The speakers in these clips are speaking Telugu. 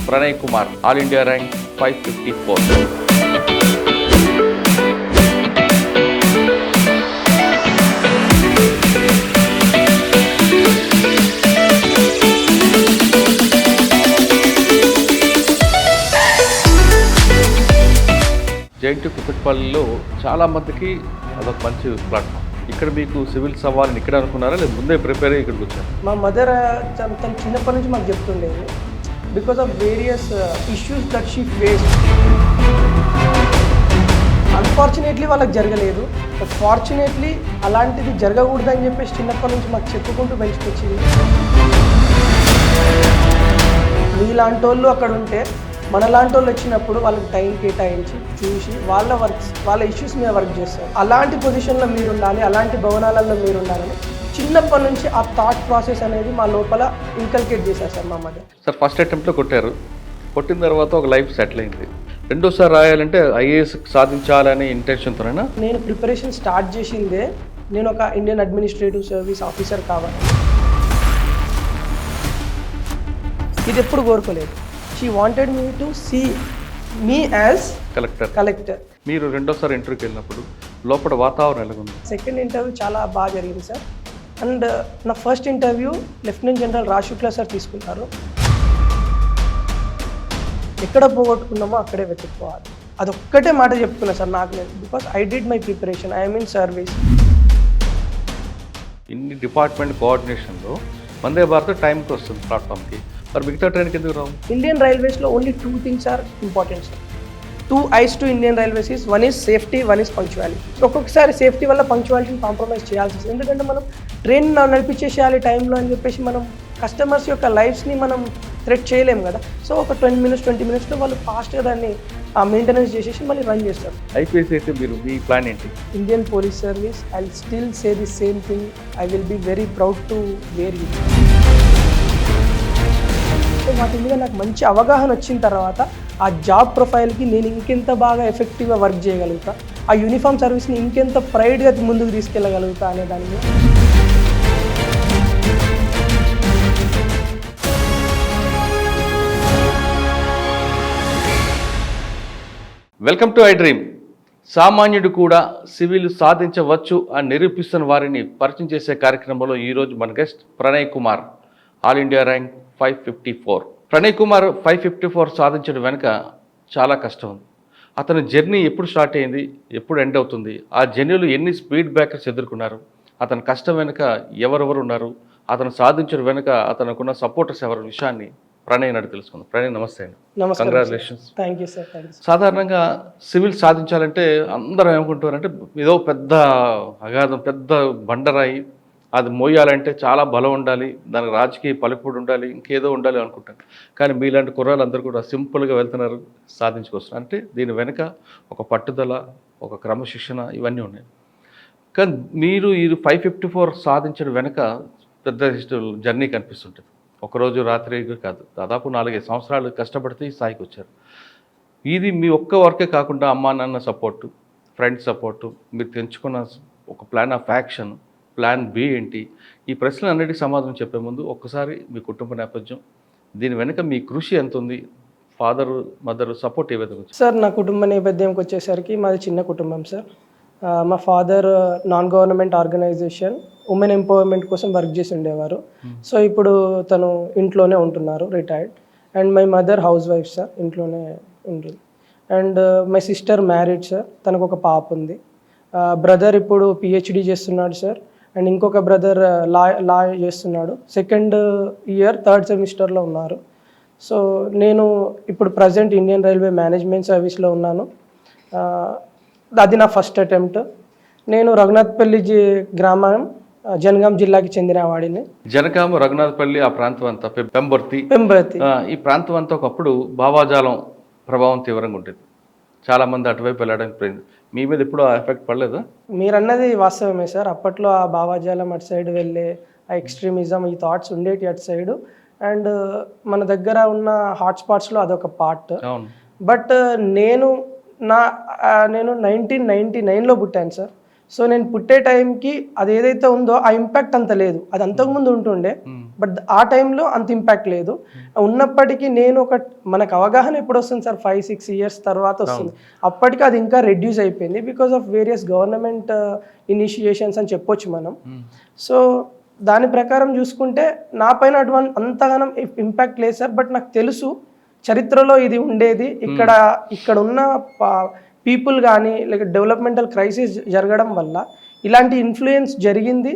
Pranay Kumar, all India rank 554. జైంట్ కుకట్పల్లిలో చాలామందికి అదొక మంచి ప్లాట్ఫామ్. ఇక్కడ మీకు సివిల్ సవాల్ని ఇక్కడ అనుకున్నారా లేదా ముందే ప్రిపేర్ అయ్యి ఇక్కడికి వచ్చారు? మా మదర్ తను చిన్నప్పటి నుంచి మాకు చెప్తుండేది, because of various issues that she face. Unfortunately వాళ్ళకి జరగలేదు, బట్ ఫార్చునేట్లీ అలాంటిది జరగకూడదని చెప్పేసి చిన్నప్పటి నుంచి మాకు చెప్పుకుంటూ పెంచుకొచ్చింది. మీలాంటి వాళ్ళు అక్కడ ఉంటే మనలాంటి వాళ్ళు వచ్చినప్పుడు వాళ్ళకి టైం కేటాయించి చూసి వాళ్ళ ఇష్యూస్ మీద వర్క్ చేస్తారు. అలాంటి పొజిషన్లో మీరు ఉండాలి, అలాంటి భవనాలలో మీరు ఉండాలని చిన్నప్పటి నుంచి ఆ థాట్ ప్రాసెస్ అనేది మా లోపల ఇన్కల్కేట్ చేశారు సార్ మా మదర్. సార్ ఫస్ట్ అటెంప్ట్లో కొట్టారు, కొట్టిన తర్వాత ఒక లైఫ్ సెటిల్ అయింది. రెండోసారి రాయాలంటే ఐఏఎస్ సాధించాలనే ఇంటెన్షన్తోనేనా? నేను ప్రిపరేషన్ స్టార్ట్ చేసిందే నేను ఒక ఇండియన్ అడ్మినిస్ట్రేటివ్ సర్వీస్ ఆఫీసర్ కావాలి. ఇది ఎప్పుడు కోరుకోలేదు. She wanted me to see me as collector. మీరు రెండోసారి ఇంటర్వ్యూకి వెళ్ళినప్పుడు లోపల వాతావరణం ఎలాగుంది? సెకండ్ ఇంటర్వ్యూ చాలా బాగా జరిగింది సార్. అండ్ నా first interview lieutenant general Raj Shukla sir తీసుకున్నారు. ఎక్కడ పోగొట్టుకున్నామో అక్కడే వెతుక్కోవాలి, అదొక్కటే మాట చెప్పుకున్నా సార్ నాకు నేను. Because I did my preparation, I'm in service. ఇన్ని డిపార్ట్మెంట్ కోఆర్డినేషన్లో వందే భారత్ టైంకి వస్తుంది ప్లాట్ఫామ్కి, మరి మిగతా ట్రైన్కి ఎందుకు రావు? ఇండియన్ రైల్వేస్లో only 2 things are important sir. 2 eyes to Indian railways is, 1 is safety, 1 is punctuality. ఒక్కొక్కసారి సేఫ్టీ వల్ల పంక్చువాలిటీని కాంప్రమైజ్ చేయాల్సి వస్తుంది. ఎందుకంటే మనం ట్రైన్ నడిపించేసేయాలి టైంలో అని చెప్పేసి మనం కస్టమర్స్ యొక్క లైఫ్స్ని మనం థ్రెట్ చేయలేము కదా. సో ఒక 20 minutesలో వాళ్ళు ఫాస్ట్గా దాన్ని మెయింటెనెన్స్ చేసేసి మళ్ళీ రన్ చేస్తారు. ఐపీఎస్ అయితే మీరు మీ ప్లాన్ ఏంటి? Indian police service. I will still say the same thing. I will be very proud to wear you. వాటి మీద నాకు మంచి అవగాహన వచ్చిన తర్వాత ఆ జాబ్ ప్రొఫైల్కి నేను ఇంకెంత బాగా ఎఫెక్టివ్గా వర్క్ చేయగలుగుతా, ఆ యూనిఫామ్ సర్వీస్ని ఇంకెంత ప్రైడ్గా ముందుకు తీసుకెళ్ళగలుగుతా అనే దాని మీద. Welcome to I dream. సామాన్యుడు కూడా సివిల్ సాధించవచ్చు అని నిరూపిస్తున్న వారిని పరిచయం చేసే కార్యక్రమంలో ఈరోజు మన guest Pranay Kumar, all India rank 554. Pranay Kumar 554 సాధించడం వెనుక చాలా కష్టం ఉంది. అతని జర్నీ ఎప్పుడు స్టార్ట్ అయింది, ఎప్పుడు ఎండ్ అవుతుంది, ఆ జర్నీలో ఎన్ని స్పీడ్ బ్రేకర్స్ ఎదుర్కొన్నారు, అతని కష్టం వెనుక ఎవరెవరు ఉన్నారు, అతను సాధించడం వెనుక అతనుకున్న సపోర్టర్స్ ఎవరి విషయాన్ని ప్రణయ్ నాడు తెలుసుకుందాం. ప్రణయ్ నమస్తే అండి. కంగ్రాచులేషన్స్. Thank you sir. సాధారణంగా సివిల్ సాధించాలంటే అందరూ ఏమనుకుంటారంటే ఏదో పెద్ద అగాధం, పెద్ద బండరాయి, అది మోయాలంటే చాలా బలం ఉండాలి, దానికి రాజకీయ పలుకుబడి ఉండాలి, ఇంకేదో ఉండాలి అనుకుంటాను. కానీ మీలాంటి కుర్రాళ్ళు అందరూ కూడా సింపుల్గా వెళ్తున్నారు, సాధించుకొస్తున్నారు. అంటే దీని వెనుక ఒక పట్టుదల, ఒక క్రమశిక్షణ ఇవన్నీ ఉన్నాయి. కానీ మీరు ఈ 554 సాధించడం వెనుక పెద్ద జర్నీ కనిపిస్తుంటుంది. ఒకరోజు రాత్రి కాదు, దాదాపు 4-5 సంవత్సరాలు కష్టపడితే ఈ స్థాయికి వచ్చారు. ఇది మీ ఒక్క వర్కే కాకుండా అమ్మా నాన్న సపోర్టు, ఫ్రెండ్స్ సపోర్టు, మీరు తెంచుకున్న ఒక plan of action, plan B ఏంటి, ఈ ప్రశ్నలు అన్నిటికీ సమాధానం చెప్పే ముందు ఒక్కసారి మీ కుటుంబ నేపథ్యం, దీని వెనుక మీ కృషి ఎంత ఉంది, ఫాదర్ మదర్ సపోర్ట్ ఏ విధంగా వచ్చింది? సార్ నా కుటుంబ నేపథ్యంకి వచ్చేసరికి మాది చిన్న కుటుంబం సార్. మా father non government organisation women empowerment కోసం వర్క్ చేసి ఉండేవారు. సో ఇప్పుడు తను ఇంట్లోనే ఉంటున్నారు, retired. And my mother housewife sir, ఇంట్లోనే ఉంటుంది. And my sister married sir, తనకు ఒక పాప ఉంది. బ్రదర్ ఇప్పుడు PhD చేస్తున్నాడు సార్. అండ్ ఇంకొక బ్రదర్ లా చేస్తున్నాడు, 2nd year 3rd సెమిస్టర్లో ఉన్నారు. సో నేను ఇప్పుడు ప్రజెంట్ ఇండియన్ రైల్వే మేనేజ్మెంట్ సర్వీస్లో ఉన్నాను. అది నా ఫస్ట్ అటెంప్ట్. నేను రఘునాథ్పల్లి గ్రామం, జనగాం జిల్లాకి చెందిన వాడిని. జనగాం, రఘునాథ్పల్లి ఆ ప్రాంతం అంతా, పెంబర్తి ఈ ప్రాంతం అంతా ఒకప్పుడు భావాజాలం ప్రభావం తీవ్రంగా ఉంటుంది. చాలామంది అటువైపు వెళ్ళడానికి పోయింది. మీ మీద ఎప్పుడు ఆ ఎఫెక్ట్ పడలేదా? మీరు అన్నది వాస్తవమే సార్. అప్పట్లో ఆ భావాజాలం అటు సైడ్ వెళ్ళే ఆ ఎక్స్ట్రీమిజం, ఈ థాట్స్ ఉండేటి అటు సైడు. అండ్ మన దగ్గర ఉన్న హాట్స్పాట్స్లో అదొక పార్ట్. బట్ నేను 1999లో పుట్టాను సార్. సో నేను పుట్టే టైంకి అది ఏదైతే ఉందో ఆ ఇంపాక్ట్ అంత లేదు, అది అంతకుముందు ఉంటుండే. బట్ ఆ టైంలో అంత ఇంపాక్ట్ లేదు. ఉన్నప్పటికీ నేను మనకు అవగాహన ఎప్పుడు వస్తుంది సార్, 5-6 ఇయర్స్ తర్వాత వస్తుంది. అప్పటికి అది ఇంకా రెడ్యూస్ అయిపోయింది because of various government initiations అని చెప్పొచ్చు మనం. సో దాని ప్రకారం చూసుకుంటే నా పైన అంతగానం ఇంపాక్ట్ లేదు సార్. బట్ నాకు తెలుసు చరిత్రలో ఇది ఉండేది, ఇక్కడ ఉన్న పీపుల్ కానీ లేక డెవలప్మెంటల్ క్రైసిస్ జరగడం వల్ల ఇలాంటి ఇన్ఫ్లుయెన్స్ జరిగింది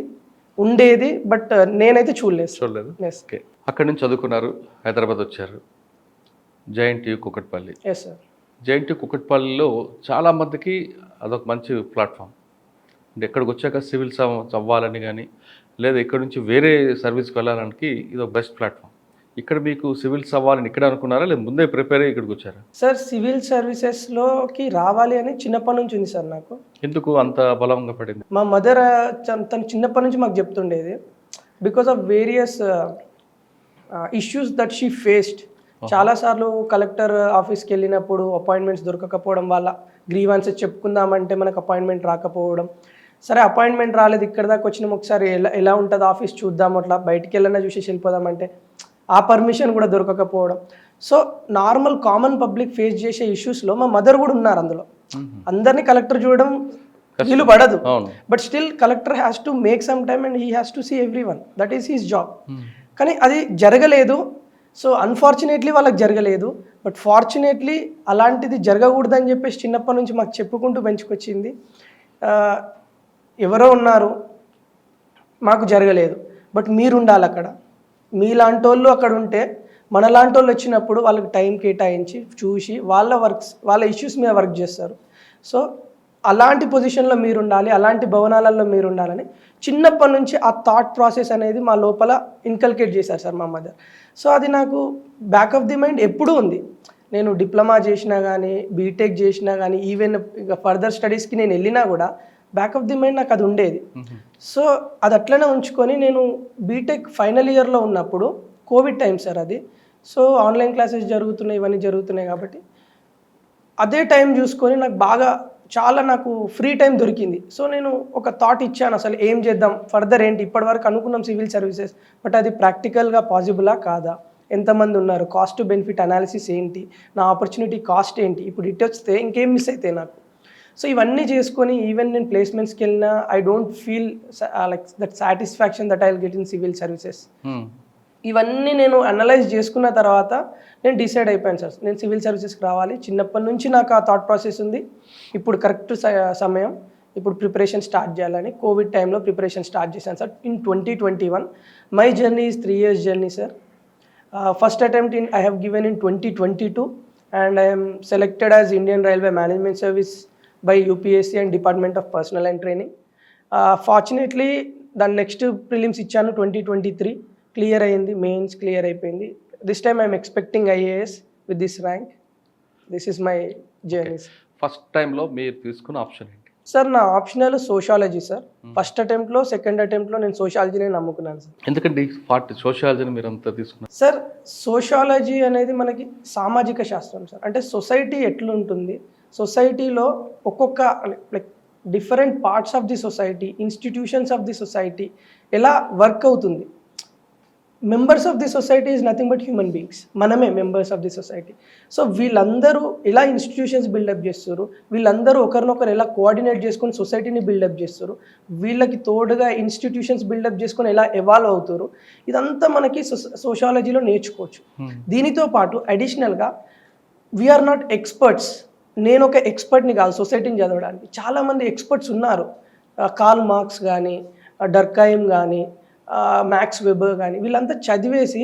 ఉండేది. బట్ నేనైతే చూడలేదు. ఓకే, అక్కడి నుంచి చదువుకున్నారు, హైదరాబాద్ వచ్చారు, JNTU Kukatpally. Yes sir. JNTU కూకట్పల్లిలో చాలామందికి అదొక మంచి ప్లాట్ఫామ్. అంటే ఎక్కడికి వచ్చాక సివిల్ అవ్వాలని కానీ లేదా ఇక్కడ నుంచి వేరే సర్వీస్కి వెళ్ళడానికి ఇది ఒక బెస్ట్ ప్లాట్ఫామ్. ఇక్కడ మీకు సివిల్స్ అవ్వాలని ఇక్కడ అనుకున్నారా లేదా ముందే ప్రిపేర్ అయ్యి ఇక్కడికి వచ్చారా? సార్ సివిల్ సర్వీసెస్లోకి రావాలి అని చిన్నప్పటి నుంచి ఉంది సార్ నాకు. ఎందుకు అంత బలంగా పడింది? మా మదర్ తను చిన్నప్పటి నుంచి మాకు చెప్తుండేది, because of various issues that she faced. చాలాసార్లు కలెక్టర్ ఆఫీస్కి వెళ్ళినప్పుడు అపాయింట్మెంట్స్ దొరకకపోవడం వల్ల, గ్రీవాన్సెస్ చెప్పుకుందామంటే మనకు అపాయింట్మెంట్ రాకపోవడం. సరే అపాయింట్మెంట్ రాలేదు, ఇక్కడ దాకా వచ్చినాం, ఒకసారి ఎలా ఉంటుంది ఆఫీస్ చూద్దాం, అట్లా బయటికి వెళ్ళినా చూసేసి వెళ్ళిపోదామంటే ఆ పర్మిషన్ కూడా దొరకకపోవడం. So normal common public face చేసే ఇష్యూస్లో మా మదర్ కూడా ఉన్నారు అందులో. అందరినీ కలెక్టర్ చూడడం వీలు పడదు, but still collector has to make some time and he has to see everyone, that is his job. కానీ అది జరగలేదు. సో అన్ఫార్చునేట్లీ వాళ్ళకి జరగలేదు, బట్ ఫార్చునేట్లీ అలాంటిది జరగకూడదని చెప్పేసి చిన్నప్పటి నుంచి మాకు చెప్పుకుంటూ పెంచుకొచ్చింది. ఎవరో ఉన్నారు, మాకు జరగలేదు, బట్ మీరు ఉండాలి అక్కడ, మీలాంటి వాళ్ళు అక్కడ ఉంటే మనలాంటి వాళ్ళు వచ్చినప్పుడు వాళ్ళకి టైం కేటాయించి చూసి వాళ్ళ ఇష్యూస్ మీద వర్క్ చేస్తారు. సో అలాంటి పొజిషన్లో మీరు ఉండాలి, అలాంటి భవనాలలో మీరు ఉండాలని చిన్నప్పటి నుంచి ఆ థాట్ ప్రాసెస్ అనేది మా లోపల ఇన్కల్కేట్ చేశారు సార్ మా మదర్. సో అది నాకు బ్యాక్ ఆఫ్ ది మైండ్ ఎప్పుడూ ఉంది. నేను డిప్లొమా చేసినా కానీ, బీటెక్ చేసినా కానీ, ఈవెన్ ఇక ఫర్దర్ స్టడీస్కి నేను వెళ్ళినా కూడా బ్యాక్ ఆఫ్ ది మైండ్ నాకు అది ఉండేది. సో అది అట్లనే ఉంచుకొని నేను బీటెక్ ఫైనల్ ఇయర్లో ఉన్నప్పుడు కోవిడ్ టైం సార్ అది. సో ఆన్లైన్ క్లాసెస్ జరుగుతున్నాయి, ఇవన్నీ జరుగుతున్నాయి కాబట్టి అదే టైం చూసుకొని నాకు ఫ్రీ టైం దొరికింది. సో నేను ఒక థాట్ ఇచ్చాను, అసలు ఏం చేద్దాం, ఫర్దర్ ఏంటి, ఇప్పటివరకు అనుకున్నాం సివిల్ సర్వీసెస్, బట్ అది ప్రాక్టికల్గా పాసిబులా కాదా, ఎంతమంది ఉన్నారు, కాస్ట్ టు బెనిఫిట్ అనాలిసిస్ ఏంటి, నా ఆపర్చునిటీ కాస్ట్ ఏంటి, ఇప్పుడు ఇటు వస్తే ఇంకేం మిస్ అవుతాయి నాకు. సో ఇవన్నీ చేసుకొని ఈవెన్ నేను ప్లేస్మెంట్స్కి వెళ్ళినా I don't feel like that satisfaction that I will get in civil services. ఇవన్నీ నేను అనలైజ్ చేసుకున్న తర్వాత నేను డిసైడ్ అయిపోయాను సార్, నేను సివిల్ సర్వీసెస్కి రావాలి. చిన్నప్పటి నుంచి నాకు ఆ థాట్ ప్రాసెస్ ఉంది. ఇప్పుడు కరెక్ట్ సమయం, ఇప్పుడు ప్రిపరేషన్ స్టార్ట్ చేయాలని కోవిడ్ టైంలో ప్రిపరేషన్ స్టార్ట్ చేశాను sir. In 2021 my journey is 3 years journey sir. First attempt I have given in 2022 and I am selected as Indian Railway Management Service by UPSC and Department of Personnel and Training. Fortunately దాని నెక్స్ట్ ప్రిలిమ్స్ ఇచ్చాను 2023, క్లియర్ అయ్యింది, మెయిన్స్ క్లియర్ అయిపోయింది. This time I'm expecting IAS with this rank. This is my journey. First టైంలో మీరు తీసుకున్న ఆప్షన్ ఏంటి సార్? నా ఆప్షనల్ సోషాలజీ సార్. ఫస్ట్ అటెంప్ట్లో, సెకండ్ అటెంప్ట్లో నేను సోషాలజీని నమ్ముకున్నాను సార్. ఎందుకంటే సోషాలజీని మీరు అంతా తీసుకున్నారు సార్? సోషాలజీ అనేది మనకి సామాజిక శాస్త్రం సార్. అంటే సొసైటీ ఎట్లుంటుంది, సొసైటీలో ఒక్కొక్క like different parts of the society, institutions of the society ఎలా వర్క్ అవుతుంది. Members of the society is nothing but human beings, మనమే members of the society. So వీళ్ళందరూ ఎలా ఇన్స్టిట్యూషన్స్ బిల్డప్ చేస్తారు, వీళ్ళందరూ ఒకరినొకరు ఎలా కోఆర్డినేట్ చేసుకొని సొసైటీని బిల్డప్ చేస్తారు, వీళ్ళకి తోడుగా ఇన్స్టిట్యూషన్స్ బిల్డప్ చేసుకొని ఎలా ఎవాల్వ్ అవుతారు, ఇదంతా మనకి సోషాలజీలో నేర్చుకోవచ్చు. దీనితో పాటు అడిషనల్గా వీఆర్ నాట్ ఎక్స్పర్ట్స్. నేను ఒక ఎక్స్పర్ట్ని కాదు సొసైటీని చదవడానికి. చాలామంది ఎక్స్పర్ట్స్ ఉన్నారు, కార్ల్ మార్క్స్ కానీ, డర్కైమ్ కానీ, మ్యాక్స్ వెబర్ కానీ, వీళ్ళంతా చదివేసి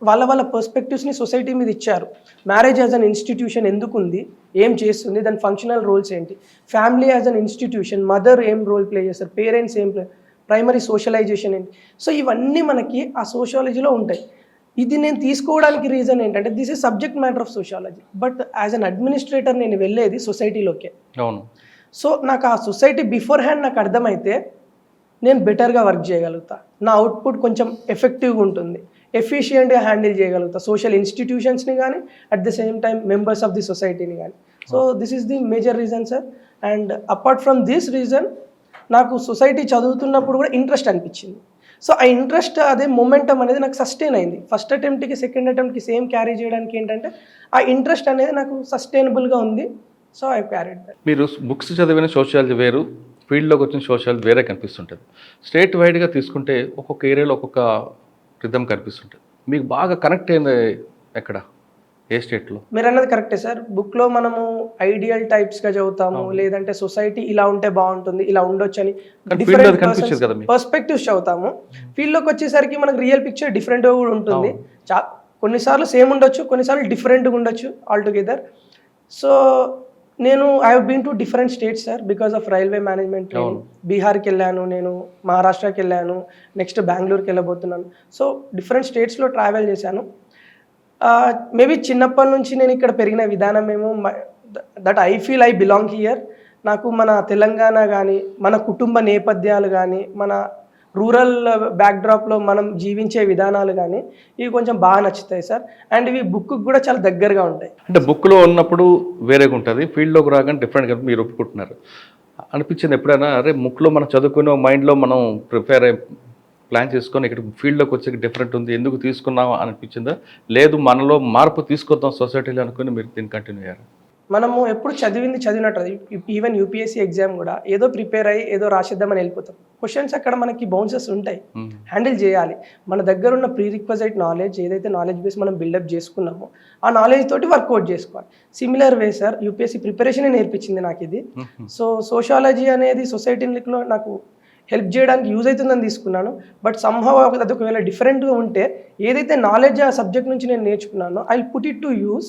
వాళ్ళ పర్స్పెక్టివ్స్ని సొసైటీ మీద ఇచ్చారు. మ్యారేజ్ యాజ్ అన్ ఇన్స్టిట్యూషన్ ఎందుకు ఉంది, ఏం చేస్తుంది, దాని ఫంక్షనల్ రోల్స్ ఏంటి, family as an institution mother ఏం రోల్ ప్లే చేస్తారు, పేరెంట్స్ ఏం ప్రైమరీ సోషలైజేషన్ ఏంటి. సో ఇవన్నీ మనకి ఆ సోషాలజీలో ఉంటాయి. ఇది నేను తీసుకోవడానికి రీజన్ ఏంటంటే this is subject matter of sociology, but as an administrator నేను వెళ్ళేది సొసైటీలోకే. అవును. సో నాకు ఆ సొసైటీ బిఫోర్ హ్యాండ్ నాకు అర్థమైతే నేను బెటర్గా వర్క్ చేయగలుగుతా, నా అవుట్పుట్ కొంచెం ఎఫెక్టివ్గా ఉంటుంది, ఎఫిషియెంట్గా హ్యాండిల్ చేయగలుగుతా సోషల్ ఇన్స్టిట్యూషన్స్ని కానీ at the same time members of the సొసైటీని కానీ. So this is the major reason sir. And apart from this reason నాకు సొసైటీ చదువుతున్నప్పుడు కూడా ఇంట్రెస్ట్ అనిపించింది. సో ఆ ఇంట్రెస్ట్ అదే మొమెంటం అనేది నాకు సస్టైన్ అయింది. ఫస్ట్ అటెంప్ట్కి సెకండ్ అటెంప్ట్కి సేమ్ క్యారీ చేయడానికి ఏంటంటే ఆ ఇంట్రెస్ట్ అనేది నాకు సస్టైనబుల్గా ఉంది. So I carried that. మీరు బుక్స్ చదివిన సోషియాలజీ వేరు, ఫీల్డ్లోకి వచ్చిన సోషియాలజీ వేరే కనిపిస్తుంటుంది. స్టేట్ వైడ్గా తీసుకుంటే ఒక్కొక్క ఏరియాలో ఒక్కొక్క రిథం కనిపిస్తుంటుంది. మీకు బాగా కనెక్ట్ అయింది ఎక్కడ, ఏ స్టేట్లో? మీరు అన్నది కరెక్టే సార్. బుక్లో మనము ఐడియల్ టైప్స్గా చదువుతాము, లేదంటే సొసైటీ ఇలా ఉంటే బాగుంటుంది, ఇలా ఉండొచ్చు అని డిఫరెంట్ పర్స్పెక్టివ్స్ చదువుతాము. ఫీల్డ్లోకి వచ్చేసరికి మనకు రియల్ పిక్చర్ డిఫరెంట్గా కూడా ఉంటుంది. కొన్నిసార్లు సేమ్ ఉండొచ్చు, కొన్నిసార్లు డిఫరెంట్గా ఉండొచ్చు ఆల్టుగెదర్. సో నేను I have been to different states sir because of railway management training. బీహార్కి వెళ్ళాను, నేను మహారాష్ట్రకి వెళ్ళాను, నెక్స్ట్ బెంగళూరుకి వెళ్ళబోతున్నాను. సో డిఫరెంట్ స్టేట్స్లో ట్రావెల్ చేశాను. మేబీ చిన్నప్పటి నుంచి నేను ఇక్కడ పెరిగిన విధానం ఏమో that I feel I belong here. నాకు మన తెలంగాణ కానీ, మన కుటుంబ నేపథ్యాలు కానీ, మన రూరల్ బ్యాక్డ్రాప్లో మనం జీవించే విధానాలు కానీ ఇవి కొంచెం బాగా నచ్చుతాయి సార్. అండ్ ఇవి బుక్కి కూడా చాలా దగ్గరగా ఉంటాయి. అంటే బుక్లో ఉన్నప్పుడు వేరేగా ఉంటుంది, ఫీల్డ్లోకి రాగానే డిఫరెంట్గా మీరు ఒప్పుకుంటున్నారు అనిపించింది ఎప్పుడైనా? అరే బుక్లో మనం చదువుకునే మైండ్లో మనం ప్రిపేర్ అయ్యి ప్లాన్ చేసుకొని ఇక్కడ ఫీల్డ్లోకి వచ్చే డిఫరెంట్ ఉంది, ఎందుకు తీసుకున్నాం అనిపించిందా? లేదు మనలో మార్పు తీసుకొద్దాం సొసైటీలో అనుకుని మీరు దీన్ని కంటిన్యూ అయ్యారు? మనము ఎప్పుడు చదివింది చదివినట్టు, ఈవెన్ యూపీఎస్సీ ఎగ్జామ్ కూడా ఏదో ప్రిపేర్ అయ్యి ఏదో రాసేద్దామని వెళ్ళిపోతాం. క్వశ్చన్స్ అక్కడ మనకి బౌన్సెస్ ఉంటాయి, హ్యాండిల్ చేయాలి. మన దగ్గర ఉన్న ప్రీ రిక్వజైట్ నాలెడ్జ్ ఏదైతే నాలెడ్జ్ బేస్ మనం బిల్డప్ చేసుకున్నామో ఆ నాలెడ్జ్ తోటి వర్కౌట్ చేసుకోవాలి. సిమిలర్ వే సార్ యూపీఎస్సీ ప్రిపరేషనే నేర్పించింది నాకు ఇది. సో సోషాలజీ అనేది సొసైటీలో నాకు హెల్ప్ చేయడానికి యూజ్ అవుతుందని తీసుకున్నాను. బట్ సమ్హౌ అది ఒకవేళ డిఫరెంట్గా ఉంటే ఏదైతే నాలెడ్జ్ ఆ సబ్జెక్ట్ నుంచి నేను నేర్చుకున్నానో I will put it to use.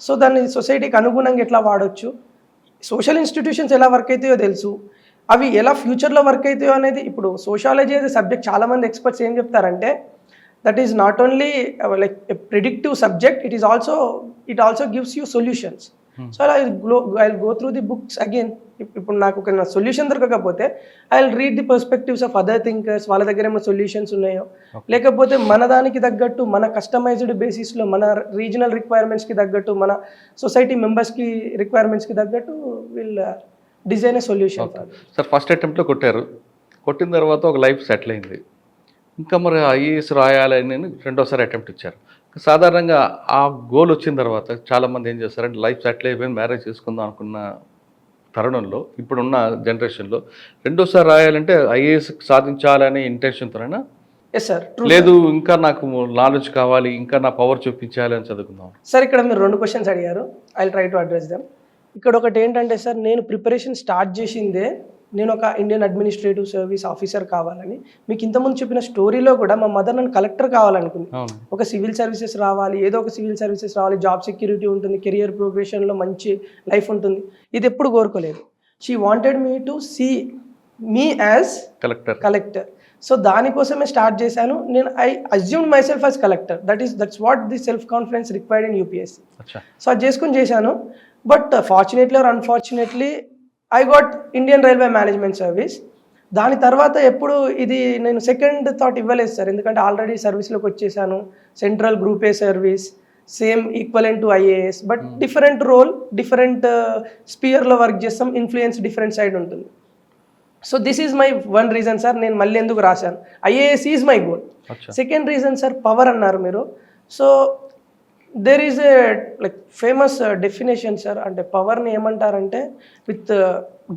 So దాన్ని సొసైటీకి అనుగుణంగా ఎట్లా వాడచ్చు, సోషల్ ఇన్స్టిట్యూషన్స్ ఎలా వర్క్ అవుతాయో తెలుసు, అవి ఎలా ఫ్యూచర్లో వర్క్ అవుతాయో అనేది. ఇప్పుడు సోషాలజీ అనే సబ్జెక్ట్ చాలామంది ఎక్స్పర్ట్స్ ఏం చెప్తారంటే that is not only like a predictive subject, it also gives you solutions. So I will go through the books again. ఇప్పుడు నాకు ఒక సొల్యూషన్ దొరకకపోతే I will read the perspectives of other thinkers, వాళ్ళ దగ్గర ఏమైనా సొల్యూషన్స్ ఉన్నాయో, లేకపోతే మన దానికి తగ్గట్టు మన కస్టమైజ్డ్ బేసిస్లో మన రీజనల్ రిక్వైర్మెంట్స్కి తగ్గట్టు మన సొసైటీ మెంబర్స్కి రిక్వైర్మెంట్స్కి తగ్గట్టు will design a solution. Sir first అటెంప్ట్లో కొట్టారు, కొట్టిన తర్వాత ఒక లైఫ్ సెటిల్ అయింది, ఇంకా మరి ఐఏఎస్ రాయాలని రెండోసారి అటెంప్ట్ ఇచ్చారు. సాధారణంగా ఆ గోల్ వచ్చిన తర్వాత చాలామంది ఏం చేస్తారంటే లైఫ్ సెటిల్ అయిపోయి మ్యారేజ్ చేసుకుందాం అనుకున్న తరుణంలో ఇప్పుడున్న జనరేషన్లో రెండోసారి రాయాలంటే ఐఏఎస్ సాధించాలనే ఇంటెన్షన్తోనైనా? Yes sir. లేదు ఇంకా నాకు నాలెడ్జ్ కావాలి, ఇంకా నా పవర్ చూపించాలి అని చదువుకుందాం? సార్ ఇక్కడ మీరు 2 క్వశ్చన్స్ అడిగారు, I will try to address them. ఇక్కడ ఒకటి ఏంటంటే సార్, నేను ప్రిపరేషన్ స్టార్ట్ చేసిందే నేను ఒక ఇండియన్ అడ్మినిస్ట్రేటివ్ సర్వీస్ ఆఫీసర్ కావాలని. మీకు ఇంతకుముందు చెప్పిన స్టోరీలో కూడా మా మదర్ నన్ను కలెక్టర్ కావాలనుకుంది. ఒక సివిల్ సర్వీసెస్ రావాలి, ఏదో ఒక సివిల్ సర్వీసెస్ రావాలి, జాబ్ సెక్యూరిటీ ఉంటుంది, కెరియర్ ప్రోగ్రెషన్లో మంచి లైఫ్ ఉంటుంది, ఇది ఎప్పుడు కోరుకోలేదు. She wanted me to see me as collector. So దానికోసమే స్టార్ట్ చేశాను నేను. I assumed myself as collector. That's what the self confidence required in UPSC. So అది చేసుకుని చేశాను. But fortunately or unfortunately I got Indian railway management service. దాని తర్వాత ఎప్పుడు ఇది నేను సెకండ్ థాట్ ఇవ్వలేదు సార్, ఎందుకంటే ఆల్రెడీ సర్వీస్లోకి వచ్చేసాను. Central group A service, same equivalent to IAS, but different role, different స్పియర్లో వర్క్ చేస్తాం, ఇన్ఫ్లుయెన్స్ డిఫరెంట్ సైడ్ ఉంటుంది. So this is my one reason sir, నేను మళ్ళీ ఎందుకు రాశాను. IAS is my goal. Second reason sir, power అన్నారు మీరు. So there is a like famous definition sir. అంటే పవర్ని ఏమంటారంటే with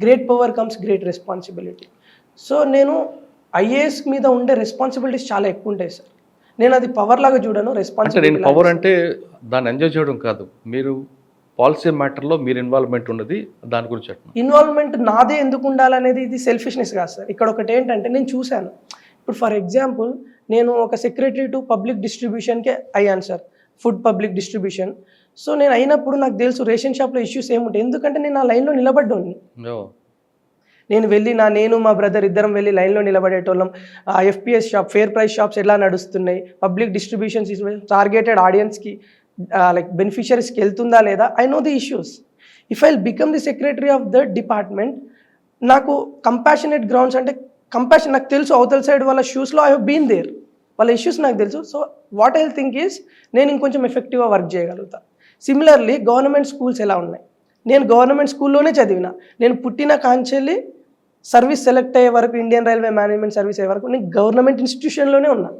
great power comes great responsibility. So నేను ఐఏఎస్ మీద ఉండే రెస్పాన్సిబిలిటీస్ చాలా ఎక్కువ ఉంటాయి సార్. నేను అది పవర్ లాగా చూడను, రెస్పాన్సిబిలిటీ. పవర్ అంటే దాన్ని ఎంజాయ్ చేయడం కాదు, మీరు పాలసీ మ్యాటర్లో మీరు ఇన్వాల్వ్మెంట్ ఉన్నది, దాని గురించి ఇన్వాల్వ్మెంట్ నాదే ఎందుకు ఉండాలనేది ఇది సెల్ఫిష్నెస్ కాదు సార్. ఇక్కడ ఒకటి ఏంటంటే నేను చూశాను. ఇప్పుడు ఫర్ ఎగ్జాంపుల్ నేను ఒక సెక్రటరీ టు పబ్లిక్ డిస్ట్రిబ్యూషన్కే అయ్యాను sir, food public distribution. So నేను అయినప్పుడు నాకు తెలుసు రేషన్ షాప్లో ఇష్యూస్ ఏముంటాయి, ఎందుకంటే నేను ఆ లైన్లో నిలబడ్డాను. నేను మా బ్రదర్ ఇద్దరం వెళ్ళి లైన్లో నిలబడేటోళ్ళం. FPS shop, fair price shops ఎలా నడుస్తున్నాయి, పబ్లిక్ డిస్ట్రిబ్యూషన్స్ టార్గెటెడ్ ఆడియన్స్కి లైక్ బెనిఫిషరీస్కి వెళ్తుందా లేదా, I know the issues. If I become the secretary of the department, నాకు కంపాషనేట్ గ్రౌండ్స్ అంటే కంపాషన్ నాకు తెలుసు, అవతల సైడ్ వాళ్ళ షూస్లో ఐ హ్యావ్ బీన్ దేర్, వాళ్ళ ఇష్యూస్ నాకు తెలుసు. So what I think is నేను ఇంకొంచెం ఎఫెక్టివ్గా వర్క్ చేయగలుగుతా. సిమిలర్లీ గవర్నమెంట్ స్కూల్స్ ఎలా ఉన్నాయి, నేను గవర్నమెంట్ స్కూల్లోనే చదివిన, నేను పుట్టిన కాంచెల్లి సర్వీస్ సెలెక్ట్ అయ్యే వరకు, ఇండియన్ రైల్వే మేనేజ్మెంట్ సర్వీస్ అయ్యే వరకు నేను గవర్నమెంట్ ఇన్స్టిట్యూషన్లోనే ఉన్నా.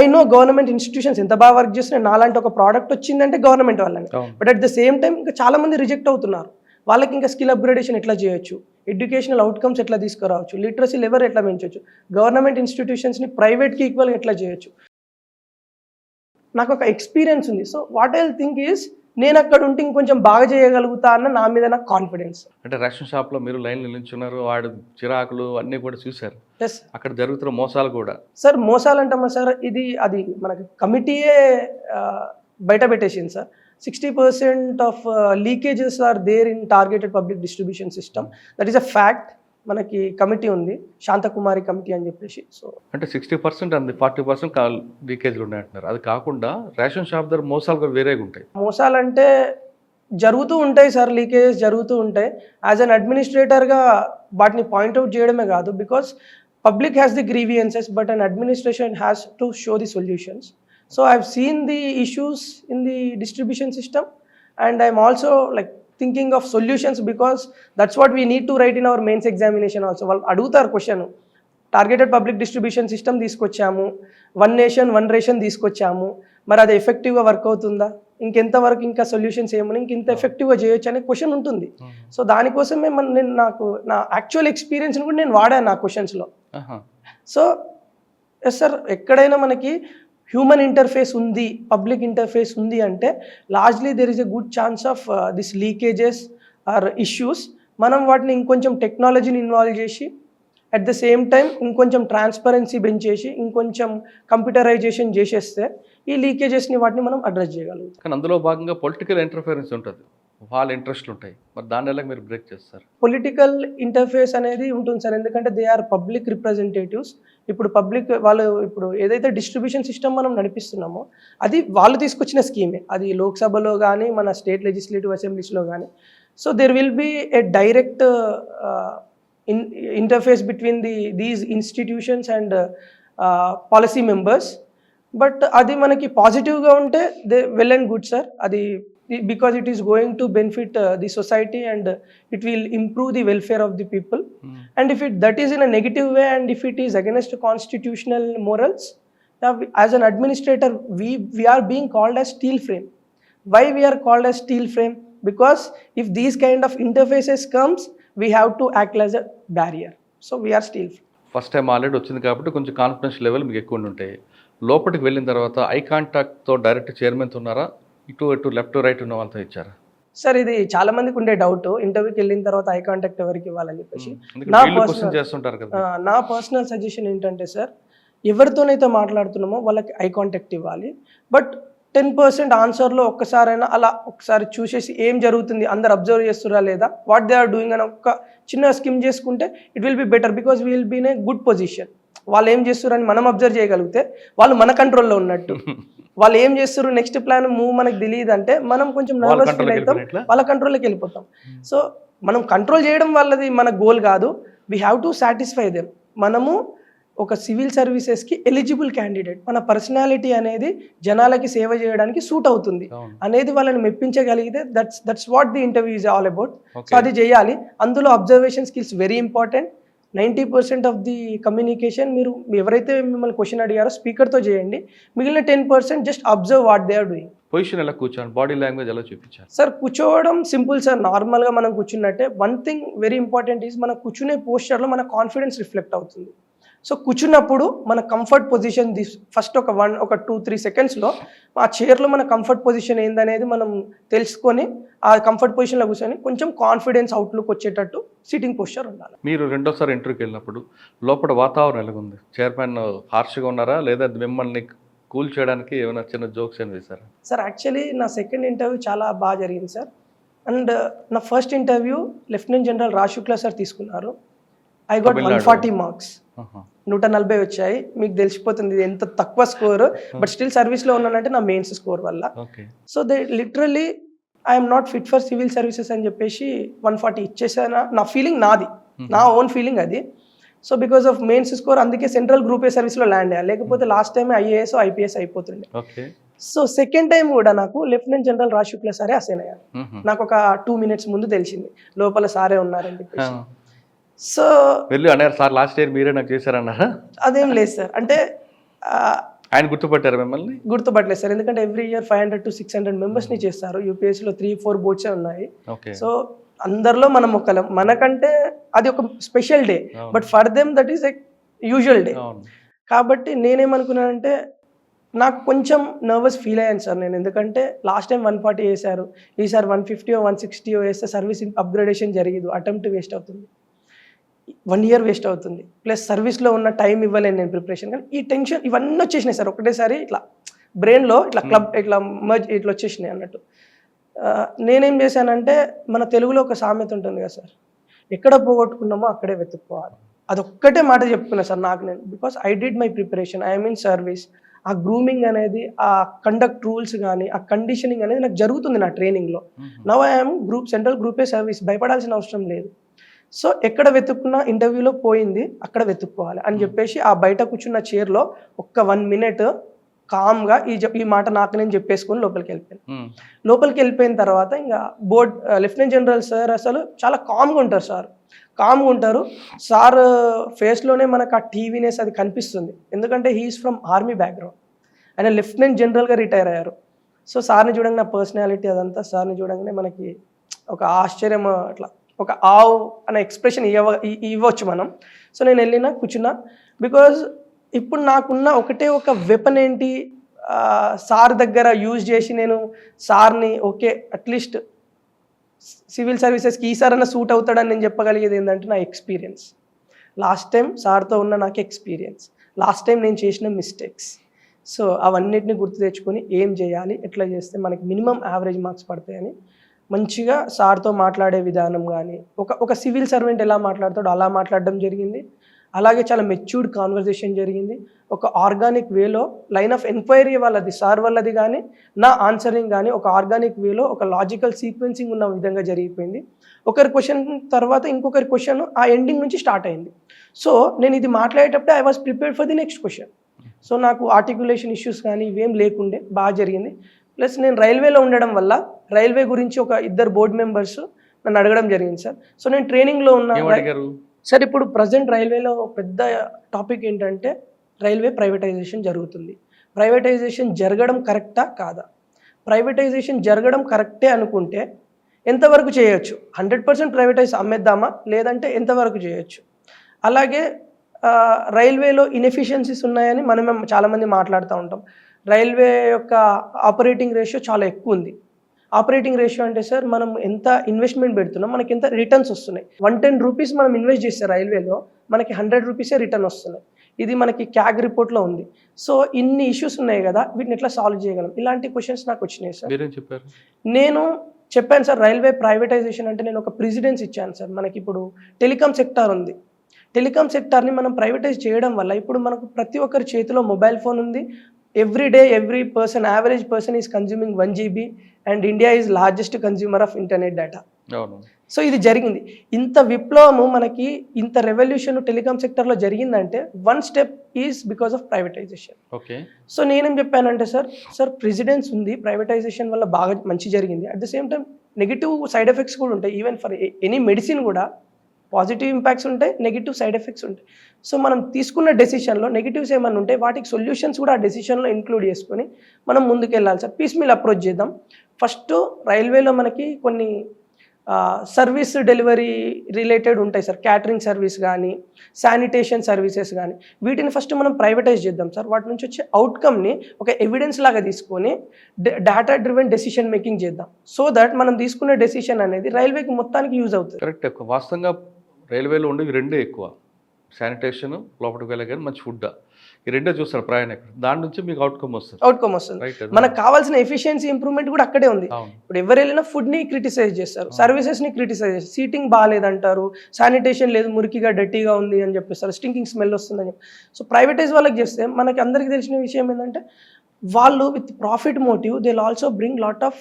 ఐ నో గవర్నమెంట్ ఇన్స్టిట్యూషన్స్ ఎంత బాగా వర్క్ చేస్తున్నాయి. నాలాంటి ఒక ప్రోడక్ట్ వచ్చిందంటే గవర్నమెంట్ వాళ్ళని. But at the same time ఇంకా చాలామంది రిజెక్ట్ అవుతున్నారు. వాళ్ళకి ఇంకా స్కిల్ అప్గ్రేడేషన్ ఎట్లా చేయొచ్చు, ఎడ్యుకేషనల్ అవుట్కమ్స్ ఎట్లా తీసుకురావచ్చు, లిటరసీ లెవెల్ ఎట్లా పెంచవచ్చు, గవర్నమెంట్ ఇన్స్టిట్యూషన్స్ని ప్రైవేట్కి ఈక్వల్గా ఎట్లా చేయొచ్చు. నాకు ఒక ఎక్స్పీరియన్స్ ఉంది. So what I think is నేను అక్కడ ఉంటే ఇంకొంచెం బాగా చేయగలుగుతా అన్న నా మీద నాకు కాన్ఫిడెన్స్. అంటే రేషన్ షాప్లో మీరు లైన్లో నిల్చున్నారు, వాడు చిరాకులు అన్నీ కూడా చూశారు. ఎస్ అక్కడ జరుగుతున్న మోసాలు కూడా. సార్ మోసాలు అంటామా సార్, అది మనకి కమిటీయే బయట పెట్టేసింది sir. 60% of leakages are there in targeted public distribution system. That is a fact. మనకి కమిటీ ఉంది, శాంతకుమారి కమిటీ అని చెప్పేసి. సో అంటే 60% అంది, 40% లీకేజ్లు ఉన్నాయంటున్నారు. అది కాకుండా రేషన్ షాప్ దగ్గర మోసాలు కూడా వేరేగా ఉంటాయి. మోసాలు అంటే జరుగుతూ ఉంటాయి సార్, లీకేజెస్ జరుగుతూ ఉంటాయి. యాజ్ అన్ అడ్మినిస్ట్రేటర్గా వాటిని పాయింట్అవుట్ చేయడమే కాదు, because public has the grievances but an administration has to show the solutions. So I've seen the issues in the distribution system and I'm also like thinking of solutions, because that's what we need to write in our mains examination also. Well, adugutar question, targeted public distribution system తీసుకొచ్చాము, వన్ నేషన్ వన్ రేషన్ తీసుకొచ్చాము, మరి అది ఎఫెక్టివ్గా వర్క్ అవుతుందా, ఇంకెంత వరకు ఇంకా సొల్యూషన్స్ ఏమని ఇంకెంత ఎఫెక్టివ్గా చేయొచ్చు అనే క్వశ్చన్ ఉంటుంది. సో దానికోసమే నేను నా యాక్చువల్ ఎక్స్పీరియన్స్ని కూడా నేను వాడాను నా క్వశ్చన్స్లో. సో ఎస్ సార్, ఎక్కడైనా మనకి హ్యూమన్ ఇంటర్ఫేస్ ఉంది, పబ్లిక్ ఇంటర్ఫేస్ ఉంది అంటే largely there is a good chance of this leakages or issues. మనం వాటిని ఇంకొంచెం టెక్నాలజీని ఇన్వాల్వ్ చేసి, అట్ ద సేమ్ టైం ఇంకొంచెం ట్రాన్స్పరెన్సీ పెంచేసి, ఇంకొంచెం కంప్యూటరైజేషన్ చేసేస్తే ఈ లీకేజెస్ని వాటిని మనం అడ్రస్ చేయగలుగుతాం. కానీ అందులో భాగంగా పొలిటికల్ ఇంటర్ఫిరెన్స్ ఉంటుంది, వాళ్ళ ఇంట్రెస్ట్లు ఉంటాయి. మరి దాని ఎలా మీరు బ్రేక్ చేస్తారు? పొలిటికల్ ఇంటర్ఫేస్ అనేది ఉంటుంది సార్, ఎందుకంటే దే ఆర్ పబ్లిక్ రిప్రజెంటేటివ్స్. ఇప్పుడు పబ్లిక్ వాళ్ళు ఇప్పుడు ఏదైతే డిస్ట్రిబ్యూషన్ సిస్టమ్ మనం నడిపిస్తున్నామో అది వాళ్ళు తీసుకొచ్చిన స్కీమే, అది లోక్సభలో కానీ మన స్టేట్ లెజిస్లేటివ్ అసెంబ్లీస్లో కానీ. So there will be a direct interface between these institutions and policy members. But అది మనకి పాజిటివ్గా ఉంటే they well and good sir. అది because it is going to benefit the society and it will improve the welfare of the people. And if that is in a negative way and if it is against constitutional morals, as an administrator we are being called as steel frame. Why we are called as steel frame? Because if these kind of interfaces comes, we have to act as a barrier. So we are steel frame. First time already వచ్చింది కాబట్టి కొంచెం కాన్ఫిడెన్స్ లెవెల్ మీకు ఎక్కువ ఉంటాయి. లోపలికి వెళ్ళిన తర్వాత ఐ కాంటాక్ట్తో డైరెక్ట్ చైర్మన్తో ఉన్నారా, ఇటు లెఫ్ట్ రైట్ ఉన్న వాళ్ళతో ఇచ్చారా? సార్ ఇది చాలా మందికి ఉండే డౌట్, ఇంటర్వ్యూకి వెళ్ళిన తర్వాత ఐ కాంటాక్ట్ ఎవరికి ఇవ్వాలని చెప్పేసి. నా పర్సనల్ సజెషన్ ఏంటంటే సార్, ఎవరితోనైతే మాట్లాడుతున్నామో వాళ్ళకి ఐ కాంటాక్ట్ ఇవ్వాలి. బట్ 10% ఆన్సర్లో ఒక్కసారైనా అలా ఒకసారి చూసేసి ఏం జరుగుతుంది, అందరు అబ్జర్వ్ చేస్తురా లేదా, వాట్ దే ఆర్ డూయింగ్ అని ఒక్క చిన్న స్కిమ్ చేసుకుంటే it will be better. Because we will be in a good position. వాళ్ళు ఏం చేస్తున్నారని మనం అబ్జర్వ్ చేయగలిగితే వాళ్ళు మన కంట్రోల్లో ఉన్నట్టు. వాళ్ళు ఏం చేస్తారు, నెక్స్ట్ ప్లాన్ మూవ్ మనకు తెలియదు అంటే మనం కొంచెం నర్వస్ ఫీల్ అవుతాం, వాళ్ళ కంట్రోల్లోకి వెళ్ళిపోతాం. సో మనం కంట్రోల్ చేయడం వాళ్ళది మన గోల్ కాదు. We have to satisfy them. మనము ఒక సివిల్ సర్వీసెస్కి ఎలిజిబుల్ క్యాండిడేట్, మన పర్సనాలిటీ అనేది జనాలకి సేవ చేయడానికి సూట్ అవుతుంది అనేది వాళ్ళని మెప్పించగలిగితే that's what the interview is all about. So అది చేయాలి. అందులో observation skills very important. 90% of the communication మీరు ఎవరైతే మిమ్మల్ని క్వశ్చన్ అడిగారో స్పీకర్తో చేయండి. మిగిలిన 10% just observe what they are doing. Position ఎలా కూర్చోండి, బాడీ లాంగ్వేజ్ ఎలా చూపించాలి? సార్ కూర్చోవడం సింపుల్ సార్, నార్మల్గా మనం కూర్చున్నట్టే. One thing very important is మన కూర్చునే పోస్చర్లో మన కాన్ఫిడెన్స్ రిఫ్లెక్ట్ అవుతుంది. సో కూర్చున్నప్పుడు మన కంఫర్ట్ పొజిషన్ ఫస్ట్ ఒక 2-3 సెకండ్స్లో ఆ చైర్లో మన కంఫర్ట్ పొజిషన్ ఏందనేది మనం తెలుసుకొని ఆ కంఫర్ట్ పొజిషన్లో కూర్చొని కొంచెం కాన్ఫిడెన్స్ అవుట్లుక్ వచ్చేటట్టు సిట్టింగ్ పోస్చర్ ఉండాలి. మీరు రెండోసారి ఇంటర్వ్యూకి వెళ్ళినప్పుడు లోపల వాతావరణం ఎలా ఉంది? చైర్మన్ హార్ష్గా ఉన్నారా లేదా మిమ్మల్ని కూల్ చేయడానికి ఏమైనా చిన్న జోక్స్ ఏమైనా వేశారా? సార్ యాక్చువల్లీ నా సెకండ్ ఇంటర్వ్యూ చాలా బాగా జరిగింది సార్. అండ్ నా first interview lieutenant general Raj Shukla sir తీసుకున్నారు. ఐ గాట్ 140 మార్క్స్, 140 వచ్చాయి. మీకు తెలిసిపోతుంది ఇది ఎంత తక్కువ స్కోర్, బట్ స్టిల్ సర్వీస్లో ఉన్నానంటే నా మెయిన్స్ స్కోర్ వల్ల. So they literally I'm not fit for civil services అని చెప్పేసి 140 ఇచ్చేసాను. నా ఫీలింగ్ నాది, నా ఓన్ ఫీలింగ్ అది. So because of mains score అందుకే సెంట్రల్ గ్రూప్ ఏ సర్వీస్లో ల్యాండ్ అయ్యాలి, లేకపోతే లాస్ట్ టైం ఐఏఎస్ ఐపీఎస్ అయిపోతుండే. సో సెకండ్ టైం కూడా నాకు లెఫ్టినెంట్ జనరల్ రాజ్ శుక్లా సారే అసైన్ అయ్యారు. నాకు ఒక 2 minutes ముందు తెలిసింది లోపల సారే ఉన్నారని చెప్పేసి. సో వెళ్ళి అన్నారు సార్ లాస్ట్ ఇయర్ మీరే నాకు చేశారన్నారా? అదేం లేదు సార్. అంటే ఆయన గుర్తుపట్టారు మిమ్మల్ని? గుర్తుపట్టలేదు సార్. ఎందుకంటే ఎవ్రీ ఇయర్ 500 to 600 మెంబర్స్ని చేస్తారు. యూపీఎస్సీలో 3-4 బోర్డ్సే ఉన్నాయి. ఓకే. సో అందరిలో మనం ఒకలం. మనకంటే అది ఒక special day, but for them that is like usual day. కాబట్టి నేనేమనుకున్నానంటే నాకు కొంచెం నర్వస్ ఫీల్ అయ్యాను సార్ నేను. ఎందుకంటే లాస్ట్ టైం 140 వేశారు, ఈసారి 150 160 వేస్తే సర్వీస్ అప్గ్రేడేషన్ జరిగదు, అటెంప్ట్ వేస్ట్ అవుతుంది, 1 year వేస్ట్ అవుతుంది, ప్లస్ సర్వీస్లో ఉన్న టైం ఇవ్వలేను నేను ప్రిపరేషన్. కానీ ఈ టెన్షన్ ఇవన్నీ వచ్చేసినాయి సార్ ఒకటేసారి, ఇట్లా బ్రెయిన్లో ఇట్లా ఇట్లా మర్జ్ ఇట్లా వచ్చేసినాయి అన్నట్టు. నేనేం చేశానంటే మన తెలుగులో ఒక సామెత ఉంటుంది కదా సార్, ఎక్కడ పోగొట్టుకున్నామో అక్కడే వెతుక్కోవాలి. అదొక్కటే మాట చెప్పుకున్నా సార్ నాకు నేను. Because I did my preparation, I'm in service. ఆ గ్రూమింగ్ అనేది, ఆ కండక్ట్ రూల్స్ కానీ, ఆ కండిషనింగ్ అనేది నాకు జరుగుతుంది నా ట్రైనింగ్లో. Now I'm central group A service, భయపడాల్సిన అవసరం లేదు. సో ఎక్కడ వెతుక్కున్నా ఇంటర్వ్యూలో పోయింది అక్కడ వెతుక్కోవాలి అని చెప్పేసి ఆ బయట కూర్చున్న చైర్లో ఒక్క 1 minute కామ్గా ఈ మాట నాకు నేను చెప్పేసుకొని లోపలికి వెళ్ళిపోయాను. లోపలికి వెళ్ళిపోయిన తర్వాత ఇంకా లెఫ్టినెంట్ జనరల్ సార్ అసలు చాలా కామ్గా ఉంటారు సార్, కామ్గా ఉంటారు సార్. ఫేస్లోనే మనకు ఆ టీవీనెస్ అది కనిపిస్తుంది, ఎందుకంటే హీఈస్ ఫ్రమ్ ఆర్మీ బ్యాక్గ్రౌండ్. ఆయన లెఫ్టినెంట్ జనరల్గా రిటైర్ అయ్యారు. సో సార్ని చూడంగానే నా పర్సనాలిటీ అదంతా సార్ని చూడంగానే మనకి ఒక ఆశ్చర్యం, అట్లా ఒక ఆవ్ అనే ఎక్స్ప్రెషన్ ఇవ్వచ్చు మనం. సో నేను వెళ్ళినా కూర్చున్నా. బికాజ్ ఇప్పుడు నాకున్న ఒకటే ఒక వెపన్ ఏంటి, సార్ దగ్గర యూజ్ చేసి నేను సార్ని ఓకే అట్లీస్ట్ సివిల్ సర్వీసెస్కి ఈసారైనా సూట్ అవుతాడని నేను చెప్పగలిగేది ఏంటంటే నా ఎక్స్పీరియన్స్. లాస్ట్ టైం సార్తో ఉన్న నాకు ఎక్స్పీరియన్స్, లాస్ట్ టైం నేను చేసిన మిస్టేక్స్. సో అవన్నిటిని గుర్తు తెచ్చుకొని ఏం చేయాలి, ఎట్లా చేస్తే మనకి మినిమం యావరేజ్ మార్క్స్ పడతాయని మంచిగా సార్తో మాట్లాడే విధానం కానీ, ఒక సివిల్ సర్వెంట్ ఎలా మాట్లాడతాడో అలా మాట్లాడడం జరిగింది. అలాగే చాలా మెచ్యూర్డ్ కాన్వర్జేషన్ జరిగింది. ఒక ఆర్గానిక్ వేలో లైన్ ఆఫ్ ఎంక్వైరీ వాళ్ళది, సార్ వాళ్ళది కానీ, నా ఆన్సరింగ్ కానీ ఒక ఆర్గానిక్ వేలో ఒక లాజికల్ సీక్వెన్సింగ్ ఉన్న విధంగా జరిగిపోయింది. ఒకరి క్వశ్చన్ తర్వాత ఇంకొకరి క్వశ్చన్ ఆ ఎండింగ్ నుంచి స్టార్ట్ అయింది. సో నేను ఇది మాట్లాడేటప్పుడే I was prepared for the next question. So నాకు ఆర్టికులేషన్ ఇష్యూస్ కానీ ఇవేం లేకుండే, బాగా జరిగింది. ప్లస్ నేను రైల్వేలో ఉండడం వల్ల రైల్వే గురించి ఒక 2 board members నన్ను అడగడం జరిగింది సార్. సో నేను ట్రైనింగ్లో ఉన్న సార్, ఇప్పుడు ప్రజెంట్ రైల్వేలో పెద్ద టాపిక్ ఏంటంటే రైల్వే ప్రైవేటైజేషన్ జరుగుతుంది. ప్రైవేటైజేషన్ జరగడం కరెక్టా కాదా? ప్రైవేటైజేషన్ జరగడం కరెక్టే అనుకుంటే ఎంతవరకు చేయొచ్చు? 100% ప్రైవేటైజ్ అమ్మేద్దామా, లేదంటే ఎంతవరకు చేయొచ్చు? అలాగే రైల్వేలో ఇన్ఎఫిషియన్సీస్ ఉన్నాయని మనం చాలామంది మాట్లాడుతూ ఉంటాం. రైల్వే యొక్క ఆపరేటింగ్ రేషియో చాలా ఎక్కువ ఉంది. ఆపరేటింగ్ రేషియో అంటే సార్ మనం ఎంత ఇన్వెస్ట్మెంట్ పెడుతున్నాం, మనకి ఎంత రిటర్న్స్ వస్తున్నాయి. 110 రూపీస్ మనం ఇన్వెస్ట్ చేస్తే రైల్వేలో మనకి 100 రూపీసే రిటర్న్ వస్తున్నాయి. ఇది మనకి క్యాగ్ రిపోర్ట్లో ఉంది. సో ఇన్ని ఇష్యూస్ ఉన్నాయి కదా, వీటిని ఎట్లా సాల్వ్ చేయగలం? ఇలాంటి క్వశ్చన్స్ నాకు వచ్చినాయి సార్. నేను చెప్పాను సార్, రైల్వే ప్రైవేటైజేషన్ అంటే నేను ఒక ప్రెసిడెన్స్ ఇచ్చాను సార్. మనకి ఇప్పుడు టెలికాం సెక్టార్ ఉంది. టెలికాం సెక్టార్ని మనం ప్రైవేటైజ్ చేయడం వల్ల ఇప్పుడు మనకు ప్రతి ఒక్కరి చేతిలో మొబైల్ ఫోన్ ఉంది. Every day average person is consuming 1 GB and India is largest consumer of internet data. So ఇది జరిగింది. ఇంత విప్లవము మనకి, ఇంత రెవల్యూషన్ టెలికాం సెక్టర్లో జరిగిందంటే 1 step is because of privatisation. Okay. So నేనేం చెప్పానంటే సార్ ప్రెసిడెన్స్ ఉంది, ప్రైవేటైజేషన్ వల్ల బాగా మంచి జరిగింది. At the same time negative side effects కూడా ఉంటాయి. ఈవెన్ ఫర్ ఎనీ మెడిసిన్ కూడా పాజిటివ్ ఇంపాక్ట్స్ ఉంటాయి, నెగిటివ్ సైడ్ ఎఫెక్ట్స్ ఉంటాయి. సో మనం తీసుకున్న డెసిషన్లో నెగిటివ్స్ ఏమైనా ఉంటే వాటికి సొల్యూషన్స్ కూడా ఆ డెసిషన్లో ఇంక్లూడ్ చేసుకొని మనం ముందుకు వెళ్ళాలి సార్. పీస్మీల్ అప్రోచ్ చేద్దాం. ఫస్ట్ రైల్వేలో మనకి కొన్ని సర్వీస్ డెలివరీ రిలేటెడ్ ఉంటాయి సార్, క్యాటరింగ్ సర్వీస్ కానీ, శానిటేషన్ సర్వీసెస్ కానీ, వీటిని ఫస్ట్ మనం ప్రైవేటైజ్ చేద్దాం సార్. వాటి నుంచి వచ్చే అవుట్కమ్ని ఒక ఎవిడెన్స్ లాగా తీసుకొని డేటా డ్రివెన్ డెసిషన్ మేకింగ్ చేద్దాం. సో దట్ మనం తీసుకునే డెసిషన్ అనేది రైల్వేకి మొత్తానికి యూజ్ అవుతుంది. కరెక్ట్. వాస్తవంగా రైల్వేలో ఉండేవి 2 ఎక్కువ, శానిటేషన్, లోపలికి వెళ్ళే కానీ మంచి ఫుడ్, ఈ 2 చూస్తారు ప్రయాణికులు. దాని నుంచి మీకు అవుట్కమ్ వస్తుంది. మనకు కావాల్సిన ఎఫిషియన్సీ ఇంప్రూవ్మెంట్ కూడా అక్కడే ఉంది. ఇప్పుడు ఎవరు వెళ్ళినా ఫుడ్ని క్రిటిసైజ్ చేస్తారు, సర్వీసెస్ని క్రిటిసైజ్ చేస్తారు, సీటింగ్ బాగాలేదంటారు, శానిటేషన్ లేదు, మురికిగా డర్టీగా ఉంది అని చెప్పేస్తారు, స్టింకింగ్ స్మెల్ వస్తుందని చెప్పి. సో ప్రైవేటైజ్ వాళ్ళకి చేస్తే మనకి అందరికీ తెలిసిన విషయం ఏంటంటే వాళ్ళు with profit motive they will also bring lot of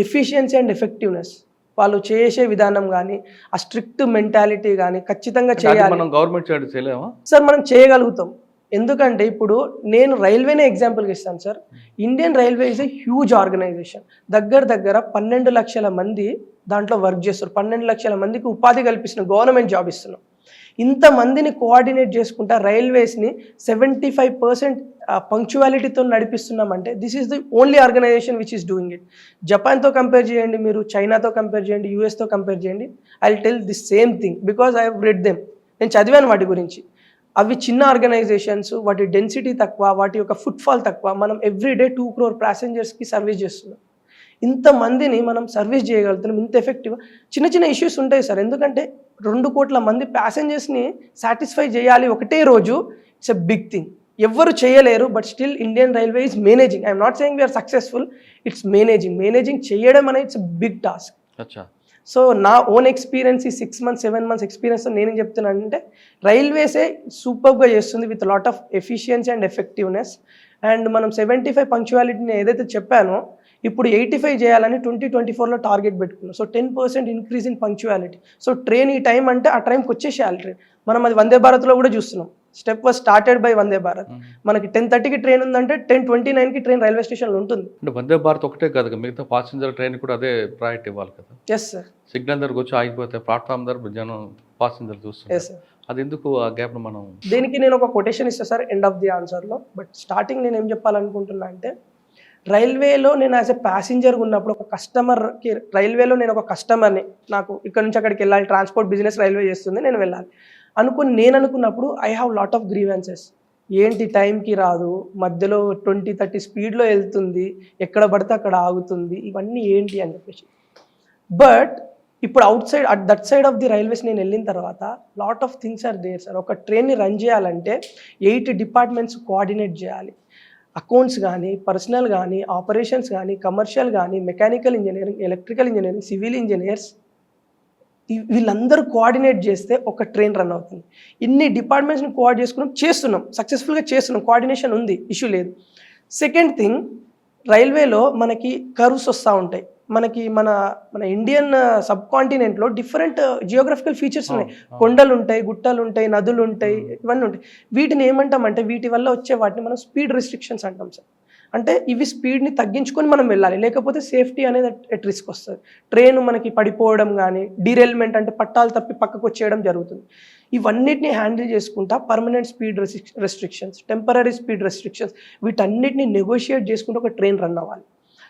efficiency and effectiveness. వాళ్ళు చేసే విధానం కానీ, ఆ స్ట్రిక్ట్ మెంటాలిటీ కానీ ఖచ్చితంగా చేయాలి. మనం గవర్నమెంట్ చేయలేమా సార్? మనం చేయగలుగుతాం. ఎందుకంటే ఇప్పుడు నేను రైల్వేనే ఎగ్జాంపుల్గా ఇస్తాను sir. Indian railway is a huge organisation. దగ్గర 12 లక్షల మంది దాంట్లో వర్క్ చేస్తారు. 12 లక్షల మందికి ఉపాధి కల్పిస్తున్నాం, గవర్నమెంట్ జాబ్ ఇస్తున్నాం. ఇంతమందిని కోఆర్డినేట్ చేసుకుంటా రైల్వేస్ని 75% పంక్చువాలిటీతో నడిపిస్తున్నామంటే this is the only organization which is doing it. జపాన్తో కంపేర్ చేయండి, మీరు చైనాతో కంపేర్ చేయండి, యూఎస్తో కంపేర్ చేయండి, I will tell the same thing because I have read them. నేను చదివాను వాటి గురించి. అవి చిన్న ఆర్గనైజేషన్స్, వాటి డెన్సిటీ తక్కువ, వాటి యొక్క ఫుట్ఫాల్ తక్కువ. మనం ఎవ్రీడే 2 crore ప్యాసింజర్స్కి సర్వీస్ చేస్తున్నాం. ఇంతమందిని మనం సర్వీస్ చేయగలుగుతున్నాం ఇంత ఎఫెక్టివ్గా. చిన్న ఇష్యూస్ ఉంటాయి సార్, ఎందుకంటే 2 కోట్ల మంది ప్యాసింజర్స్ని సాటిస్ఫై చేయాలి ఒకటే రోజు. It's a big thing. ఎవ్వరు చేయలేరు, but still Indian railway is managing. I'm not saying we're successful, it's managing చేయడం అనేది ఇట్స్ ఎ బిగ్ టాస్క్. అచ్చా. సో నా ఓన్ ఎక్స్పీరియన్స్ ఈ 6 months 7 months ఎక్స్పీరియన్స్తో నేనేం చెప్తున్నానంటే రైల్వేసే సూపర్గా చేస్తుంది with lot of efficiency and effectiveness. And మనం 75 పంక్చువాలిటీని ఏదైతే చెప్పానో ఇప్పుడు 85 చేయాలని 2024లో టార్గెట్ పెట్టుకున్నాం. So 10% increase in punctuality. So train ఈ టైం అంటే ఆ టైంకి వచ్చేసేయాలి ట్రైన్. మనం అది వందే భారత్లో కూడా చూస్తున్నాం. Step was started by Vande Bharat. మనకి 10:30కి ట్రైన్ ఉందంటే 10:29కి ట్రైన్ రైల్వే స్టేషన్లో ఉంటుంది. అంటే వందే భారత్ ఒకటే కాదు, మిగతా పాసింజర్ ట్రైన్ కూడా అదే ప్రయారిటీ ఇవ్వాలి కదా. Yes sir. సిగ్నల్ దగ్గరకు వచ్చి ఆగిపోతే ప్లాట్ఫామ్ దగ్గర జనం పాసింజర్ చూస్తారు. Yes sir. అది ఎందుకు ఆ గ్యాప్ను మనం దీనికి నేను ఒక కొటేషన్ ఇస్తాను సార్ ఎండ్ ఆఫ్ ది ఆన్సర్లో. బట్ స్టార్టింగ్ నేను ఏం చెప్పాలనుకుంటున్నా అంటే రైల్వేలో నేను యాజ్ ఎ ప్యాసింజర్ ఉన్నప్పుడు ఒక కస్టమర్కి, రైల్వేలో నేను ఒక కస్టమర్ని, నాకు ఇక్కడ నుంచి అక్కడికి వెళ్ళాలి, ట్రాన్స్పోర్ట్ బిజినెస్ రైల్వే చేస్తుంది, నేను వెళ్ళాలి నేను అనుకున్నప్పుడు I have lot of grievances. ఏంటి టైంకి రాదు, మధ్యలో 20-30 స్పీడ్లో వెళ్తుంది, ఎక్కడ పడితే అక్కడ ఆగుతుంది, ఇవన్నీ ఏంటి అని చెప్పేసి. బట్ ఇప్పుడు outside at that side of the railways నేను వెళ్ళిన తర్వాత lot of things are there sir. ఒక ట్రైన్ని రన్ చేయాలంటే 8 డిపార్ట్మెంట్స్ కోఆర్డినేట్ చేయాలి. అకౌంట్స్ కానీ, పర్సనల్ కానీ, ఆపరేషన్స్ కానీ, కమర్షియల్ కానీ, mechanical engineering, electrical engineering, civil engineers, వీళ్ళందరూ కోఆర్డినేట్ చేస్తే ఒక ట్రైన్ రన్ అవుతుంది. ఇన్ని డిపార్ట్మెంట్స్ని చేస్తున్నాం సక్సెస్ఫుల్గా చేస్తున్నాం, కోఆర్డినేషన్ ఉంది, ఇష్యూ లేదు. సెకండ్ థింగ్, రైల్వేలో మనకి కర్వ్స్ వస్తూ ఉంటాయి. మనకి మన ఇండియన్ సబ్ కాంటినెంట్లో డిఫరెంట్ జియోగ్రఫికల్ ఫీచర్స్ ఉన్నాయి. కొండలు ఉంటాయి, గుట్టలు ఉంటాయి, నదులు ఉంటాయి, ఇవన్నీ ఉంటాయి. వీటిని ఏమంటామంటే వీటి వల్ల వచ్చే వాటిని మనం స్పీడ్ రెస్ట్రిక్షన్స్ అంటాం సార్. అంటే ఇవి స్పీడ్ని తగ్గించుకొని మనం వెళ్ళాలి, లేకపోతే సేఫ్టీ అనేది ఎట్ రిస్క్ వస్తుంది. ట్రైన్ మనకి పడిపోవడం కానీ, డీరైల్మెంట్ అంటే పట్టాలు తప్పి పక్కకు వచ్చేయడం జరుగుతుంది. ఇవన్నిటిని హ్యాండిల్ చేసుకుంటా permanent speed restrictions, temporary speed restrictions, వీటన్నిటిని నెగోషియేట్ చేసుకుంటూ ఒక ట్రైన్ రన్ అవ్వాలి.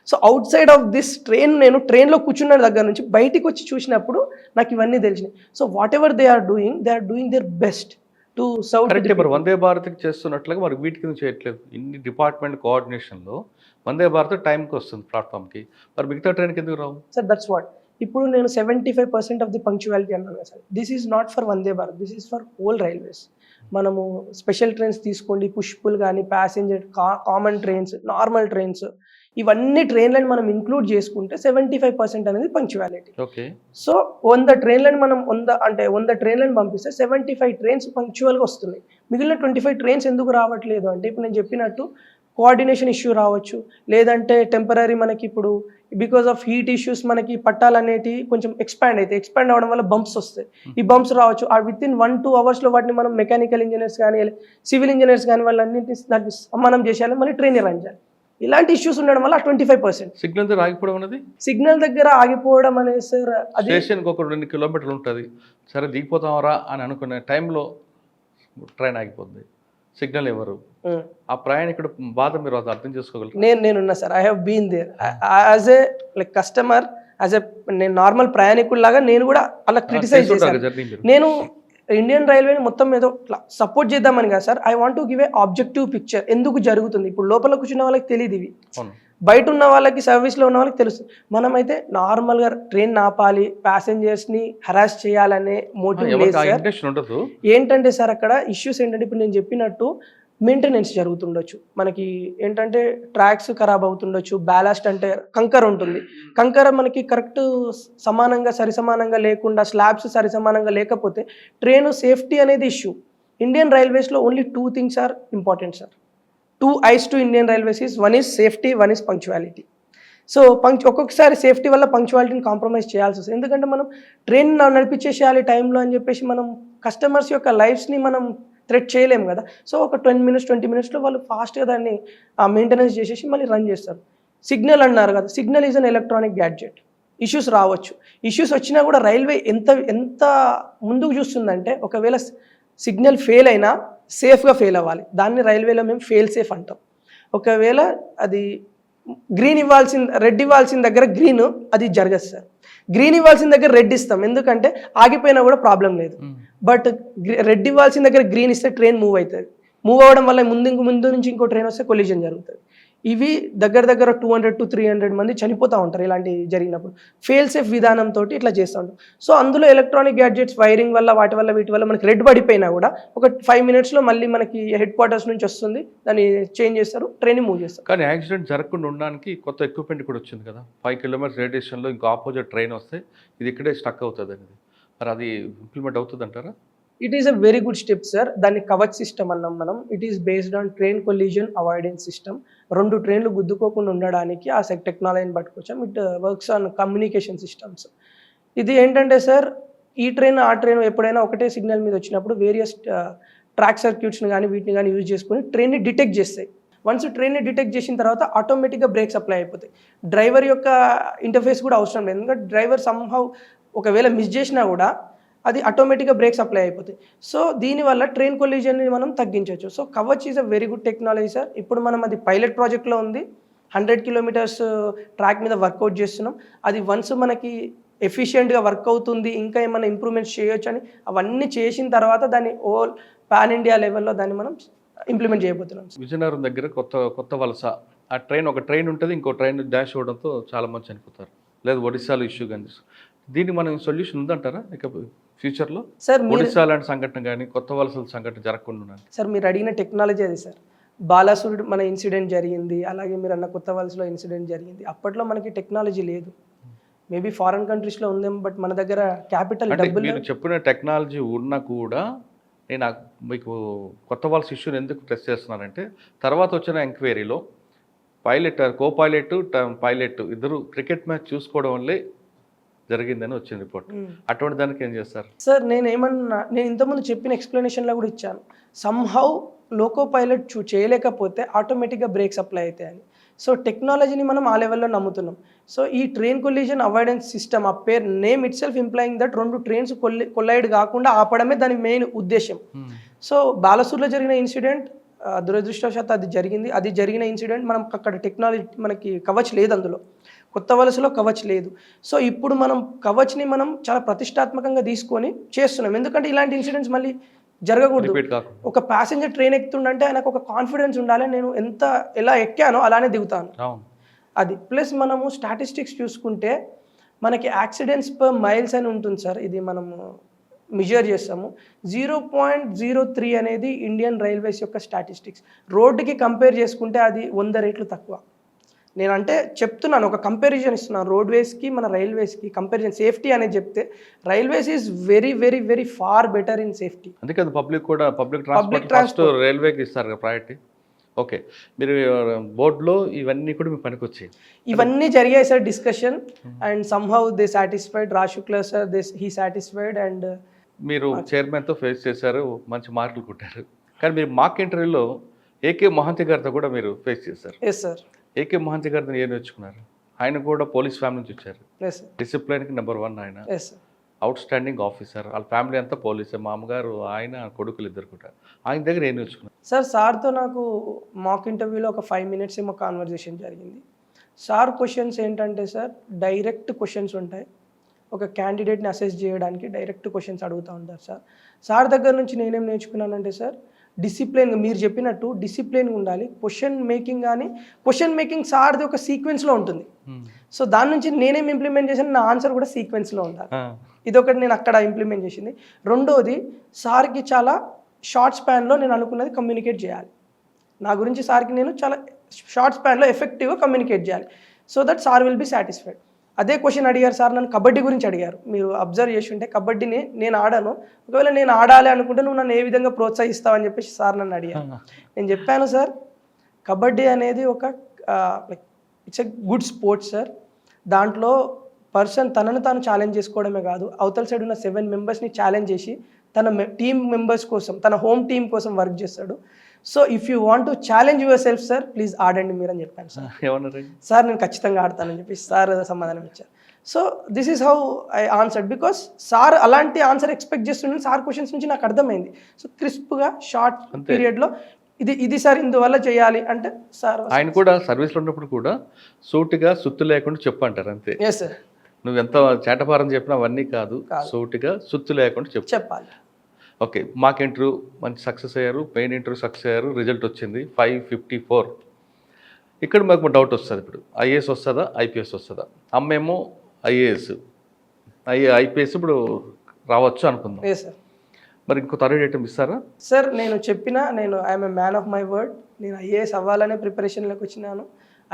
So out side of this train, నేను ట్రైన్లో కూర్చున్న దగ్గర నుంచి బయటికి వచ్చి చూసినప్పుడు నాకు ఇవన్నీ తెలిసినాయి. So whatever they are doing their best to serve. Correct. మరి వందే భారత్కి చేస్తున్నట్లుగా మరి వీటికి చేయట్లేదు. ఇన్ని డిపార్ట్మెంట్ కోఆర్డినేషన్లో వందే భారత్ టైంకి వస్తుంది ప్లాట్ఫామ్కి, మరి మిగతా ట్రైన్కి ఎందుకు రావు సార్? That's what. ఇప్పుడు నేను 75% ఆఫ్ ది పంక్చువాలిటీ అన్నాను కదా sir. This is not for Vande Bharat, this is for whole railways. మనము స్పెషల్ ట్రైన్స్ తీసుకోండి, పుష్పుల్ కానీ, passenger, common trains, normal trains, ఇవన్నీ ట్రైన్లను మనం ఇంక్లూడ్ చేసుకుంటే 75% అనేది పంక్చువాలిటీ. ఓకే. సో 100 ట్రైన్లను మనం 100 ట్రైన్లను పంపిస్తే 75 ట్రైన్స్ పంక్చువల్గా వస్తున్నాయి. మిగిలిన 25 ట్రైన్స్ ఎందుకు రావట్లేదు అంటే ఇప్పుడు నేను చెప్పినట్టు కోఆర్డినేషన్ ఇష్యూ రావచ్చు, లేదంటే టెంపరీ మనకి ఇప్పుడు బికాస్ ఆఫ్ హీట్ ఇష్యూస్ మనకి పట్టాలు అనేటివి కొంచెం ఎక్స్పాండ్ అవ్వడం వల్ల బంప్స్ వస్తాయి. ఈ బంప్స్ రావచ్చు. ఆ విత్ ఇన్ 1-2 అవర్స్లో వాటిని మనం మెకానికల్ ఇంజనీర్స్ కానీ, సివిల్ ఇంజనీర్స్ కానీ వాళ్ళన్నింటినీ దాన్ని సమానం చేసేయాలి, మళ్ళీ ట్రైన్ రన్ చేయాలి. ఇలాంటి ఇష్యూస్ ఉండడం వల్ల 25%. సిగ్నల్ దగ్గర ఆగిపోవడం అనేది, సిగ్నల్ దగ్గర ఆగిపోవడం అనేది సార్, అది స్టేషన్కి ఒక 2 కిలోమీటర్లు ఉంటుంది, సరే దిగిపోతామరా అని అనుకునే టైంలో ట్రైన్ ఆగిపోద్ది, సిగ్నల్ ఎవరు, ఆ ప్రయాణికుడు బాధ మీరు అర్థం చేసుకోగలరు. నేనున్నా sir, I have been there as a like customer, నేను నార్మల్ ప్రయాణికుల్లాగా నేను కూడా అలా క్రిటిసైజ్ చేశాను. నేను ఇండియన్ రైల్వేని మొత్తం ఏదో సపోర్ట్ చేద్దామని కదా sir, I want to give a objective picture. ఎందుకు జరుగుతుంది ఇప్పుడు లోపల కూర్చున్న వాళ్ళకి తెలియదు ఇవి, బయట ఉన్న వాళ్ళకి, సర్వీస్లో ఉన్న వాళ్ళకి తెలుస్తుంది. మనమైతే నార్మల్గా ట్రైన్ ఆపాలి, ప్యాసింజర్స్ని హరాస్ చేయాలనే మోటివ్ లేదు సార్. ఏంటంటే సార్ అక్కడ ఇష్యూస్ ఏంటంటే ఇప్పుడు నేను చెప్పినట్టు మెయింటెనెన్స్ జరుగుతుండొచ్చు, మనకి ఏంటంటే ట్రాక్స్ ఖరాబ్ అవుతుండొచ్చు, బ్యాలాస్ట్ అంటే కంకర ఉంటుంది, కంకర మనకి కరెక్ట్ సరిసమానంగా లేకుండా, స్లాబ్స్ సరిసమానంగా లేకపోతే ట్రైన్ సేఫ్టీ అనేది ఇష్యూ. ఇండియన్ రైల్వేస్లో only 2 things are important sir. 2 eyes to Indian Railways is, one is safety, one is punctuality. So ఒక్కొక్కసారి సేఫ్టీ వల్ల పంక్చువాలిటీని కాంప్రమైజ్ చేయాల్సి వస్తుంది. ఎందుకంటే మనం ట్రైన్ నడిపించేసేయాలి టైంలో అని చెప్పేసి మనం కస్టమర్స్ యొక్క లైఫ్స్ని మనం థ్రెడ్ చేయలేము కదా. సో ఒక 10 మినిట్స్ 20 మినిట్స్లో వాళ్ళు ఫాస్ట్గా దాన్ని మెయింటెనెన్స్ చేసేసి మళ్ళీ రన్ చేస్తారు. సిగ్నల్ అన్నారు కదా, signal is an electronic gadget. Issues రావచ్చు. ఇష్యూస్ వచ్చినా కూడా రైల్వే ఎంత ముందుకు చూస్తుందంటే ఒకవేళ సిగ్నల్ ఫెయిల్ అయినా సేఫ్గా ఫెయిల్ అవ్వాలి. దాన్ని రైల్వేలో మేము ఫెయిల్ సేఫ్ అంటాం. ఒకవేళ అది రెడ్ ఇవ్వాల్సిన దగ్గర గ్రీన్, అది జరగదు సార్. గ్రీన్ ఇవ్వాల్సిన దగ్గర రెడ్ ఇస్తాం, ఎందుకంటే ఆగిపోయినా కూడా ప్రాబ్లం లేదు. బట్ రెడ్ ఇవ్వాల్సిన దగ్గర గ్రీన్ ఇస్తే ట్రైన్ మూవ్ అవుతుంది. మూవ్ అవ్వడం వల్ల ముందు నుంచి ఇంకో ట్రైన్ వస్తే కొలిజన్ జరుగుతుంది. ఇవి దగ్గర 200 to 300 మంది చనిపోతూ ఉంటారు ఇలాంటి జరిగినప్పుడు. ఫెయిల్ సేఫ్ విధానంతో ఇట్లా చేస్తూ ఉంటాం. సో అందులో ఎలక్ట్రానిక్ గ్యాడ్జెట్స్ వైరింగ్ వల్ల వీటి వల్ల మనకి రెడ్ పడిపోయినా కూడా ఒక 5 మినిట్స్లో మళ్ళీ మనకి హెడ్ క్వార్టర్స్ నుంచి వస్తుంది, దాన్ని చేంజ్ చేస్తారు, ట్రైన్ మూవ్ చేస్తారు. కానీ యాక్సిడెంట్ జరగకుండా ఉండడానికి కొత్త ఎక్విప్మెంట్ కూడా వచ్చింది కదా, 5 కిలోమీటర్స్ రేడియేషన్లో ఇంకో ఆపోజిట్ ట్రైన్ వస్తే ఇది ఇక్కడే స్టక్ అవుతుంది అనేది, మరి అది ఇంప్లిమెంట్ అవుతుంది అంటారా? It is a very good step sir. దాన్ని కవచ్ సిస్టమ్ అన్నాం మనం. It is based on train collision avoidance system. 2 ట్రైన్లు గుద్దుకోకుండా ఉండడానికి ఆ టెక్నాలజీని పట్టుకొచ్చాం. It works on communication systems. ఇది ఏంటంటే సార్, ఈ ట్రైన్ ఆ ట్రైన్ ఎప్పుడైనా ఒకటే సిగ్నల్ మీద వచ్చినప్పుడు వేరియస్ ట్రాక్ సర్క్యూట్స్ని కానీ వీటిని కానీ యూజ్ చేసుకొని ట్రైన్ని డిటెక్ట్ చేస్తాయి. వన్స్ ట్రైన్ని డిటెక్ట్ చేసిన తర్వాత ఆటోమేటిక్గా బ్రేక్స్ అప్లై అయిపోతాయి. డ్రైవర్ యొక్క ఇంటర్ఫేస్ కూడా అవసరం లేదు, ఎందుకంటే డ్రైవర్ సమ్హౌ ఒకవేళ మిస్ చేసినా కూడా అది ఆటోమేటిక్గా బ్రేక్స్ అప్లై అయిపోతాయి. సో దీనివల్ల ట్రైన్ కొలిజన్ని మనం తగ్గించవచ్చు. So Kavach is a very good technology sir. ఇప్పుడు మనం అది పైలట్ ప్రాజెక్ట్లో ఉంది. 100 కిలోమీటర్స్ ట్రాక్ మీద వర్కౌట్ చేస్తున్నాం. అది వన్స్ మనకి ఎఫిషియెంట్గా వర్క్ అవుతుంది, ఇంకా ఏమైనా ఇంప్రూవ్మెంట్స్ చేయొచ్చు అని అవన్నీ చేసిన తర్వాత దాన్ని పాన్ ఇండియా లెవెల్లో దాన్ని మనం ఇంప్లిమెంట్ చేయబోతున్నాం. విజయనగరం దగ్గర కొత్త వలస, ఆ ట్రైన్ ఒక ట్రైన్ ఉంటుంది, ఇంకో ట్రైన్ డాష్ అవ్వడంతో చాలామంది చనిపోతారు, లేదు ఒడిశాలో ఇష్యూ కానీ. దీనికి మనం సొల్యూషన్ ఉందంటారా ఇక ఫ్యూచర్లో? సార్ ఒడిశా లాంటి సంఘటన కానీ కొత్త వలసల సంఘటన జరగకుండా సార్ మీరు అడిగిన టెక్నాలజీ అది సార్. బాలాసూరుడు మన ఇన్సిడెంట్ జరిగింది, అలాగే మీరు అన్న కొత్త వలసలో ఇన్సిడెంట్ జరిగింది. అప్పట్లో మనకి టెక్నాలజీ లేదు, మేబీ ఫారెన్ కంట్రీస్లో ఉందేమో, బట్ మన దగ్గర క్యాపిటల్ డబ్బులు. మీరు చెప్పిన టెక్నాలజీ ఉన్నా కూడా నేను మీకు కొత్త వలస ఇష్యూని ఎందుకు టెస్ట్ చేస్తున్నానంటే, తర్వాత వచ్చిన ఎంక్వైరీలో పైలట్ ఇద్దరు క్రికెట్ మ్యాచ్ చూసుకోవడం వల్లే జరిగిందని వచ్చింది రిపోర్ట్. అటువంటి దానికి ఏం చేస్తారు సార్? నేను ఇంతకుముందు చెప్పిన ఎక్స్ప్లెనేషన్లో కూడా ఇచ్చాను. సమ్హౌ లోకో పైలట్ చేయలేకపోతే ఆటోమేటిక్గా బ్రేక్స్ అప్లై అవుతాయని. సో టెక్నాలజీని మనం ఆ లెవెల్లో నమ్ముతున్నాం. సో ఈ ట్రైన్ కొలిజన్ అవాయిడెన్స్ సిస్టమ్, ఆ పేరు name it self employing that 2 trains collide కాకుండా ఆపడమే దాని మెయిన్ ఉద్దేశం. సో బాలసూర్లో జరిగిన ఇన్సిడెంట్ దురదృష్టవశాత్తు అది జరిగిన ఇన్సిడెంట్. మనం అక్కడ టెక్నాలజీ మనకి కవచ్ లేదు, అందులో కొత్త వలసలో కవచ్ లేదు. సో ఇప్పుడు మనం కవచ్ని మనం చాలా ప్రతిష్టాత్మకంగా తీసుకొని చేస్తున్నాం, ఎందుకంటే ఇలాంటి ఇన్సిడెంట్స్ మళ్ళీ జరగకూడదు. ఒక ప్యాసింజర్ ట్రైన్ ఎక్కుతుండంటే ఆయనకు ఒక కాన్ఫిడెన్స్ ఉండాలి, నేను ఎలా ఎక్కానో అలానే దిగుతాను. అది ప్లస్ మనము స్టాటిస్టిక్స్ చూసుకుంటే మనకి యాక్సిడెంట్స్ పర్ మైల్స్ అని ఉంటుంది సార్. ఇది మనము మెజర్ చేస్తాము. 0.03 అనేది ఇండియన్ రైల్వేస్ యొక్క స్టాటిస్టిక్స్. రోడ్డుకి కంపేర్ చేసుకుంటే అది 100 రెట్లు తక్కువ. నేనంటే చెప్తున్నాను, ఒక కంపారిజన్ ఇస్తున్నాను రోడ్వేస్కి మన రైల్వేస్కి కంపారిజన్. సేఫ్టీ అనేది చెప్తే railways is very very very far better in safety. అందుకే పబ్లిక్ ట్రాన్స్పోర్ట్ రైల్వేకి ఇస్తారు ప్రయారిటీ. ఓకే, మీరు బోర్డులో ఇవన్నీ కూడా మీ పనికి వచ్చాయి, ఇవన్నీ జరిగాయి sir discussion. And somehow they satisfied. Raj Shukla sir he satisfied. And మీరు చైర్మన్తో ఫేస్ చేశారు, మంచి మార్కులు కొట్టారు. కానీ మీరు మాక్ ఇంటర్వ్యూలో ఏకే మహంతి గారితో కూడా మీరు ఫేస్ చేశారు. Yes sir. ఏకే మహంతి గారిని ఏం నేర్చుకున్నారు? ఆయన కూడా పోలీస్ ఫ్యామిలీ నుంచి వచ్చారు, డిసిప్లిన్కి నెంబర్ 1 ఆయన, అవుట్ స్టాండింగ్ ఆఫీసర్. వాళ్ళ ఫ్యామిలీ అంతా పోలీసే, మా అమ్మగారు ఆయన కొడుకులు ఇద్దరు కూడా. ఆయన దగ్గర ఏం నేర్చుకున్నారు సార్? సార్తో నాకు మాక్ ఇంటర్వ్యూలో ఒక 5 మినిట్స్ ఏమో కాన్వర్జేషన్ జరిగింది. సార్ క్వశ్చన్స్ ఏంటంటే సార్, డైరెక్ట్ క్వశ్చన్స్ ఉంటాయి. ఒక క్యాండిడేట్ని అసెస్ చేయడానికి డైరెక్ట్ క్వశ్చన్స్ అడుగుతూ ఉంటారు సార్. సార్ దగ్గర నుంచి నేనేం నేర్చుకున్నానంటే సార్, డిసిప్లిన్, మీరు చెప్పినట్టు డిసిప్లిన్ ఉండాలి. క్వశ్చన్ మేకింగ్ సార్ది ఒక సీక్వెన్స్లో ఉంటుంది. సో దాని నుంచి నేనేం ఇంప్లిమెంట్ చేశాను, నా ఆన్సర్ కూడా సీక్వెన్స్లో ఉండాలి. ఇదొకటి నేను అక్కడ ఇంప్లిమెంట్ చేసింది. రెండోది, సార్కి చాలా షార్ట్ స్పాన్లో నేను అనుకున్నది కమ్యూనికేట్ చేయాలి. నా గురించి సార్కి నేను చాలా షార్ట్ స్పాన్లో ఎఫెక్టివ్గా కమ్యూనికేట్ చేయాలి. So that sir will be satisfied. అదే క్వశ్చన్ అడిగారు సార్, నన్ను కబడ్డీ గురించి అడిగారు. మీరు అబ్జర్వ్ చేసి ఉంటే కబడ్డీని నేను ఆడాను, ఒకవేళ నేను ఆడాలి అనుకుంటే నువ్వు నన్ను ఏ విధంగా ప్రోత్సహిస్తావని చెప్పేసి సార్ నన్ను అడిగారు. నేను చెప్పాను సార్, కబడ్డీ అనేది it's a good sports sir. దాంట్లో పర్సన్ తనను తాను ఛాలెంజ్ చేసుకోవడమే కాదు, అవతల సైడ్ ఉన్న 7 మెంబర్స్ని ఛాలెంజ్ చేసి తన టీమ్ మెంబర్స్ కోసం, తన హోమ్ టీమ్ కోసం వర్క్ చేస్తాడు. So if you want to challenge your self sir, please ఆడండి మీరు అని చెప్పాను సార్. ఏమన్నారు? సార్ నేను ఖచ్చితంగా ఆడతానని చెప్పి సార్ సమాధానం ఇచ్చారు. So this is how I answered, because sir అలాంటి ఆన్సర్ ఎక్స్పెక్ట్ చేస్తుండే సార్ క్వశ్చన్స్ నుంచి నాకు అర్థమైంది. సో క్రిస్ప్గా షార్ట్ పీరియడ్లో ఇది సార్ ఇందువల్ల చేయాలి అంటే సార్. ఆయన కూడా సర్వీస్లో ఉన్నప్పుడు కూడా సూటిగా సుత్తు లేకుండా చెప్పంటారు అంతే. Yes sir. నువ్వు ఎంత చేటపారం చెప్పినా అవన్నీ కాదు, సూటిగా సుత్తు లేకుండా చెప్పాలి. ఓకే, మాక్ ఇంటర్వ్యూ మంచి సక్సెస్ అయ్యారు, మెయిన్ ఇంటర్వ్యూ సక్సెస్ అయ్యారు, రిజల్ట్ వచ్చింది 554. ఇక్కడ మాకు డౌట్ వస్తుంది, ఇప్పుడు ఐఏఎస్ వస్తుందా ఐపీఎస్ వస్తుందా? అమ్మేమో ఐఏఎస్, ఐపీఎస్ ఇప్పుడు రావచ్చు అనుకుందాం. సార్ మరి ఇంకో థర్డ్ ఐటమ్ ఇస్తారా? సార్ నేను I'm a man of my word. నేను ఐఏఎస్ అవ్వాలనే ప్రిపరేషన్లోకి వచ్చినాను.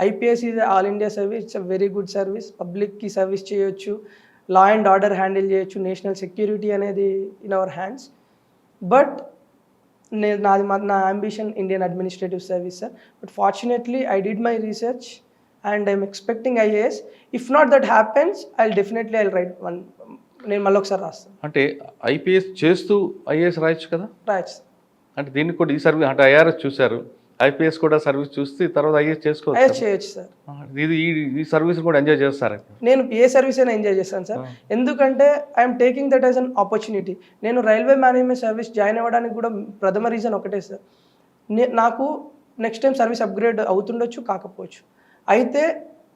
IPS is all India service, it's a very good service. పబ్లిక్కి సర్వీస్ చేయొచ్చు, లా అండ్ ఆర్డర్ హ్యాండిల్ చేయొచ్చు, నేషనల్ సెక్యూరిటీ అనేది ఇన్ అవర్ హ్యాండ్స్. బట్ నా ambition Indian administrative service sir. But fortunately I did my research and I'm expecting IAS. If not that happens I right one. నేను మళ్ళీ ఒకసారి రాస్తాను. అంటే ఐపీఎస్ చేస్తూ ఐఏఎస్ రాయొచ్చు కదా? రాయచ్చు. అంటే దీనికి కూడా ఈ సర్వీస్ అంటే ఐఆర్ఎస్ చూశారు, ఐపీఎస్ కూడా సర్వీస్ చూస్తే తర్వాత ఐఏఎస్ చేసుకోవచ్చు. చేయొచ్చు సార్. ఇది ఈ సర్వీస్ కూడా ఎంజాయ్ చేస్తారు? నేను ఏ సర్వీస్ అయినా ఎంజాయ్ చేస్తాను సార్. ఎందుకంటే I'm taking that as an opportunity. నేను రైల్వే మేనేజ్మెంట్ సర్వీస్ జాయిన్ అవ్వడానికి కూడా ప్రథమ రీజన్ ఒకటే సార్. నాకు నెక్స్ట్ టైం సర్వీస్ అప్గ్రేడ్ అవుతుండొచ్చు, కాకపోవచ్చు. అయితే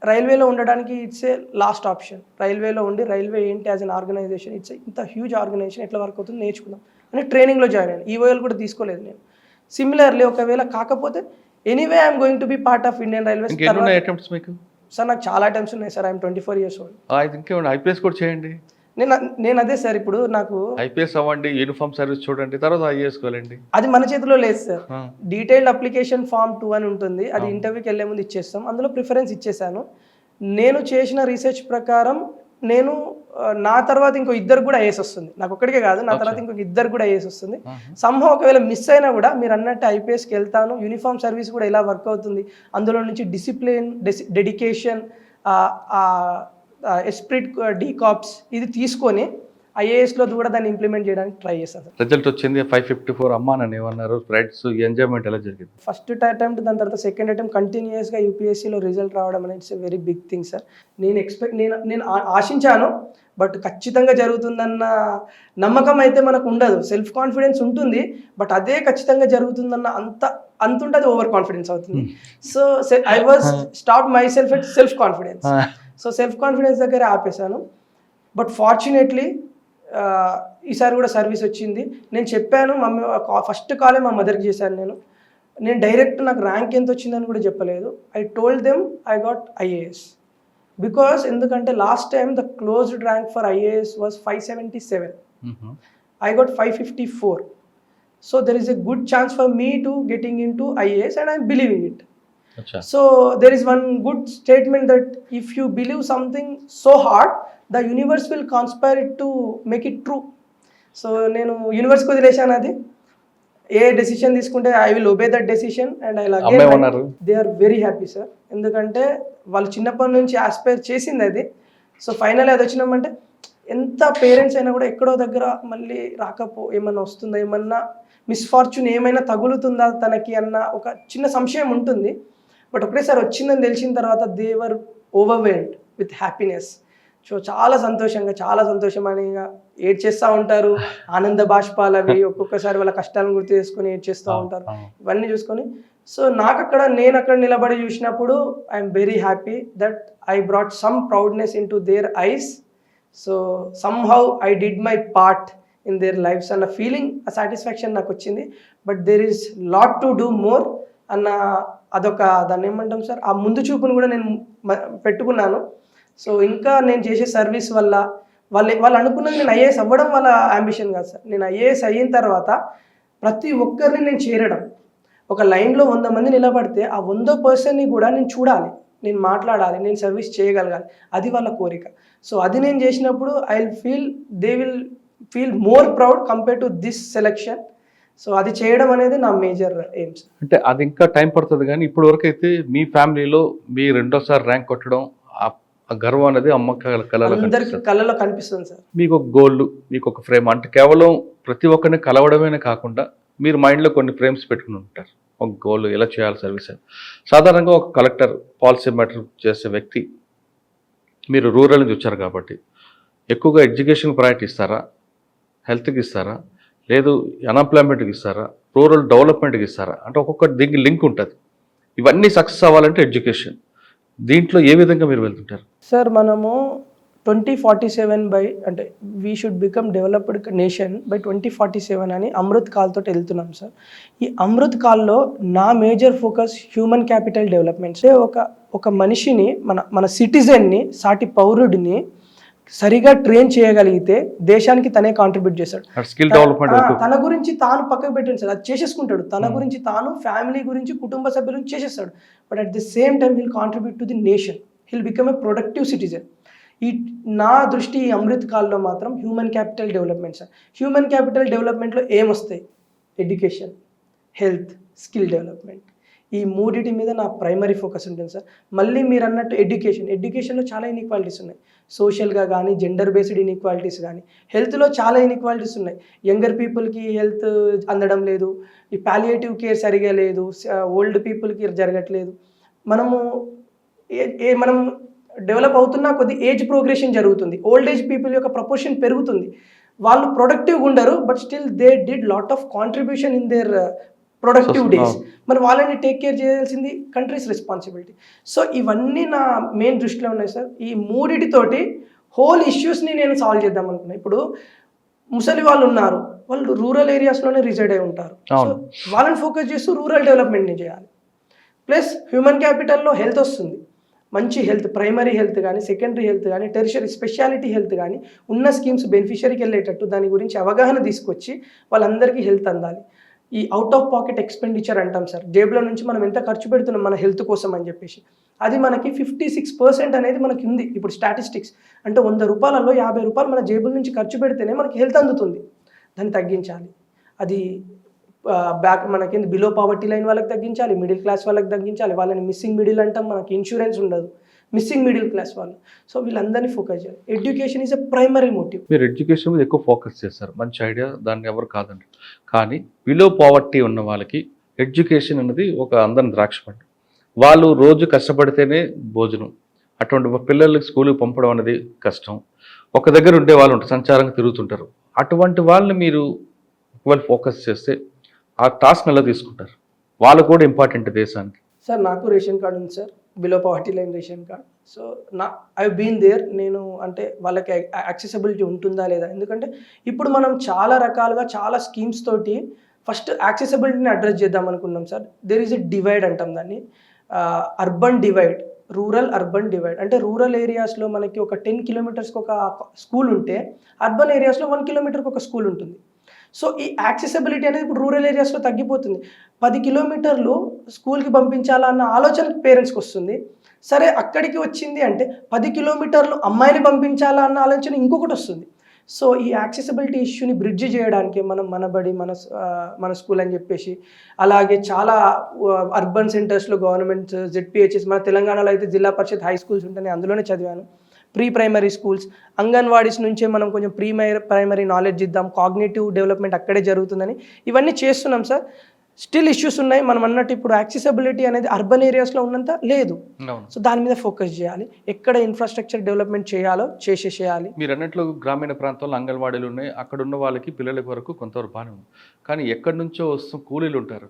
రైల్వేలో ఉండడానికి ఇట్స్ ఏ లాస్ట్ ఆప్షన్. రైల్వేలో ఉండి రైల్వే ఏంటి యాజ్ అన్ ఆర్గనైజేషన్, ఇట్స్ ఇంత హ్యూజ్ ఆర్గనైజేషన్, ఎట్లా వర్క్ అవుతుంది నేర్చుకుందాం అని ట్రైనింగ్లో జాయిన్ అయ్యాను. ఈఓఎల్ కూడా తీసుకోలేదు నేను. సిమిలర్లీ ఒకవేళ కాకపోతే anyway I'm going to be part of Indian railways. Sir నాకు చాలా అటెంప్ట్స్ ఉన్నాయి సార్. I'm 24 years old. ఇంకేమండి ఐపీఎస్ కూడా చేయండి. నేను అదే సార్, ఇప్పుడు నాకు ఐపీఎస్ అవ్వండి, యూనిఫామ్ సర్వీస్ చూడండి, తర్వాత ఐఏఎస్ వెళ్ళండి. అది మన చేతిలో లేదు సార్. డీటెయిల్డ్ అప్లికేషన్ ఫామ్ 2 అని ఉంటుంది, అది ఇంటర్వ్యూకి వెళ్ళే ముందు ఇచ్చేస్తాం. అందులో ప్రిఫరెన్స్ ఇచ్చేసాను. నేను చేసిన రీసెర్చ్ ప్రకారం నేను నా తర్వాత ఇంకో ఇద్దరు కూడా ఐఏఎస్ వస్తుంది. నాకు ఒక్కడికే కాదు, నా తర్వాత ఇంకొక ఇద్దరు కూడా ఐఏఎస్ వస్తుంది. సంహా ఒకవేళ మిస్ అయినా కూడా మీరు అన్నట్టు ఐపీఎస్కి వెళ్తాను. యూనిఫామ్ సర్వీస్ కూడా ఎలా వర్క్ అవుతుంది, అందులో నుంచి డిసిప్లిన్, డెడికేషన్, ఎస్ప్రిట్, డీకాప్స్ ఇది తీసుకొని ఐఏఎస్లో కూడా దాన్ని ఇంప్లిమెంట్ చేయడానికి ట్రై చేస్తాను. రిజల్ట్ వచ్చింది 554. అమ్మా నన్ను ఏమన్నారు? ఫ్రెండ్స్ ఎంజాయ్మెంట్ ఎలా జరిగింది? ఫస్ట్ అటెంప్ట్, దాని తర్వాత సెకండ్ అటెంప్ట్ కంటిన్యూస్గా యూపీఎస్సీలో రిజల్ట్ రావడం అనేది it's a very big thing sir. నేను ఆశించాను, బట్ ఖచ్చితంగా జరుగుతుందన్న నమ్మకం అయితే మనకు ఉండదు. సెల్ఫ్ కాన్ఫిడెన్స్ ఉంటుంది, బట్ అదే ఖచ్చితంగా జరుగుతుందన్న అంత ఉంటుంది, ఓవర్ కాన్ఫిడెన్స్ అవుతుంది. So I was stop my self at self confidence. So self confidence దగ్గర ఆపేశాను. బట్ ఫార్చునేట్లీ ఈసారి కూడా సర్వీస్ వచ్చింది. నేను చెప్పాను, మమ్మీ ఫస్ట్ కాలే మా మదర్కి చేశాను. నేను డైరెక్ట్ నాకు ర్యాంక్ ఎంత వచ్చిందని కూడా చెప్పలేదు. I told them I got IAS. Because ఎందుకంటే last time the closed rank for IAS was 577. I got 554. So there is a good chance for me to getting in to IAS and I'm believing it. So there is one good statement that if you believe something so hard, the universe will conspire it to make it true. So నేను యూనివర్స్కి వదిలేశాను. అది ఏ డెసిషన్ తీసుకుంటే I will obey that decision and I again they are very happy sir. ఎందుకంటే వాళ్ళు చిన్నప్పటి నుంచి ఆస్పైర్ చేసింది అది. సో ఫైనల్ అది వచ్చినామంటే ఎంత పేరెంట్స్ అయినా కూడా ఎక్కడో దగ్గర మళ్ళీ ఏమన్నా వస్తుందా, ఏమన్నా మిస్ఫార్చ్యూన్ ఏమైనా తగులుతుందా తనకి అన్న ఒక చిన్న సంశయం ఉంటుంది. బట్ ఒకటేసారి వచ్చిందని తెలిసిన తర్వాత they were overwhelmed with happiness. So చాలా సంతోషమని ఏడ్చేస్తూ ఉంటారు, ఆనంద బాష్పాలు అవి ఒక్కొక్కసారి వాళ్ళ కష్టాలను గుర్తు చేసుకొని ఏడ్చేస్తూ ఉంటారు. ఇవన్నీ చూసుకొని సో నేను అక్కడ నిలబడి చూసినప్పుడు I'm very happy that I brought some proudness into their eyes. So somehow I did my part in their lives అన్న ఫీలింగ్, ఆ సాటిస్ఫాక్షన్ నాకు వచ్చింది. But there is lot to do more అన్న అదొక దాన్ని ఏమంటాం సార్, ఆ ముందు చూపును కూడా నేను పెట్టుకున్నాను. సో ఇంకా నేను చేసే సర్వీస్ వల్ల వాళ్ళు అనుకున్నది నేను ఐఏఎస్ అవ్వడం వాళ్ళ అంబిషన్ కాదు సార్. నేను ఐఏఎస్ అయిన తర్వాత ప్రతి ఒక్కరిని నేను చేరడం, ఒక లైన్లో 100 మంది నిలబడితే ఆ 100% కూడా నేను చూడాలి, నేను మాట్లాడాలి, నేను సర్వీస్ చేయగలగాలి, అది వాళ్ళ కోరిక. సో అది నేను చేసినప్పుడు they will feel more proud compare to this selection. So అది చేయడం అనేది నా మేజర్ ఎయిమ్స్. అంటే అది ఇంకా టైం పడుతుంది, కానీ ఇప్పుడు వరకు అయితే మీ ఫ్యామిలీలో మీ రెండోసారి ర్యాంక్ కొట్టడం ఆ గర్వం అనేది అమ్మ కళలో అందరికి కనిపిస్తుంది. కళ్ళలో కనిపిస్తుంది సార్. మీకు ఒక గోల్, మీకు ఒక ఫ్రేమ్, అంటే కేవలం ప్రతి ఒక్కరిని కలవడమే కాకుండా మీరు మైండ్లో కొన్ని ఫ్రేమ్స్ పెట్టుకుని ఉంటారు. ఒక గోల్ ఎలా చేయాలి సర్వీస్ అని. సాధారణంగా ఒక కలెక్టర్, పాలసీ మ్యాటర్ చేసే వ్యక్తి, మీరు రూరల్ నుంచి వచ్చారు కాబట్టి ఎక్కువగా ఎడ్యుకేషన్ ప్రయారిటీ ఇస్తారా, హెల్త్కి ఇస్తారా, లేదు అన్ఎంప్లాయ్మెంట్కి ఇస్తారా, రూరల్ డెవలప్మెంట్కి ఇస్తారా? అంటే ఒక్కొక్కటి దీనికి లింక్ ఉంటుంది. ఇవన్నీ సక్సెస్ అవ్వాలంటే ఎడ్యుకేషన్. దీంట్లో ఏ విధంగా మీరు వెళ్తుంటారు? సార్ మనము 2047 అంటే we should become developed nation by 2047 అని అమృత్ కాల్ తోటి వెళ్తున్నాం సార్. ఈ అమృత్ కాల్లో నా major focus human capital development. ఒక మనిషిని, మన సిటిజన్ని, సాటి పౌరుడిని సరిగా ట్రైన్ చేయగలిగితే దేశానికి తనే కాంట్రిబ్యూట్ చేస్తాడు. స్కిల్ డెవలప్మెంట్ తన గురించి తాను పక్కకు పెట్టండి సార్, అది చేసేసుకుంటాడు. తన గురించి తాను, ఫ్యామిలీ గురించి, కుటుంబ సభ్యుల గురించి చేసేస్తాడు. But at the same time hill contribute to the nation, hill become a productive citizen. నా దృష్టి ఈ అమృత్ కాల్లో మాత్రం human capital development sir. Human capital డెవలప్మెంట్లో ఏమొస్తాయి? Education, health, skill development. ఈ మూడిటి మీద నా ప్రైమరీ ఫోకస్ ఉంటుంది సార్. మళ్ళీ మీరు అన్నట్టు ఎడ్యుకేషన్లో చాలా ఇన్ఈక్వాలిటీస్ ఉన్నాయి. సోషల్గా కానీ, జెండర్ బేస్డ్ ఇన్ఈక్వాలిటీస్ కానీ, హెల్త్లో చాలా ఇన్ఈక్వాలిటీస్ ఉన్నాయి. యంగర్ పీపుల్కి హెల్త్ అందడం లేదు, ఈ పాలియేటివ్ కేర్ సరిగా లేదు, ఓల్డ్ పీపుల్కి జరగట్లేదు. మనం డెవలప్ అవుతున్నా కొద్ది ఏజ్ ప్రోగ్రెషన్ జరుగుతుంది. ఓల్డ్ ఏజ్ పీపుల్ యొక్క ప్రపోర్షన్ పెరుగుతుంది. వాళ్ళు ప్రొడక్టివ్గా ఉండరు, but still they did lot of contribution in there productive days. మరి వాళ్ళని టేక్ కేర్ చేయాల్సింది కంట్రీస్ రెస్పాన్సిబిలిటీ. సో ఇవన్నీ నా మెయిన్ దృష్టిలో ఉన్నాయి సార్. ఈ మూడిటితోటి హోల్ ఇష్యూస్ని నేను సాల్వ్ చేద్దాం అనుకున్నాను. ఇప్పుడు ముసలి వాళ్ళు ఉన్నారు, వాళ్ళు రూరల్ ఏరియాస్లోనే రిజైడ్ అయి ఉంటారు. సో వాళ్ళని ఫోకస్ చేస్తూ రూరల్ డెవలప్మెంట్ని చేయాలి. ప్లస్ హ్యూమన్ క్యాపిటల్లో హెల్త్ వస్తుంది, మంచి హెల్త్, ప్రైమరీ హెల్త్ కానీ, సెకండరీ హెల్త్ కానీ, టెరిషరీ స్పెషాలిటీ హెల్త్ కానీ, ఉన్న స్కీమ్స్ బెనిఫిషరీకి వెళ్ళేటట్టు దాని గురించి అవగాహన తీసుకొచ్చి వాళ్ళందరికీ హెల్త్ అందాలి. ఈ అవుట్ ఆఫ్ పాకెట్ ఎక్స్పెండిచర్ అంటాం సార్, జేబులో నుంచి మనం ఎంత ఖర్చు పెడుతున్నాం మన హెల్త్ కోసం అని చెప్పేసి, అది మనకి 56% అనేది మనకి ఉంది ఇప్పుడు స్టాటిస్టిక్స్. అంటే 100 రూపాయలలో 50 రూపాయలు మన జేబుల నుంచి ఖర్చు పెడితేనే మనకి హెల్త్ అందుతుంది. దాన్ని తగ్గించాలి. అది మనకి బిలో పావర్టీ లైన్ వాళ్ళకి తగ్గించాలి, మిడిల్ క్లాస్ వాళ్ళకి తగ్గించాలి. వాళ్ళని మిస్సింగ్ మిడిల్ అంటాం, మనకి ఇన్సూరెన్స్ ఉండదు, మిస్సింగ్ మిడిల్ క్లాస్ వాళ్ళు. సో వీళ్ళందరినీ ఫోకస్ చేయాలి. Education is a primary motive. మీరు ఎడ్యుకేషన్ మీద ఎక్కువ ఫోకస్ చేస్తారు, మంచి ఐడియా, దాన్ని ఎవరు కాదండి. కానీ బిలో పావర్టీ ఉన్న వాళ్ళకి ఎడ్యుకేషన్ అనేది ఒక అందరిని ద్రాక్ష పండు. వాళ్ళు రోజు కష్టపడితేనే భోజనం. అటువంటి పిల్లలకి స్కూల్కి పంపడం అనేది కష్టం. ఒక దగ్గర ఉండే వాళ్ళు ఉంటారు, సంచారంగా తిరుగుతుంటారు. అటువంటి వాళ్ళని మీరు ఒకవేళ ఫోకస్ చేస్తే ఆ టాస్క్ ఎలా తీసుకుంటారు? వాళ్ళు కూడా ఇంపార్టెంట్ దేశానికి. సార్ నాకు రేషన్ కార్డు ఉంది sir, below poverty line ration card. So I been there. నేను అంటే వాళ్ళకి యాక్సెసిబిలిటీ ఉంటుందా లేదా, ఎందుకంటే ఇప్పుడు మనం చాలా రకాలుగా చాలా స్కీమ్స్ తోటి ఫస్ట్ యాక్సెసిబిలిటీని అడ్రస్ చేద్దాం అనుకున్నాం sir. There is a divide అంటాం దాన్ని, urban divide, rural urban divide. అంటే రూరల్ ఏరియాస్లో మనకి ఒక 10 కిలోమీటర్స్కి ఒక స్కూల్ ఉంటే అర్బన్ ఏరియాస్లో 1 కిలోమీటర్కి ఒక స్కూల్ ఉంటుంది. సో ఈ యాక్సెసిబిలిటీ అనేది ఇప్పుడు రూరల్ ఏరియాస్లో తగ్గిపోతుంది. 10 కిలోమీటర్లు స్కూల్కి పంపించాలా అన్న ఆలోచన పేరెంట్స్కి వస్తుంది. సరే అక్కడికి వచ్చింది అంటే 10 కిలోమీటర్లు అమ్మాయిని పంపించాలా అన్న ఆలోచన ఇంకొకటి వస్తుంది. సో ఈ యాక్సెసిబిలిటీ ఇష్యూని బ్రిడ్జ్ చేయడానికి మనం మనబడి మన స్కూల్ అని చెప్పేసి, అలాగే చాలా అర్బన్ సెంటర్స్లో గవర్నమెంట్ జెడ్పిహెచ్ఎస్, మన తెలంగాణలో అయితే జిల్లా పరిషత్ హై స్కూల్స్ ఉంటాయి, అందులోనే చదివాను. ప్రీ ప్రైమరీ స్కూల్స్, అంగన్వాడీస్ నుంచే మనం కొంచెం ప్రైమరీ నాలెడ్జ్ ఇద్దాం, కాగ్నిటివ్ డెవలప్మెంట్ అక్కడే జరుగుతుందని ఇవన్నీ చేస్తున్నాం సార్. స్టిల్ ఇష్యూస్ ఉన్నాయి. మనం అన్నట్టు ఇప్పుడు యాక్సెసిబిలిటీ అనేది అర్బన్ ఏరియాస్లో ఉన్నంత లేదు. సో దాని మీద ఫోకస్ చేయాలి. ఎక్కడ ఇన్ఫ్రాస్ట్రక్చర్ డెవలప్మెంట్ చేయాలో చేయాలి. మీరు అన్నట్లు గ్రామీణ ప్రాంతాల్లో అంగన్వాడీలు ఉన్నాయి, అక్కడ ఉన్న వాళ్ళకి పిల్లల వరకు కొంతవరకు బాగానే ఉంది. కానీ ఎక్కడి నుంచో వస్తున్న కూలీలు ఉంటారు,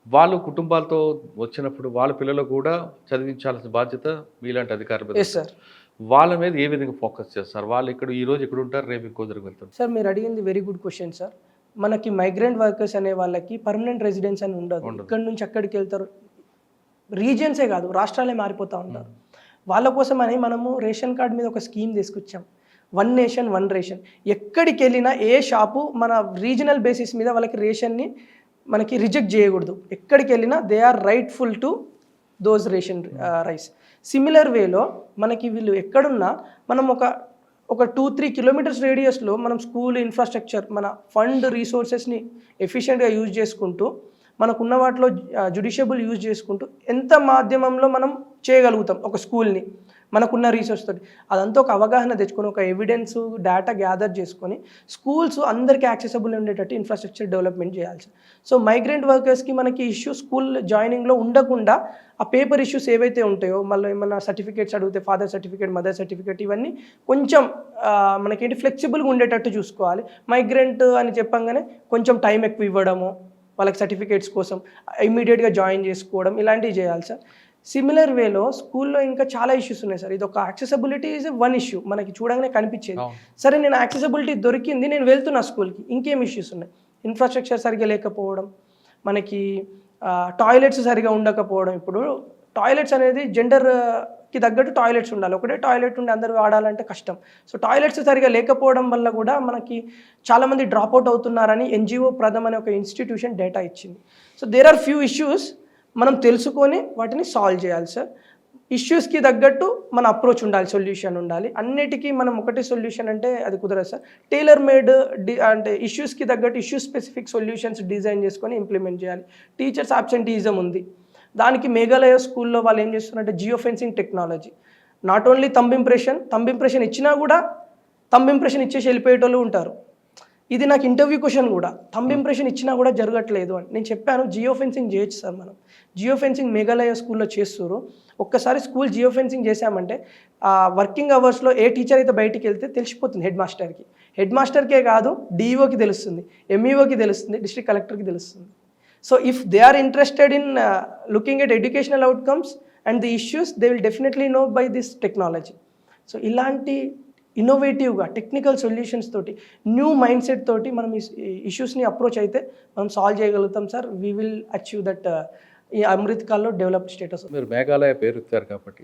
వాళ్ళు కుటుంబాలతో వచ్చినప్పుడు వాళ్ళ పిల్లలు కూడా చదివించాల్సిన బాధ్యత మీలాంటి అధికారులు. సార్ వాళ్ళ మీద ఏ విధంగా ఫోకస్ చేస్తారు? వాళ్ళు ఈరోజు ఇక్కడ ఉంటారు, రేపు ఇంకో దగ్గరికి వెళ్తారు. సార్ మీరు అడిగింది వెరీ గుడ్ క్వశ్చన్ సార్. మనకి మైగ్రెంట్ వర్కర్స్ అనే వాళ్ళకి పర్మనెంట్ రెసిడెన్స్ అని ఉండదు. ఇక్కడి నుంచి అక్కడికి వెళ్తారు, రీజియన్సే కాదు రాష్ట్రాలే మారిపోతూ ఉంటారు. వాళ్ళ కోసం అని మనము రేషన్ కార్డ్ మీద ఒక స్కీమ్ తీసుకొచ్చాం, 1 నేషన్ 1 రేషన్. ఎక్కడికి వెళ్ళినా ఏ షాపు మన రీజనల్ బేసిస్ మీద వాళ్ళకి రేషన్ని మనకి రిజెక్ట్ చేయకూడదు. ఎక్కడికి వెళ్ళినా they are rightful to those ration rice. Similar వేలో మనకి వీళ్ళు ఎక్కడున్నా మనం ఒక 2-3 కిలోమీటర్స్ రేడియస్లో మనం స్కూల్ ఇన్ఫ్రాస్ట్రక్చర్, మన ఫండ్ రీసోర్సెస్ని ఎఫిషియెంట్గా యూజ్ చేసుకుంటూ, మనకున్న వాటిలో జుడిషియబుల్ యూజ్ చేసుకుంటూ ఎంత మాధ్యమంలో మనం చేయగలుగుతాం ఒక స్కూల్ని. మనకున్న రీసోర్స్ తోటి అదంతా ఒక అవగాహన తెచ్చుకొని ఒక ఎవిడెన్స్ డేటా గ్యాదర్ చేసుకొని స్కూల్స్ అందరికీ యాక్సెసిబుల్ ఉండేటట్టు ఇన్ఫ్రాస్ట్రక్చర్ డెవలప్మెంట్ చేయాలి సార్. సో మైగ్రెంట్ వర్కర్స్కి మనకి ఇష్యూ స్కూల్ జాయినింగ్లో ఉండకుండా ఆ పేపర్ ఇష్యూస్ ఏవైతే ఉంటాయో మళ్ళీ ఏమన్నా సర్టిఫికేట్స్ అడిగితే ఫాదర్ సర్టిఫికేట్ మదర్ సర్టిఫికేట్ ఇవన్నీ కొంచెం మనకేంటి ఫ్లెక్సిబుల్గా ఉండేటట్టు చూసుకోవాలి. మైగ్రెంట్ అని చెప్పంగానే కొంచెం టైం ఎక్కువ ఇవ్వడము వాళ్ళకి సర్టిఫికేట్స్ కోసం ఇమీడియట్గా జాయిన్ చేసుకోవడం ఇలాంటివి చేయాలి సార్. సిమిలర్ వేలో స్కూల్లో ఇంకా చాలా ఇష్యూస్ ఉన్నాయి సార్. ఇది ఒక యాక్సెసిబిలిటీ ఈజ్ వన్ ఇష్యూ మనకి చూడగానే కనిపించేది. సరే నేను యాక్సెసిబిలిటీ దొరికింది, నేను వెళ్తున్నా స్కూల్కి, ఇంకేం ఇష్యూస్ ఉన్నాయి? ఇన్ఫ్రాస్ట్రక్చర్ సరిగా లేకపోవడం, మనకి టాయిలెట్స్ సరిగా ఉండకపోవడం. ఇప్పుడు టాయిలెట్స్ అనేది జెండర్కి తగ్గట్టు టాయిలెట్స్ ఉండాలి, ఒకటే టాయిలెట్ ఉండి అందరూ వాడాలంటే కష్టం. సో టాయిలెట్స్ సరిగా లేకపోవడం వల్ల కూడా మనకి చాలామంది డ్రాప్అవుట్ అవుతున్నారని ఎన్జిఓ ప్రథమ్ అనే ఒక ఇన్స్టిట్యూషన్ డేటా ఇచ్చింది. So there are few issues మనం తెలుసుకొని వాటిని సాల్వ్ చేయాలి సార్. ఇష్యూస్కి తగ్గట్టు మన అప్రోచ్ ఉండాలి, సొల్యూషన్ ఉండాలి. అన్నిటికీ మనం ఒకటే సొల్యూషన్ అంటే అది కుదరదు సార్. టైలర్ మేడ్ అంటే ఇష్యూస్కి తగ్గట్టు ఇష్యూ స్పెసిఫిక్ సొల్యూషన్స్ డిజైన్ చేసుకొని ఇంప్లిమెంట్ చేయాలి. టీచర్స్ అబ్సెంటీయిజం ఉంది, దానికి మేఘాలయ స్కూల్లో వాళ్ళు ఏం చేస్తున్నారంటే geo fencing technology. Not only thumb impression ఇచ్చినా కూడా థంబ్ ఇంప్రెషన్ ఇచ్చేసి వెళ్ళిపోయేటోళ్ళు ఉంటారు. ఇది నాకు ఇంటర్వ్యూ క్వశ్చన్ కూడా, థంబ్ ఇంప్రెషన్ ఇచ్చినా కూడా జరగట్లేదు అని నేను చెప్పాను. జియో ఫెన్సింగ్ చేయొచ్చు సార్, మనం జియో ఫెన్సింగ్ మేఘాలయ స్కూల్లో చేస్తారు. ఒక్కసారి స్కూల్ జియో ఫెన్సింగ్ చేశామంటే వర్కింగ్ అవర్స్లో ఏ టీచర్ అయితే బయటికి వెళ్తే తెలిసిపోతుంది హెడ్ మాస్టర్కే కాదు, డిఈఓకి తెలుస్తుంది, ఎంఈఓకి తెలుస్తుంది, డిస్ట్రిక్ట్ కలెక్టర్కి తెలుస్తుంది. So if they are interested in looking at educational outcomes and the issues, they will definitely know by this technology. So ఇలాంటి ఇన్నోవేటివ్గా టెక్నికల్ సొల్యూషన్స్ తోటి న్యూ మైండ్ సెట్ తోటి మనం ఈ ఇష్యూస్ని అప్రోచ్ అయితే మనం సాల్వ్ చేయగలుగుతాం sir. We will achieve that ఈ అమృత్ కాల్లో డెవలప్డ్ స్టేటస్. మీరు మేఘాలయ పేరు ఇచ్చారు కాబట్టి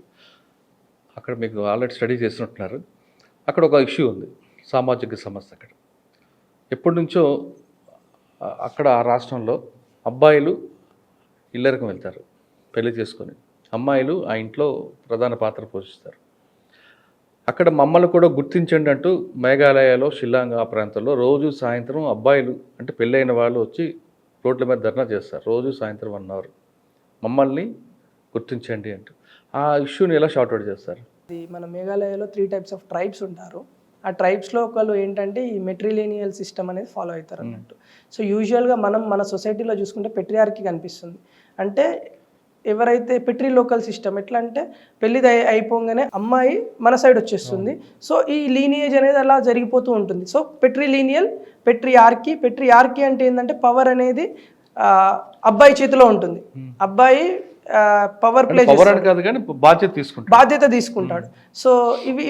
అక్కడ మీకు ఆల్రెడీ స్టడీ చేసినట్టున్నారు. అక్కడ ఒక ఇష్యూ ఉంది, సామాజిక సమస్య. అక్కడ ఎప్పటి నుంచో అక్కడ ఆ రాష్ట్రంలో అబ్బాయిలు ఇల్లరికం వెళ్తారు పెళ్లి చేసుకొని, అమ్మాయిలు ఆ ఇంట్లో ప్రధాన పాత్ర పోషిస్తారు. అక్కడ మమ్మల్ని కూడా గుర్తించండి అంటూ మేఘాలయలో షిల్లాంగ్ ఆ ప్రాంతంలో రోజు సాయంత్రం అబ్బాయిలు అంటే పెళ్ళైన వాళ్ళు వచ్చి రోడ్ల మీద ధర్నా చేస్తారు. రోజు సాయంత్రం 1 అవర్ మమ్మల్ని గుర్తించండి అంటూ. ఆ ఇష్యూని ఎలా షార్ట్అవుట్ చేస్తారు? మన మేఘాలయలో 3 టైప్స్ ఆఫ్ ట్రైబ్స్ ఉంటారు. ఆ ట్రైబ్స్లో ఒకళ్ళు ఏంటంటే ఈ మెట్రిలీనియల్ సిస్టమ్ అనేది ఫాలో అవుతారు అన్నట్టు. సో యూజువల్గా మన సొసైటీలో చూసుకుంటే పెట్రియార్కీ కనిపిస్తుంది. అంటే ఎవరైతే పెట్రీ లోకల్ సిస్టమ్ ఎట్లా అంటే పెళ్ళిది అయిపోగానే అమ్మాయి మన సైడ్ వచ్చేస్తుంది. సో ఈ లీనియేజ్ అనేది అలా జరిగిపోతూ ఉంటుంది. సో పెట్రియార్కీ అంటే ఏంటంటే పవర్ అనేది అబ్బాయి చేతిలో ఉంటుంది. అబ్బాయి పవర్ ప్లే బాధ్యత తీసుకుంటాడు. సో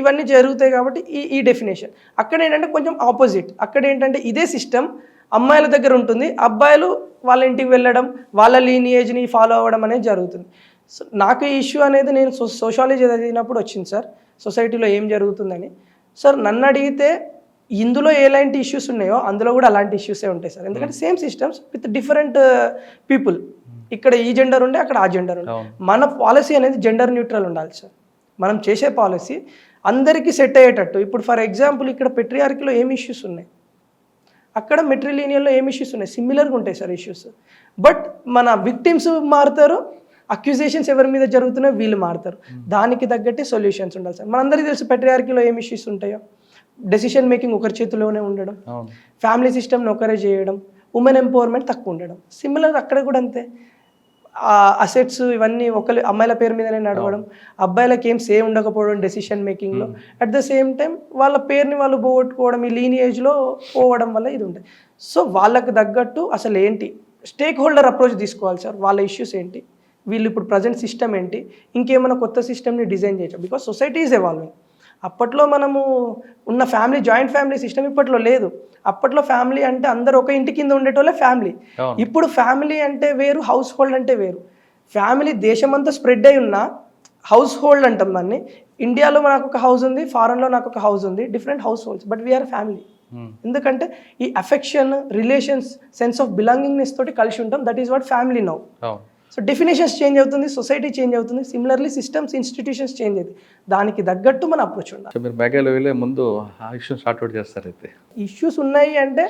ఇవన్నీ జరుగుతాయి కాబట్టి ఈ డెఫినేషన్. అక్కడ ఏంటంటే కొంచెం ఆపోజిట్. అక్కడ ఏంటంటే ఇదే సిస్టమ్ అమ్మాయిల దగ్గర ఉంటుంది, అబ్బాయిలు వాళ్ళ ఇంటికి వెళ్ళడం, వాళ్ళ లీనియేజ్ని ఫాలో అవ్వడం అనేది జరుగుతుంది. సో నాకు ఈ ఇష్యూ అనేది నేను సోషాలజీ చదివినప్పుడు వచ్చింది సార్, సొసైటీలో ఏం జరుగుతుందని. సార్ నన్ను అడిగితే ఇందులో ఎలాంటి ఇష్యూస్ ఉన్నాయో అందులో కూడా అలాంటి ఇష్యూసే ఉంటాయి సార్. ఎందుకంటే same systems with different people. ఇక్కడ ఈ జెండర్ ఉండే, అక్కడ ఆ జెండర్ ఉండే. మన పాలసీ అనేది జెండర్ న్యూట్రల్ ఉండాలి సార్. మనం చేసే పాలసీ అందరికీ సెట్ అయ్యేటట్టు. ఇప్పుడు ఫర్ ఎగ్జాంపుల్ ఇక్కడ పెట్రియార్కీలో ఏం ఇష్యూస్ ఉన్నాయి, అక్కడ మెట్రిలీనియల్లో ఏం ఇష్యూస్ ఉన్నాయి, సిమిలర్గా ఉంటాయి సార్ ఇష్యూస్. బట్ మన విక్టిమ్స్ మారుతారు, అక్యూజేషన్స్ ఎవరి మీద జరుగుతున్నాయో వీళ్ళు మారుతారు. దానికి తగ్గట్టే సొల్యూషన్స్ ఉండాలి సార్. మనందరికీ తెలుసు పెట్రియార్కీలో ఏం ఇష్యూస్ ఉంటాయో, డెసిషన్ మేకింగ్ ఒకరి చేతిలోనే ఉండడం, ఫ్యామిలీ సిస్టమ్ని ఒకరే చేయడం, ఉమెన్ ఎంపవర్మెంట్ తక్కువ ఉండడం. సిమిలర్ అక్కడ కూడా అంతే. అసెట్స్ ఇవన్నీ అమ్మాయిల పేరు మీదనే నడవడం, అబ్బాయిలకి ఏం సేమ్ ఉండకపోవడం డెసిషన్ మేకింగ్లో. అట్ ద సేమ్ టైం వాళ్ళ పేరుని వాళ్ళు పోగొట్టుకోవడం, ఈ లీనియేజ్లో పోవడం వల్ల ఇది ఉంటుంది. సో వాళ్ళకి తగ్గట్టు అసలు ఏంటి స్టేక్ హోల్డర్ అప్రోచ్ తీసుకోవాలి సార్. వాళ్ళ ఇష్యూస్ ఏంటి, వీళ్ళు ఇప్పుడు ప్రజెంట్ సిస్టమ్ ఏంటి, ఇంకేమైనా కొత్త సిస్టమ్ని డిజైన్ చేయొచ్చు. Because society is evolving. అప్పట్లో మనము ఉన్న ఫ్యామిలీ జాయింట్ ఫ్యామిలీ సిస్టమ్ ఇప్పట్లో లేదు. అప్పట్లో ఫ్యామిలీ అంటే అందరు ఒక ఇంటి కింద ఉండేటోళ్ళే ఫ్యామిలీ. ఇప్పుడు ఫ్యామిలీ అంటే వేరు, హౌస్ హోల్డ్ అంటే వేరు. ఫ్యామిలీ దేశమంతా స్ప్రెడ్ అయి ఉన్న హౌస్ హోల్డ్ అంటాం దాన్ని. ఇండియాలో నాకు ఒక హౌస్ ఉంది, ఫారెన్లో నాకు ఒక హౌస్ ఉంది, different households, but we're family. ఎందుకంటే ఈ అఫెక్షన్, రిలేషన్స్, సెన్స్ ఆఫ్ బిలాంగింగ్నెస్ తోటి కలిసి ఉంటాం. That is what family now. So definitions change అవుతుంది, సొసైటీ చేంజ్ అవుతుంది, సిమిలర్లీ సిస్టమ్స్, ఇన్స్టిట్యూషన్స్ చేంజ్ అవుతుంది. దానికి తగ్గట్టు మన అప్రోచ్ ఉండాలి. మీరు మేఘాలయలో ముందు ఆ ఇష్యూస్ సార్ట్అవుట్ చేస్తారు. అయితే ఇష్యూస్ ఉన్నాయి అంటే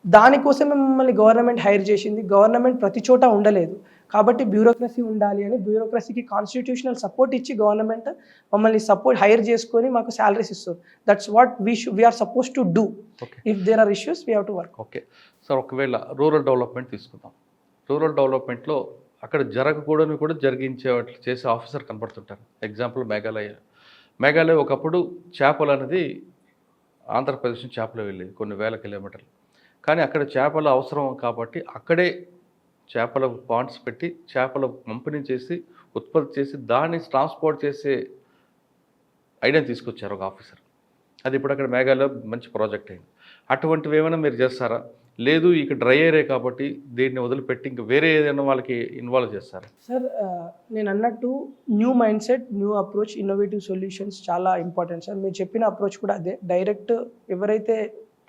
దానికోసమే మమ్మల్ని గవర్నమెంట్ హైర్ చేసింది. గవర్నమెంట్ ప్రతి చోట ఉండలేదు. కాబట్టి బ్యూరోక్రసీ ఉండాలి అని బ్యూరోక్రసీకి కాన్స్టిట్యూషనల్ సపోర్ట్ ఇచ్చి గవర్నమెంట్ మమ్మల్ని హైర్ చేసుకొని మాకు శాలరీస్ ఇస్తుంది. That's what we're suppose to do. If there are issues we have to work. Okay sir, ఒకవేళ రూరల్ డెవలప్మెంట్ తీసుకుందాం. రూరల్ డెవలప్మెంట్లో అక్కడ జరగకూడని కూడా జరిగించేవాట్లు చేసే ఆఫీసర్ కనపడుతుంటారు. ఎగ్జాంపుల్ మేఘాలయ ఒకప్పుడు చేపలు అనేది ఆంధ్రప్రదేశ్ నుంచి చేపలు వెళ్ళేది కొన్ని వేల కిలోమీటర్లు. కానీ అక్కడ చేపలు అవసరం కాబట్టి అక్కడే చేపల పాండ్స్ పెట్టి చేపల పంపిణీ చేసి ఉత్పత్తి చేసి దాన్ని ట్రాన్స్పోర్ట్ చేసే ఐడియాని తీసుకొచ్చారు ఒక ఆఫీసర్. అది ఇప్పుడు అక్కడ మేఘాలయ మంచి ప్రాజెక్ట్ అయింది. అటువంటివి ఏమైనా మీరు చేస్తారా? లేదు ఇక డ్రై ఏరియా కాబట్టి దీన్ని వదిలిపెట్టి ఇంకా వేరే ఏదైనా వాళ్ళకి ఇన్వాల్వ్ చేస్తారా? సార్ నేను అన్నట్టు new mind set, new approach, innovative solutions చాలా ఇంపార్టెంట్ సార్. మీరు చెప్పిన అప్రోచ్ కూడా అదే. డైరెక్ట్ ఎవరైతే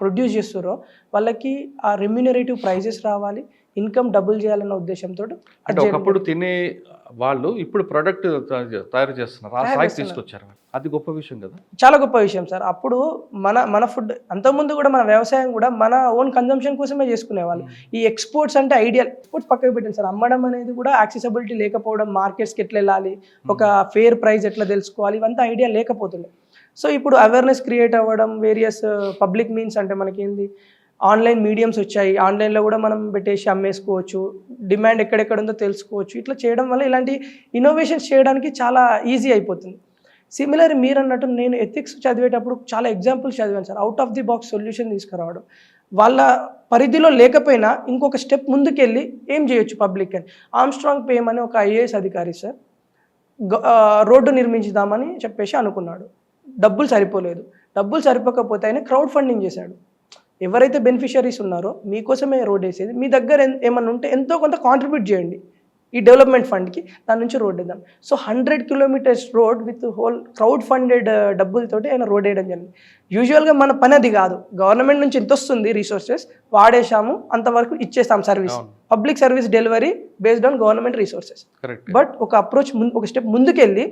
ప్రొడ్యూస్ చేస్తారో వాళ్ళకి ఆ రెమ్యూనరేటివ్ ప్రైజెస్ రావాలి, ఇన్కమ్ డబుల్ చేయాలన్న ఉద్దేశంతో. అంటే ఒకప్పుడు తినే వాళ్ళు ఇప్పుడు ప్రొడక్ట్ తయారు చేస్తున్నారు, ఆ స్థాయికి తీసుకొచ్చారు. అది గొప్ప విషయం కదా. చాలా గొప్ప విషయం సార్. అప్పుడు మన ఫుడ్ అంతకుముందు కూడా మన వ్యవసాయం కూడా మన ఓన్ కన్జంప్షన్ కోసమే చేసుకునేవాళ్ళు. ఈ ఎక్స్పోర్ట్స్ అంటే ఐడియల్, ఎక్స్పోర్ట్స్ పక్కకు పెట్టండి సార్. అమ్మడం అనేది కూడా యాక్సెసిబిలిటీ లేకపోవడం, మార్కెట్స్కి ఎట్లా వెళ్ళాలి, ఒక ఫేర్ ప్రైస్ ఎట్లా తెలుసుకోవాలి, ఇవంతా ఐడియా లేకపోతుండే. సో ఇప్పుడు అవేర్నెస్ క్రియేట్ అవ్వడం, వేరియస్ పబ్లిక్ మీన్స్ అంటే మనకేంది ఆన్లైన్ మీడియంస్ వచ్చాయి, ఆన్లైన్లో కూడా మనం పెట్టేసి అమ్మేసుకోవచ్చు, డిమాండ్ ఎక్కడెక్కడ ఉందో తెలుసుకోవచ్చు. ఇట్లా చేయడం వల్ల ఇలాంటి ఇన్నోవేషన్స్ చేయడానికి చాలా ఈజీ అయిపోతుంది. సిమిలర్ మీరు అన్నట్టు నేను ఎథిక్స్ చదివేటప్పుడు చాలా ఎగ్జాంపుల్స్ చదివాను sir. Out of the box solution తీసుకురావడం, వాళ్ళ పరిధిలో లేకపోయినా ఇంకొక స్టెప్ ముందుకెళ్ళి ఏం చేయొచ్చు పబ్లిక్ అని. ఆమ్స్ట్రాంగ్ పేమ్ అని ఒక ఐఏఎస్ అధికారి సార్ రోడ్డు నిర్మించుదామని చెప్పేసి అనుకున్నాడు. డబ్బులు సరిపోలేదు. డబ్బులు సరిపోకపోతే ఆయన క్రౌడ్ ఫండింగ్ చేశాడు. ఎవరైతే బెనిఫిషరీస్ ఉన్నారో మీకోసమే రోడ్ వేసేది, మీ దగ్గర ఏమన్నా ఉంటే ఎంతో కొంత కాంట్రిబ్యూట్ చేయండి ఈ డెవలప్మెంట్ ఫండ్కి, దాని నుంచి రోడ్ వేద్దాం. So 100 kilometers road with whole crowd funded డబ్బులతోటి ఆయన రోడ్ వేయడం జరిగింది. యూజువల్గా మన పని అది కాదు. గవర్నమెంట్ నుంచి ఎంత వస్తుంది రీసోర్సెస్ వాడేసాము, అంతవరకు ఇచ్చేస్తాం service, public service delivery based on government resources. But ఒక అప్రోచ్ ఒక స్టెప్ ముందుకెళ్ళి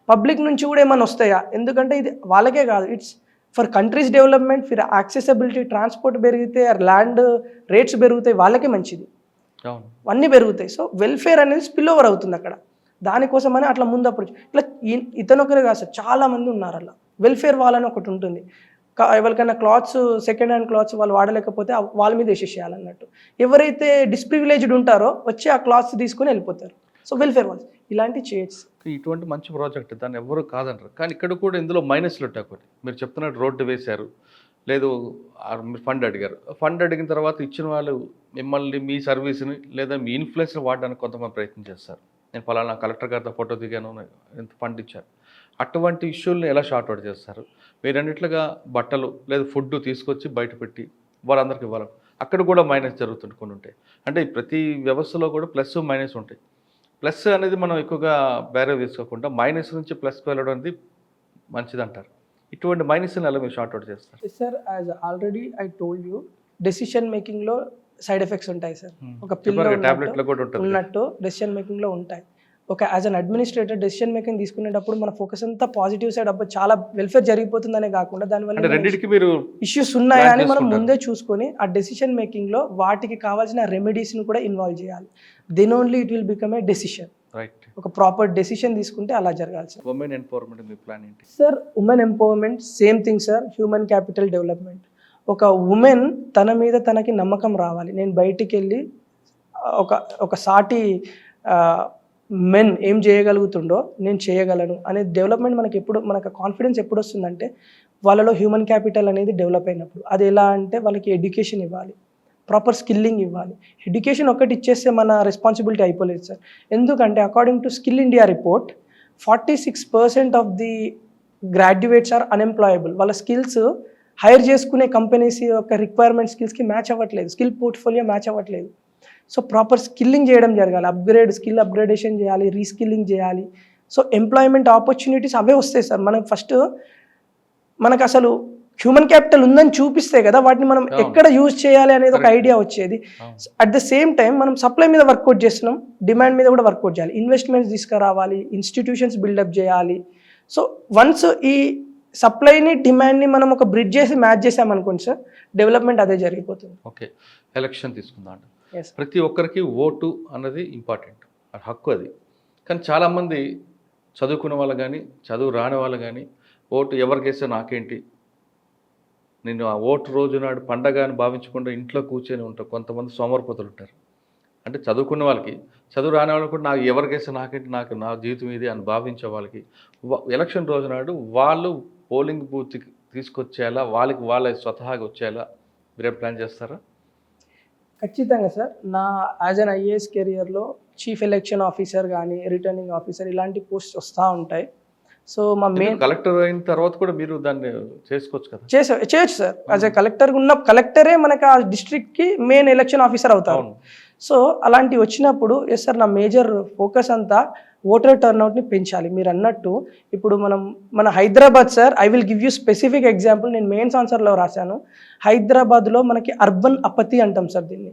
పబ్లిక్ నుంచి కూడా ఏమైనా వస్తాయా, ఎందుకంటే ఇది వాళ్ళకే కాదు, it's for countries development, for accessibility, transport పెరిగితే, ల్యాండ్ రేట్స్ పెరుగుతాయి, వాళ్ళకే మంచిది, అన్నీ పెరుగుతాయి. సో వెల్ఫేర్ అనేది స్పిల్ ఓవర్ అవుతుంది అక్కడ. దానికోసమని అట్లా ముందు అప్రోచ్. ఇట్లా ఇతనొకరే కాదు సార్, చాలామంది ఉన్నారు అలా. వెల్ఫేర్ వాళ్ళని ఒకటి ఉంటుంది. ఎవరికైనా క్లాత్స్, సెకండ్ హ్యాండ్ క్లాత్స్ వాళ్ళు వాడలేకపోతే వాళ్ళ మీద వేసేసేయాలన్నట్టు. ఎవరైతే డిస్ప్రివిలేజ్డ్ ఉంటారో వచ్చి ఆ క్లాత్స్ తీసుకొని వెళ్ళిపోతారు. సో వెల్ఫేర్ వాళ్ళు ఇలాంటివి చేయొచ్చు. ఇటువంటి మంచి ప్రాజెక్ట్, దాన్ని ఎవరు కాదంటారు. కానీ ఇక్కడ కూడా ఇందులో మైనస్లు ఉంటాయి కొన్ని. మీరు చెప్తున్నట్టు రోడ్డు వేశారు, లేదు మీరు ఫండ్ అడిగారు. ఫండ్ అడిగిన తర్వాత ఇచ్చిన వాళ్ళు మిమ్మల్ని, మీ సర్వీస్ని లేదా మీ ఇన్ఫ్లుయెన్స్ని వాడడానికి కొంతమంది ప్రయత్నం చేస్తారు. నేను ఫలానా కలెక్టర్ గారితో ఫోటో దిగాను, ఎంత ఫండ్ ఇచ్చారు. అటువంటి ఇష్యూల్ని ఎలా షార్ట్ అవుట్ చేస్తారు? మీరన్నిట్లుగా బట్టలు లేదా ఫుడ్ తీసుకొచ్చి బయట పెట్టి వాళ్ళందరికీ ఇవ్వాలి. అక్కడ కూడా మైనస్ జరుగుతుంది కొన్ని ఉంటాయి. అంటే ప్రతి వ్యవస్థలో కూడా ప్లస్ మైనస్ ఉంటాయి. ప్లస్ అనేది మనం ఎక్కువగా బేరే తీసుకోకుండా మైనస్ నుంచి ప్లస్కి వెళ్ళడం అనేది మంచిదంటారు. ఇటువంటి మైనస్ని ఎలా మీరు షార్ట్ అవుట్ చేస్తారు? Sir as already I told you, decision మేకింగ్లో సైడ్ ఎఫెక్ట్స్ ఉంటాయి సార్. ఒక పిల్లలు ఉన్నట్టు డెసిషన్ మేకింగ్లో ఉంటాయి. ఒక as an administrator decision making తీసుకునేటప్పుడు మన ఫోకస్ అంతా పాజిటివ్ సైడ్, అప్పుడు చాలా వెల్ఫేర్ జరిగిపోతుందనే కాకుండా దానివల్ల ఇష్యూస్ ఉన్నాయా అని మనం ముందే చూసుకొని ఆ డెసిషన్ మేకింగ్లో వాటికి కావాల్సిన రెమెడీస్ని కూడా ఇన్వాల్వ్ చేయాలి. Then only it will become a decision. ఒక ప్రాపర్ డెసిషన్ తీసుకుంటే అలా జరగాలి సార్. ఉమెన్ ఎంపవర్మెంట్ మీ ప్లాన్ ఏంటి sir? Women empowerment same thing sir, human capital development. ఒక ఉమెన్ తన మీద తనకి నమ్మకం రావాలి. నేను బయటికి వెళ్ళి ఒక సాటి మెన్ ఏం చేయగలుగుతుండో నేను చేయగలను అనే డెవలప్మెంట్ మనకు కాన్ఫిడెన్స్ ఎప్పుడు వస్తుందంటే వాళ్ళలో హ్యూమన్ క్యాపిటల్ అనేది డెవలప్ అయినప్పుడు. అది ఎలా అంటే వాళ్ళకి ఎడ్యుకేషన్ ఇవ్వాలి, ప్రాపర్ స్కిల్లింగ్ ఇవ్వాలి. ఎడ్యుకేషన్ ఒక్కటి ఇచ్చేస్తే మన రెస్పాన్సిబిలిటీ అయిపోలేదు సార్. ఎందుకంటే according to skill India report 46% of the graduates are unemployable. వాళ్ళ స్కిల్స్ హైర్ చేసుకునే కంపెనీస్ యొక్క రిక్వైర్మెంట్ స్కిల్స్కి మ్యాచ్ అవ్వట్లేదు, స్కిల్ పోర్ట్ఫోలియో మ్యాచ్ అవ్వట్లేదు. సో ప్రాపర్ స్కిల్లింగ్ చేయడం జరగాలి, స్కిల్ అప్గ్రేడేషన్ చేయాలి, రీస్కిల్లింగ్ చేయాలి. సో ఎంప్లాయ్మెంట్ ఆపర్చునిటీస్ అవే వస్తాయి సార్. మనకు ఫస్ట్ మనకు అసలు హ్యూమన్ క్యాపిటల్ ఉందని చూపిస్తే కదా వాటిని మనం ఎక్కడ యూజ్ చేయాలి అనేది ఒక ఐడియా వచ్చేది. అట్ ద సేమ్ టైం మనం సప్లై మీద వర్కౌట్ చేస్తున్నాం, డిమాండ్ మీద కూడా వర్కౌట్ చేయాలి, ఇన్వెస్ట్మెంట్స్ తీసుకురావాలి, ఇన్స్టిట్యూషన్స్ బిల్డప్ చేయాలి. సో వన్స్ ఈ సప్లైని డిమాండ్ని మనం ఒక బ్రిడ్జ్ చేసి మ్యాచ్ చేసామనుకోండి సార్, డెవలప్మెంట్ అదే జరిగిపోతుంది. ఓకే, ఎలక్షన్ తీసుకుందాం. ప్రతి ఒక్కరికి ఓటు అన్నది ఇంపార్టెంట్. హక్కు అది. కానీ చాలామంది చదువుకున్న వాళ్ళు కానీ, చదువు రాని వాళ్ళు కానీ, ఓటు ఎవరికేస్తే నాకేంటి, నేను ఆ ఓటు రోజు నాడు పండగ అని భావించకుండా ఇంట్లో కూర్చొని ఉంటారు. కొంతమంది సోమరిపోతులు ఉంటారు. అంటే చదువుకున్న వాళ్ళకి, చదువు రాని వాళ్ళకి కూడా నాకు ఎవరికేస్తే నాకేంటి, నాకు నా జీవితం ఇది అని భావించే వాళ్ళకి ఎలక్షన్ రోజు నాడు వాళ్ళు పోలింగ్ బూత్కి తీసుకొచ్చేలా, వాళ్ళ స్వతహాగా వచ్చేలా మీరేం ప్లాన్ చేస్తారా? ఖచ్చితంగా సార్. నా యాజ్ అన్ ఐఏఎస్ కెరియర్లో చీఫ్ ఎలక్షన్ ఆఫీసర్ కానీ, రిటర్నింగ్ ఆఫీసర్ ఇలాంటి పోస్ట్ వస్తూ ఉంటాయి. సో మా మెయిన్ కలెక్టర్ అయిన తర్వాత కూడా మీరు దాన్ని చేసుకోవచ్చు కదా? చేయొచ్చు సార్. యాజ్ ఎ కలెక్టర్ ఉన్న కలెక్టరే మనకి ఆ డిస్ట్రిక్ట్కి మెయిన్ ఎలక్షన్ ఆఫీసర్ అవుతారు. సో అలాంటివి వచ్చినప్పుడు ఎస్ సార్, నా మేజర్ ఫోకస్ అంతా ఓటర్ టర్న్అవుట్ని పెంచాలి. మీరు అన్నట్టు ఇప్పుడు మన Hyderabad sir, I will give you specific example. నేను మెయిన్స్ ఆన్సర్లో రాశాను. హైదరాబాద్లో మనకి అర్బన్ అపతి అంటాం సార్ దీన్ని.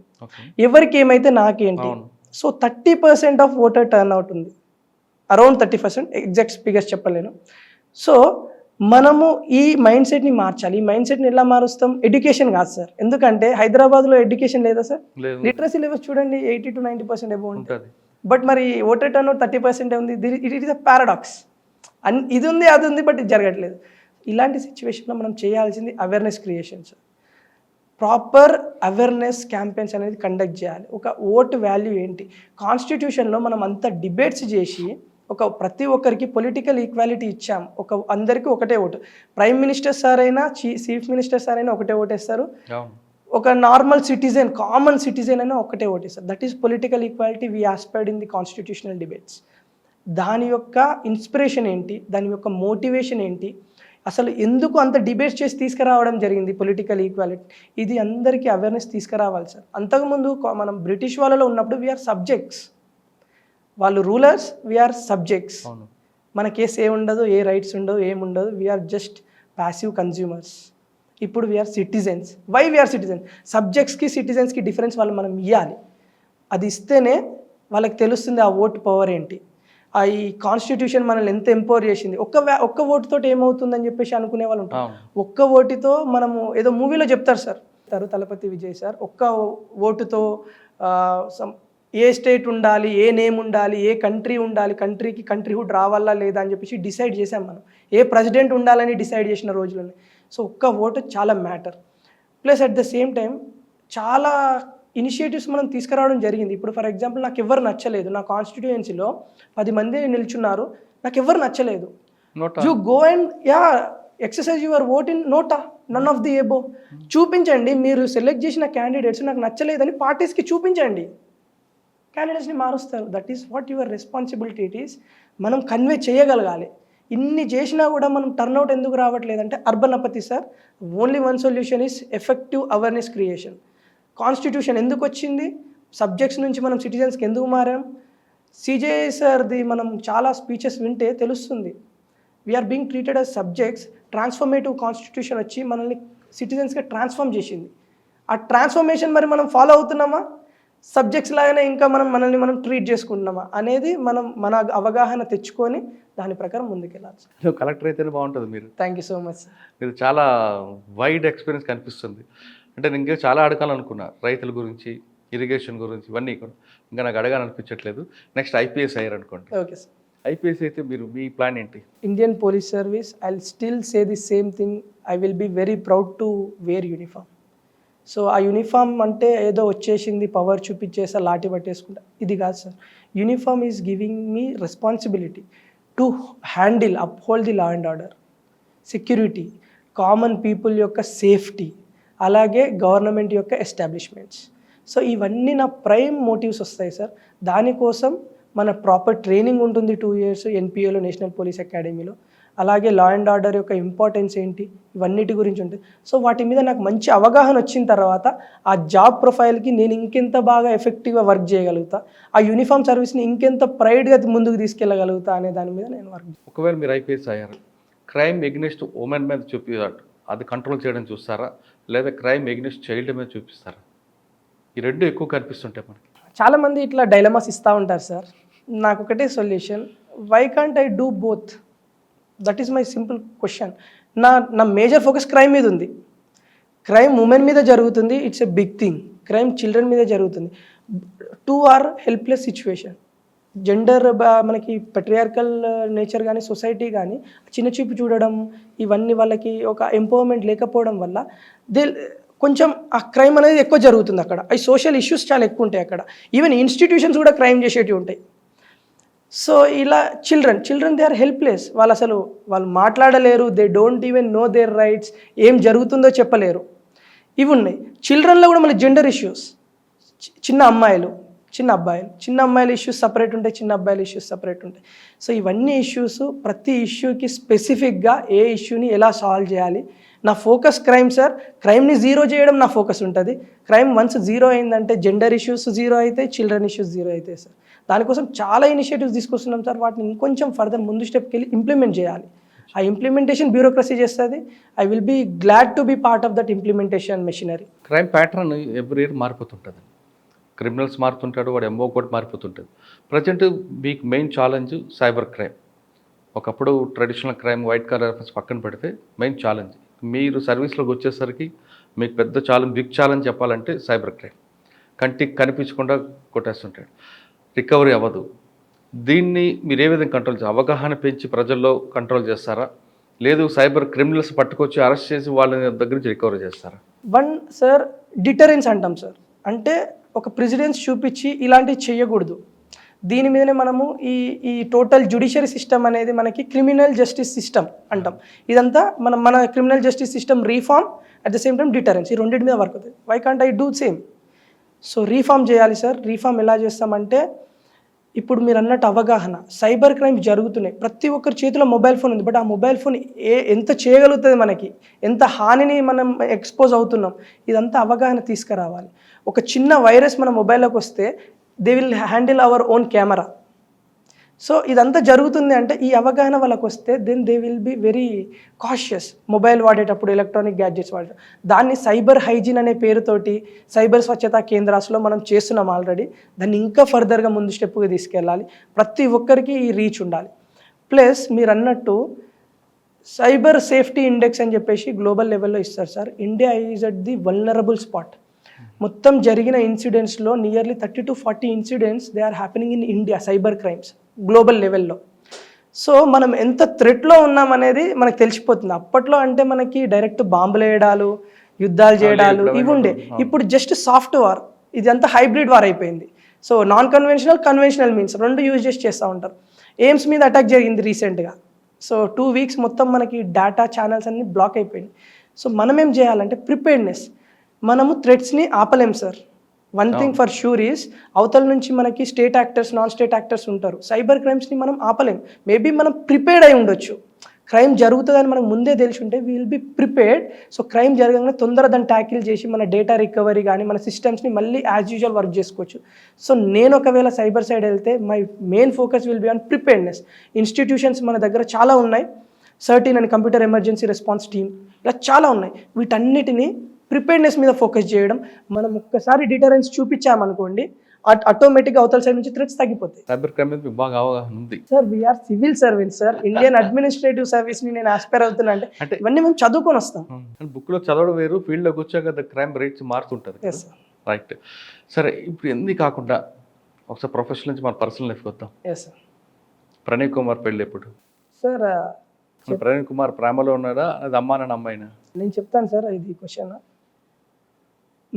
ఎవరికి ఏమైతే నాకేంటి. సో 30% ఆఫ్ ఓటర్ టర్న్అవుట్ ఉంది, అరౌండ్ 30%, ఎగ్జాక్ట్ ఫిగర్స్ చెప్పలేను. సో మనము ఈ మైండ్ సెట్ని మార్చాలి. ఈ మైండ్ సెట్ని ఎలా మారుస్తాం? ఎడ్యుకేషన్ కాదు సార్. ఎందుకంటే హైదరాబాద్లో ఎడ్యుకేషన్ లేదా సార్? లిటరసీ లెవెల్స్ చూడండి 80 to 90% అబౌవ్ ఉంటుంది. బట్ మరి ఓటర్ టర్న్అవుట్ 30% ఉంది. It is a paradox. ఇది ఉంది, అది ఉంది, బట్ ఇది జరగట్లేదు. ఇలాంటి సిచ్యువేషన్లో మనం చేయాల్సింది awareness creation sir. Proper awareness campaigns అనేది కండక్ట్ చేయాలి. ఒక ఓటు వాల్యూ ఏంటి, కాన్స్టిట్యూషన్లో మనం అంత డిబేట్స్ చేసి ప్రతి ఒక్కరికి పొలిటికల్ ఈక్వాలిటీ ఇచ్చాం. అందరికీ ఒకటే ఓటు. ప్రైమ్ మినిస్టర్ సార్ అయినా, చీఫ్ మినిస్టర్ సార్ అయినా ఒకటే ఓటేస్తారు. ఒక నార్మల్ సిటిజన్, కామన్ సిటిజన్ అయినా ఒకటే ఓటేస్తారు. That is political equality we aspired in the constitutional debates. దాని యొక్క ఇన్స్పిరేషన్ ఏంటి, దాని యొక్క మోటివేషన్ ఏంటి, అసలు ఎందుకు అంత డిబేట్స్ చేసి తీసుకురావడం జరిగింది పొలిటికల్ ఈక్వాలిటీ, ఇది అందరికీ అవేర్నెస్ తీసుకురావాలి సార్. అంతకుముందు మనం బ్రిటిష్ వాళ్ళలో ఉన్నప్పుడు వీఆర్ సబ్జెక్ట్స్, వాళ్ళు రూలర్స్, వీఆర్ సబ్జెక్ట్స్. మన కేసు ఏ ఉండదు, ఏ రైట్స్ ఉండవు, ఏముండదు. We are just passive consumers. ఇప్పుడు we are citizens. Why we are citizens? సబ్జెక్ట్స్కి సిటిజన్స్కి డిఫరెన్స్ వాళ్ళు మనం ఇవ్వాలి. అది ఇస్తేనే వాళ్ళకి తెలుస్తుంది ఆ ఓటు పవర్ ఏంటి, ఈ కాన్స్టిట్యూషన్ మనల్ని ఎంత ఎంపవర్ చేసింది. ఒక్క ఓటుతో ఏమవుతుందని చెప్పేసి అనుకునే వాళ్ళు ఉంటారు. ఒక్క ఓటుతో మనము ఏదో మూవీలో చెప్తారు సార్, తలపతి విజయ్ సార్, ఒక్క ఓటుతో ఏ స్టేట్ ఉండాలి, ఏ నేమ్ ఉండాలి, ఏ కంట్రీ ఉండాలి, కంట్రీకి కంట్రీహుడ్ రావాలా లేదా అని చెప్పేసి డిసైడ్ చేసాం మనం. ఏ ప్రెసిడెంట్ ఉండాలని డిసైడ్ చేసిన రోజులని. సో ఒక్క ఓటు చాలా matter. Plus at the same time చాలా ఇనిషియేటివ్స్ మనం తీసుకురావడం జరిగింది. ఇప్పుడు ఫర్ ఎగ్జాంపుల్ నాకు ఎవరు నచ్చలేదు, నా కాన్స్టిట్యుయెన్సీలో 10 మంది నిల్చున్నారు, నాకు ఎవరు నచ్చలేదు. You go and exercise your vote in NOTA, none of the above. చూపించండి, మీరు సెలెక్ట్ చేసిన క్యాండిడేట్స్ నాకు నచ్చలేదని పార్టీస్కి చూపించండి, క్యాండిడేట్స్ని మారుస్తారు. That is what your responsibility it is. మనం కన్వే చేయగలగాలి. ఇన్ని చేసినా కూడా మనం టర్న్అవుట్ ఎందుకు రావట్లేదంటే urban apathy sir. Only one solution is effective awareness creation. Constitution ఎందుకు వచ్చింది, సబ్జెక్ట్స్ నుంచి మనం సిటిజన్స్కి ఎందుకు మారాం, సిజేఐ సార్ది మనం చాలా స్పీచెస్ వింటే తెలుస్తుంది. We're being treated as subjects. Transformative constitution వచ్చి మనల్ని సిటిజన్స్గా ట్రాన్స్ఫార్మ్ చేసింది. ఆ ట్రాన్స్ఫర్మేషన్ మరి మనం ఫాలో అవుతున్నామా, సబ్జెక్ట్స్ లాగానే ఇంకా మనల్ని మనం ట్రీట్ చేసుకుంటున్నామా అనేది మన అవగాహన తెచ్చుకొని దాని ప్రకారం ముందుకెళ్ళాలి. కలెక్టర్ అయితేనే బాగుంటుంది. మీరు థ్యాంక్ యూ సో మచ్. మీరు చాలా వైడ్ ఎక్స్పీరియన్స్ కనిపిస్తుంది. అంటే నేను ఇంకా చాలా అడగాలనుకున్నా, రైతుల గురించి, ఇరిగేషన్ గురించి, ఇవన్నీ కూడా ఇంకా నాకు అడగాలనిపించట్లేదు. నెక్స్ట్ ఐపీఎస్ అయ్యారనుకోండి. Okay sir. ఐపీఎస్ అయితే మీ ప్లాన్ ఏంటి? Indian police service. I will still say the same thing. I will be very proud to wear uniform. So ఆ యూనిఫామ్ అంటే ఏదో వచ్చేసింది, పవర్ చూపించేసా, లాఠీ పట్టేసుకుంటా, ఇది కాదు sir. Uniform is giving me responsibility to handle, uphold the law and order, security, common people యొక్క సేఫ్టీ, అలాగే గవర్నమెంట్ యొక్క ఎస్టాబ్లిష్మెంట్స్. సో ఇవన్నీ నా ప్రైమ్ మోటివ్స్ వస్తాయి సార్. దానికోసం మన ప్రాపర్ ట్రైనింగ్ ఉంటుంది 2 years ఎన్పిఏలో, నేషనల్ పోలీస్ అకాడమీలో. అలాగే లా అండ్ ఆర్డర్ యొక్క ఇంపార్టెన్స్ ఏంటి, ఇవన్నిటి గురించి ఉంటుంది. సో వాటి మీద నాకు మంచి అవగాహన వచ్చిన తర్వాత ఆ జాబ్ ప్రొఫైల్కి నేను ఇంకెంత బాగా ఎఫెక్టివ్గా వర్క్ చేయగలుగుతా, ఆ యూనిఫామ్ సర్వీస్ని ఇంకెంత ప్రైడ్గా ముందుకు తీసుకెళ్ళగలుగుతా అనే దాని మీద నేను వర్క్. ఒకవేళ మీరు ఐపీఎస్ అయ్యారు, క్రైమ్ ఎగ్నెస్ట్ ఉమెన్ మీద అది కంట్రోల్ చేయడం చూస్తారా, లేదా క్రైమ్ ఎగ్నెస్ట్ చైల్డ్ మీద చూపిస్తారా? ఈ రెండు ఎక్కువ కనిపిస్తుంటాయి మనకి. చాలామంది ఇట్లా డైలమాస్ ఇస్తూ ఉంటారు సార్. నాకు ఒకటే solution, why can't I do both? That is my simple question. నా మేజర్ ఫోకస్ క్రైమ్ మీద ఉంది. క్రైమ్ ఉమెన్ మీద జరుగుతుంది, it's a big thing. Crime children మీద జరుగుతుంది. 2 are హెల్ప్లెస్ సిచ్యువేషన్. జెండర్ మనకి పెట్రియార్కల్ నేచర్ కానీ సొసైటీ కానీ చిన్న చూపు చూడడం ఇవన్నీ వాళ్ళకి ఒక ఎంపవర్మెంట్ లేకపోవడం వల్ల కొంచెం ఆ క్రైమ్ అనేది ఎక్కువ జరుగుతుంది అక్కడ. ఈ సోషల్ ఇష్యూస్ చాలా ఎక్కువ ఉంటాయి అక్కడ. ఈవెన్ ఇన్స్టిట్యూషన్స్ కూడా క్రైమ్ చేసేటివి ఉంటాయి. సో ఇలా చిల్డ్రన్ దే ఆర్ హెల్ప్లెస్. వాళ్ళు మాట్లాడలేరు, they don't even know their rights, ఏం జరుగుతుందో చెప్పలేరు. ఇవి ఉన్నాయి. చిల్డ్రన్లో కూడా మళ్ళీ జెండర్ ఇష్యూస్, చిన్న అమ్మాయిలు చిన్న అమ్మాయిల ఇష్యూస్ సపరేట్ ఉంటాయి, చిన్న అబ్బాయిల ఇష్యూస్ సపరేట్ ఉంటాయి. సో ఇవన్నీ ఇష్యూస్, ప్రతి ఇష్యూకి స్పెసిఫిక్గా ఏ ఇష్యూని ఎలా సాల్వ్ చేయాలి. నా ఫోకస్ క్రైమ్ సార్. క్రైమ్ని జీరో చేయడం నా ఫోకస్ ఉంటుంది. క్రైమ్ వన్స్ జీరో అయిందంటే జెండర్ ఇష్యూస్ జీరో అవుతాయి, చిల్డ్రన్ ఇష్యూస్ జీరో అవుతాయి సార్. దానికోసం చాలా ఇనిషియేటివ్స్ తీసుకొస్తున్నాం సార్. వాటిని ఇంకొంచెం ఫర్దర్ ముందు స్టెప్కి వెళ్ళి ఇంప్లిమెంట్ చేయాలి. ఆ ఇంప్లిమెంటేషన్ బ్యూరోక్రసీ చేస్తుంది. I will be glad to be part of that implementation machinery. Crime pattern every year మారిపోతుంటుంది. క్రిమినల్స్ మారుతుంటాడు, వాడు ఎంఓ కూడా మారిపోతుంటుంది. ప్రజెంట్ మీకు మెయిన్ ఛాలెంజ్ సైబర్ క్రైమ్. ఒకప్పుడు traditional crime white collar offence పక్కన పెడితే మెయిన్ ఛాలెంజ్ మీరు సర్వీస్లోకి వచ్చేసరికి మీకు పెద్ద ఛాలెంజ్, బిగ్ ఛాలెంజ్ చెప్పాలంటే సైబర్ క్రైమ్. కంటికి కనిపించకుండా కొట్టేస్తుంటాడు, రికవరీ అవ్వదు. దీన్ని మీరు ఏ విధంగా కంట్రోల్ చేస్తారు? అవగాహన పెంచి ప్రజల్లో కంట్రోల్ చేస్తారా, లేదు సైబర్ క్రిమినల్స్ పట్టుకొచ్చి అరెస్ట్ చేసి వాళ్ళ దగ్గర నుంచి రికవరీ చేస్తారా? సార్ డిటరెన్స్ అంటాం సార్. అంటే ఒక ప్రెసిడెన్స్ చూపించి ఇలాంటివి చేయకూడదు. దీని మీదనే మనము ఈ టోటల్ జ్యుడిషియరీ సిస్టమ్ అనేది మనకి క్రిమినల్ జస్టిస్ సిస్టమ్ అంటాం. ఇదంతా మన criminal justice system reform, at the same time deterrence, ఈ రెండింటి మీద వర్క్ అవుతుంది. Why can't I do same? So reform చేయాలి సార్. రీఫార్మ్ ఎలా చేస్తామంటే, ఇప్పుడు మీరు అన్నట్టు అవగాహన, సైబర్ క్రైమ్స్ జరుగుతున్నాయి, ప్రతి ఒక్కరి చేతిలో మొబైల్ ఫోన్ ఉంది. బట్ ఆ మొబైల్ ఫోన్ ఎంత చేయగలుగుతుంది, మనకి ఎంత హానిని మనం ఎక్స్పోజ్ అవుతున్నాం, ఇదంతా అవగాహన తీసుకురావాలి. ఒక చిన్న వైరస్ మన మొబైల్లోకి వస్తే they will handle our own camera. So ఇదంతా జరుగుతుంది అంటే ఈ అవగాహన వాళ్ళకి వస్తే then they will be very cautious mobile వాడేటప్పుడు, ఎలక్ట్రానిక్ గ్యాడ్జెట్స్ వాడేటప్పుడు. దాన్ని సైబర్ హైజీన్ అనే పేరుతోటి సైబర్ స్వచ్ఛతా కేంద్రాల్లో మనం చేస్తున్నాం ఆల్రెడీ. దాన్ని ఇంకా ఫర్దర్గా ముందు స్టెప్గా తీసుకెళ్ళాలి. ప్రతి ఒక్కరికి ఈ రీచ్ ఉండాలి. ప్లస్ మీరు అన్నట్టు సైబర్ సేఫ్టీ ఇండెక్స్ అని చెప్పేసి గ్లోబల్ లెవెల్లో ఇస్తారు sir. India is at the vulnerable spot. మొత్తం జరిగిన ఇన్సిడెంట్స్లో nearly 30 to 40 incidents they are happening in India, cyber crimes global లెవెల్లో. సో మనం ఎంత థ్రెట్లో ఉన్నామనేది మనకు తెలిసిపోతుంది. అప్పట్లో అంటే మనకి డైరెక్ట్ బాంబులు వేయడాలు, యుద్ధాలు చేయడాలు ఇవి ఉండే. ఇప్పుడు జస్ట్ సాఫ్ట్ వార్, ఇదంతా హైబ్రిడ్ వార్ అయిపోయింది. సో నాన్ కన్వెన్షనల్ మీన్స్ రెండు యూజ్ చేస్తూ ఉంటారు. ఎయిమ్స్ మీద అటాక్ జరిగింది రీసెంట్గా. సో 2 weeks మొత్తం మనకి డేటా ఛానల్స్ అన్ని బ్లాక్ అయిపోయింది. సో మనం ఏం చేయాలంటే ప్రిపేర్డ్నెస్. మనము థ్రెట్స్ని ఆపలేం sir. One thing for sure is, అవతల నుంచి మనకి state actors, non state actors ఉంటారు. సైబర్ క్రైమ్స్ని మనం ఆపలేం. మేబీ మనం ప్రిపేర్డ్ అయి ఉండొచ్చు. క్రైమ్ జరుగుతుందని మనకు ముందే తెలిసి ఉంటే we will be prepared. So crime జరగగానే తొందరగా దాన్ని ట్యాకిల్ చేసి మన డేటా రికవరీ కానీ మన సిస్టమ్స్ని మళ్ళీ యాజ్ యూజువల్ వర్క్ చేసుకోవచ్చు. సో నేను ఒకవేళ సైబర్ సైడ్ వెళ్తే my main focus will be on preparedness. Institutions మన దగ్గర చాలా ఉన్నాయి. 13 అని కంప్యూటర్ ఎమర్జెన్సీ రెస్పాన్స్ టీమ్, ఇలా చాలా ఉన్నాయి. వీటన్నిటిని ప్రిపేర్డ్నెస్ మీద ఫోకస్ చేయడం. మనం ఒక్కసారి డిటరెన్స్ చూపించామనుకోండి, ఆటోమేటిక్గా అవతల సైడ్ నుంచి థ్రెట్స్ తగ్గిపోతాయి. సైబర్ క్రైమ్ మీద బాగా అవగాహన ఉంది sir. We're civil service sir. Indian administrative సర్వీస్ని నేను ఆస్పైర్ అవుతున్నా అంటే ఇవన్నీ మేము చదువుకొని వస్తాం. బుక్లో చదవడం వేరు, ఫీల్డ్లోకి వచ్చాక క్రైమ్ రేట్స్ మారుతుంటుంది. రైట్. సరే, ఇప్పుడు ఎన్ని కాకుండా ఒకసారి ప్రొఫెషనల్ నుంచి మన పర్సనల్ లైఫ్కి వద్దాం. Yes sir. ప్రణయ్ కుమార్ పెళ్ళి ఎప్పుడు సార్? ప్రణయ్ కుమార్ ప్రేమలో ఉన్నాడా, అది అమ్మా నాన్న అమ్మాయినా? నేను చెప్తాను సార్. ఇది క్వశ్చన్